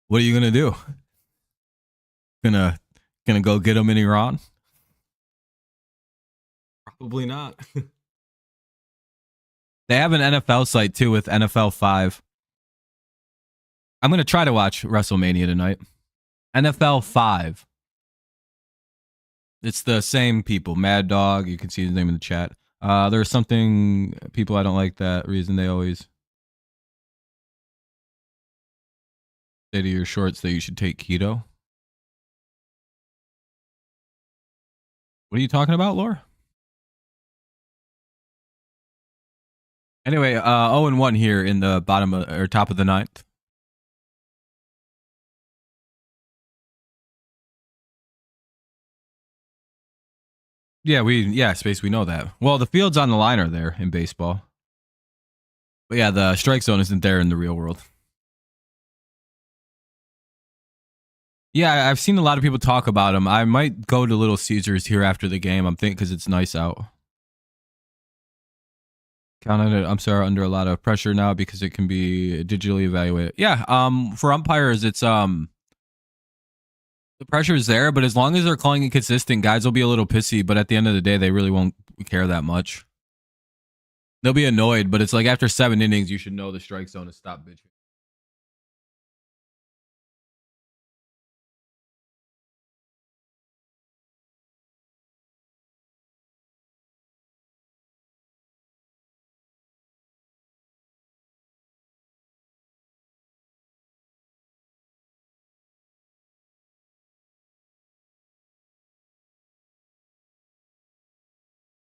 What are you gonna do? Gonna go get them in Iran? Probably not. They have an NFL site too with NFL 5. I'm gonna try to watch WrestleMania tonight. NFL 5. It's the same people. Mad Dog. You can see his name in the chat. There's something people I don't like that reason they always say to your shorts that you should take keto. What are you talking about, Laura? Anyway, 0-1 here in the bottom or top of the ninth. Yeah, Space, we know that. Well, the fields on the line are there in baseball. But yeah, the strike zone isn't there in the real world. Yeah, I've seen a lot of people talk about them. I might go to Little Caesars here after the game. I'm thinking because it's nice out. I'm sorry, under a lot of pressure now because it can be digitally evaluated. Yeah, for umpires, it's the pressure is there, but as long as they're calling it consistent, guys will be a little pissy. But at the end of the day, they really won't care that much. They'll be annoyed, but it's like after 7 innings, you should know the strike zone to stop bitching.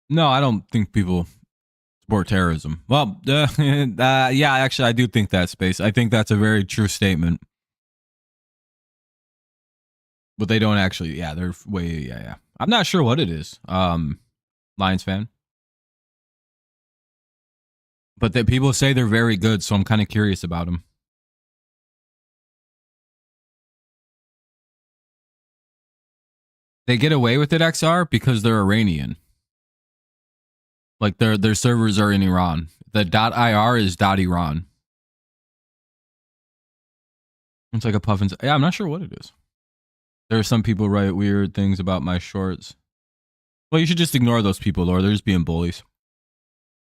No, I don't think people support terrorism. Well, yeah, actually, I do think that, Space. I think that's a very true statement. But they don't actually. Yeah, they're way. Yeah. I'm not sure what it is. Lions fan. But that people say they're very good, so I'm kind of curious about them. They get away with it, XR, because they're Iranian. Like their servers are in Iran. The .ir is .iran. It's like a puffin. Yeah, I'm not sure what it is. There are some people write weird things about my shorts. Well, you should just ignore those people, or they're just being bullies.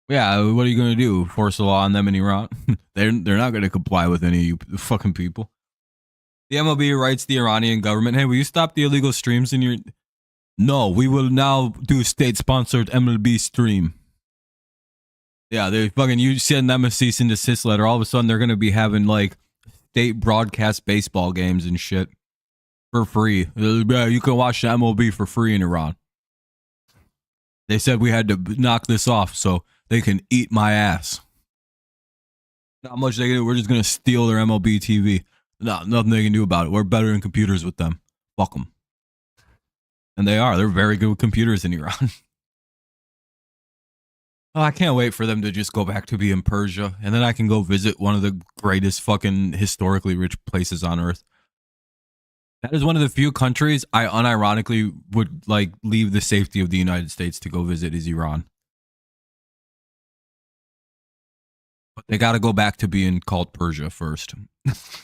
Yeah, what are you going to do? Force a law on them in Iran? they're not going to comply with any of you fucking people. The MLB writes the Iranian government, hey, will you stop the illegal streams in your... No, we will now do state-sponsored MLB stream. Yeah, they fucking... You send them a cease and desist letter, all of a sudden they're going to be having, like, state broadcast baseball games and shit for free. You can watch the MLB for free in Iran. They said we had to knock this off so they can eat my ass. Not much they can do. We're just going to steal their MLB TV. No, nothing they can do about it. We're better in computers with them. Fuck them. And they are. They're very good with computers in Iran. Oh, I can't wait for them to just go back to be in Persia. And then I can go visit one of the greatest fucking historically rich places on earth. That is one of the few countries I unironically would like leave the safety of the United States to go visit is Iran. But they got to go back to being called Persia first.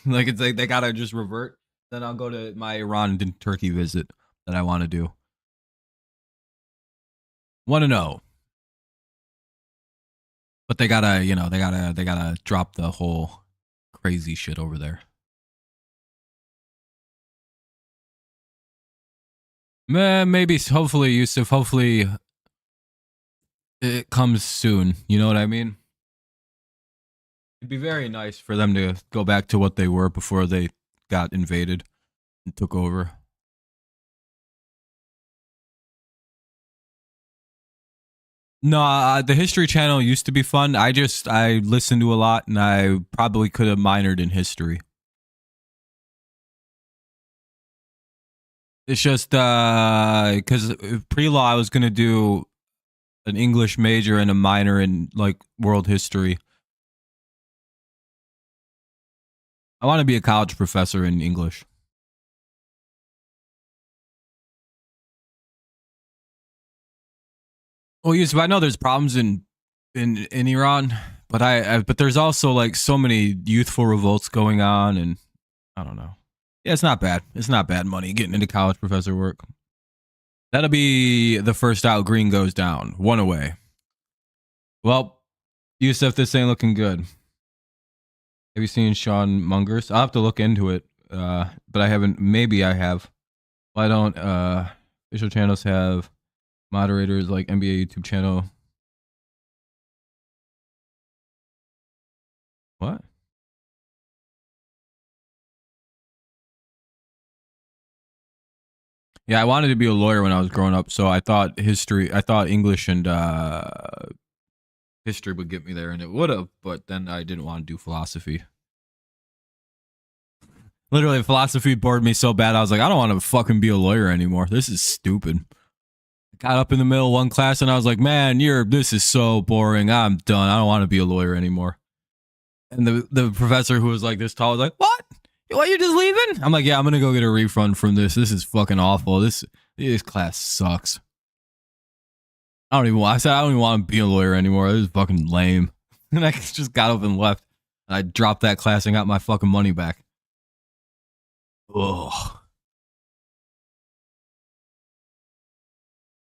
Like it's like they got to just revert. Then I'll go to my Iran and Turkey visit that I want to do. Want to know. But they gotta, they gotta drop the whole crazy shit over there. Maybe, hopefully, Yusuf, hopefully it comes soon. You know what I mean? It'd be very nice for them to go back to what they were before they got invaded and took over. No, the History Channel used to be fun. I listened to a lot, and I probably could have minored in history. It's just because pre-law I was gonna do an English major and a minor in like world history. I want to be a college professor in English. Well, Yusuf, I know there's problems in Iran, but there's also like so many youthful revolts going on, and I don't know. Yeah, it's not bad. It's not bad money getting into college professor work. That'll be the first out. Green goes down. One away. Well, Yusuf, this ain't looking good. Have you seen Sean Munger's? I'll have to look into it, but I haven't. Maybe I have. Why don't official channels have moderators like NBA YouTube channel? What? Yeah, I wanted to be a lawyer when I was growing up, so I thought English and history would get me there, and it would have, but then I didn't want to do philosophy. Literally, philosophy bored me so bad, I was like, I don't want to fucking be a lawyer anymore. This is stupid. I got up in the middle of one class, and I was like, man, this is so boring. I'm done. I don't want to be a lawyer anymore. And the professor who was like this tall was like, what? What, you're just leaving? I'm like, yeah, I'm going to go get a refund from this. This is fucking awful. This class sucks. I don't even want to be a lawyer anymore. This is fucking lame. And I just got up and left. And I dropped that class and got my fucking money back. Ugh.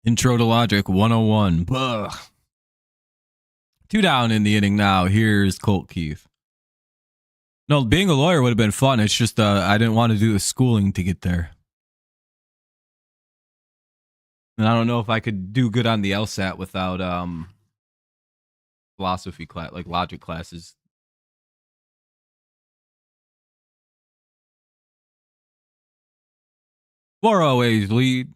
Intro to Logic 101. Ugh. 2 down in the inning now. Here's Colt Keith. No, being a lawyer would have been fun. It's just I didn't want to do the schooling to get there. And I don't know if I could do good on the LSAT without philosophy class, like logic classes. Four always lead.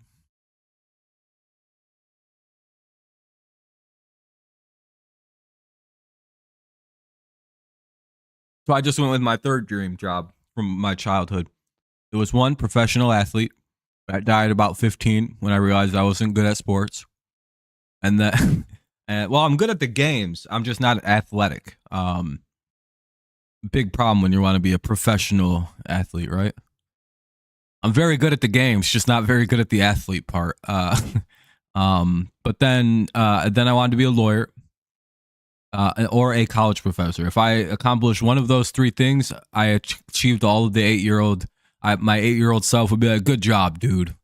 So I just went with my third dream job from my childhood. It was one professional athlete. I died about 15 when I realized I wasn't good at sports. And then, well, I'm good at the games. I'm just not athletic. Big problem when you want to be a professional athlete, right? I'm very good at the games, just not very good at the athlete part. But then I wanted to be a lawyer. Or a college professor. If I accomplish one of those 3 things, I achieved all of the 8-year-old. My 8-year-old self would be like, "Good job, dude."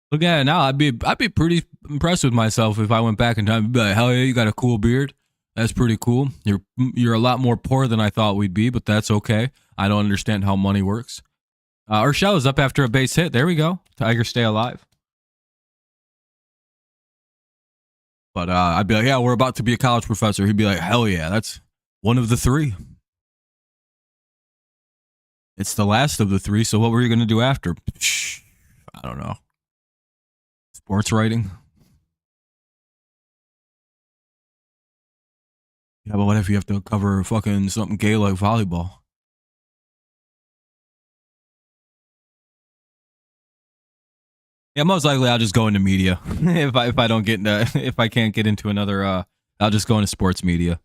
Look at it now. I'd be pretty impressed with myself if I went back in time. I'd be like, "Hell yeah, you got a cool beard. That's pretty cool. You're a lot more poor than I thought we'd be, but that's okay. I don't understand how money works." Urshela is up after a base hit. There we go. Tiger stay alive. But I'd be like, yeah, we're about to be a college professor. He'd be like, hell yeah, that's one of the 3. It's the last of the 3, so what were you going to do after? I don't know. Sports writing? Yeah, but what if you have to cover fucking something gay like volleyball? Yeah, most likely I'll just go into media. if I don't get into, if I can't get into another, I'll just go into sports media.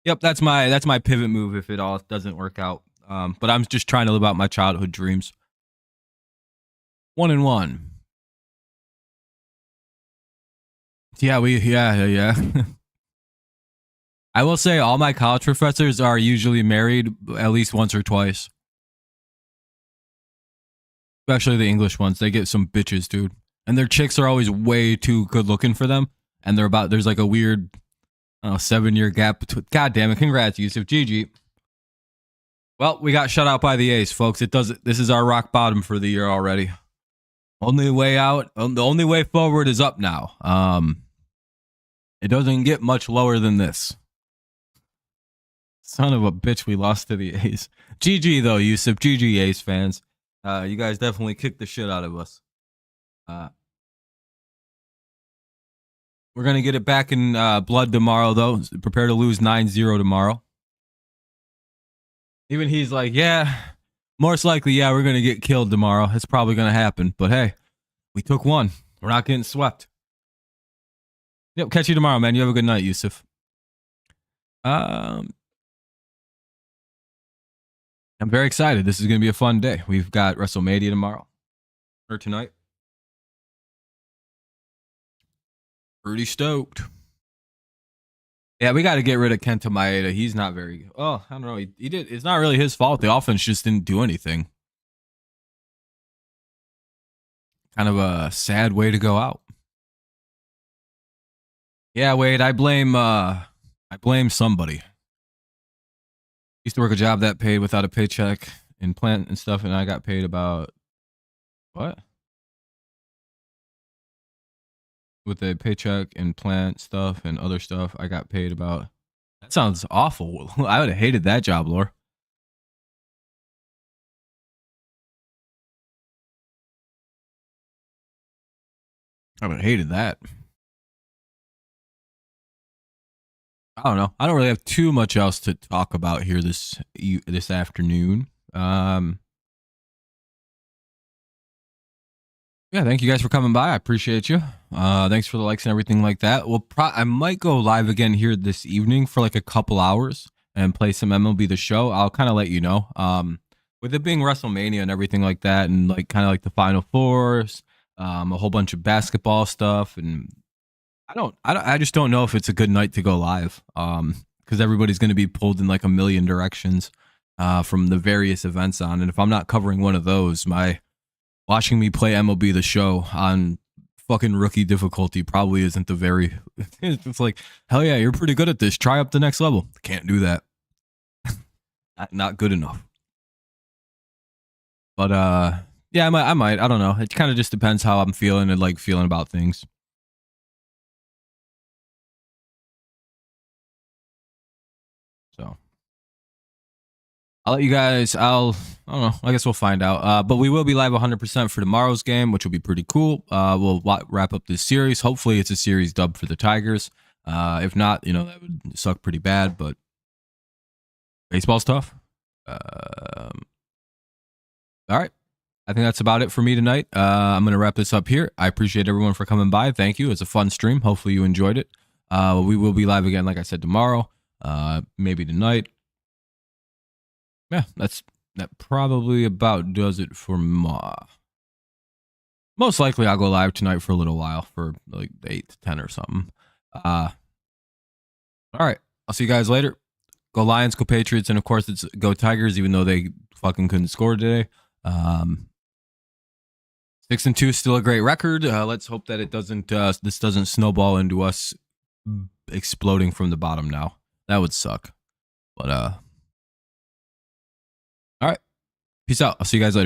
Yep, that's my pivot move if it all doesn't work out. But I'm just trying to live out my childhood dreams. 1-1. Yeah. I will say all my college professors are usually married at least once or twice. Especially the English ones. They get some bitches, dude. And their chicks are always way too good looking for them. And there's like a weird 7-year gap between. God damn it. Congrats, Yusuf. GG. Well, we got shut out by the Ace, folks. This is our rock bottom for the year already. Only way out. The only way forward is up now. It doesn't get much lower than this. Son of a bitch, we lost to the Ace. GG though, Yusuf. GG, Ace fans. You guys definitely kicked the shit out of us. We're going to get it back in blood tomorrow, though. Prepare to lose 9-0 tomorrow. Even he's like, yeah, most likely, yeah, we're going to get killed tomorrow. It's probably going to happen. But hey, we took one. We're not getting swept. Yep, catch you tomorrow, man. You have a good night, Yusuf. I'm very excited. This is going to be a fun day. We've got WrestleMania tomorrow. Or tonight. Pretty stoked. Yeah, we got to get rid of Kenta Maeda. He's not very... Oh, I don't know. He did. It's not really his fault. The offense just didn't do anything. Kind of a sad way to go out. Yeah, Wade, I blame somebody. Used to work a job that paid without a paycheck in plant and stuff, and I got paid about what? With a paycheck and plant stuff and other stuff, I got paid about. That sounds awful. I would have hated that job, Lore. I would have hated that. I don't know. I don't really have too much else to talk about here this afternoon. Yeah, thank you guys for coming by. I appreciate you. Thanks for the likes and everything like that. I might go live again here this evening for like a couple hours and play some MLB The Show. I'll kind of let you know. With it being WrestleMania and everything like that, and like kind of like the Final Fours, a whole bunch of basketball stuff, and I just don't know if it's a good night to go live. Because everybody's going to be pulled in like a million directions from the various events on, and if I'm not covering one of those, watching me play MLB The Show on fucking rookie difficulty probably isn't the very... It's like, hell yeah, you're pretty good at this. Try up the next level. Can't do that. Not good enough. But yeah, I might. I don't know. It kind of just depends how I'm feeling and like feeling about things. So I'll let you guys. I don't know. I guess we'll find out. But we will be live 100% for tomorrow's game, which will be pretty cool. We'll wrap up this series. Hopefully, it's a series dub for the Tigers. If not, that would suck pretty bad. But baseball's tough. All right. I think that's about it for me tonight. I'm going to wrap this up here. I appreciate everyone for coming by. Thank you. It's a fun stream. Hopefully you enjoyed it. We will be live again, like I said, tomorrow. Maybe tonight. Yeah, that probably about does it for most likely I'll go live tonight for a little while, for like 8 to 10 or something. All right. I'll see you guys later. Go Lions, go Patriots, and of course it's go Tigers, even though they fucking couldn't score today. 6-2 is still a great record. Let's hope that this doesn't snowball into us exploding from the bottom now. That would suck. But all right. Peace out. I'll see you guys later.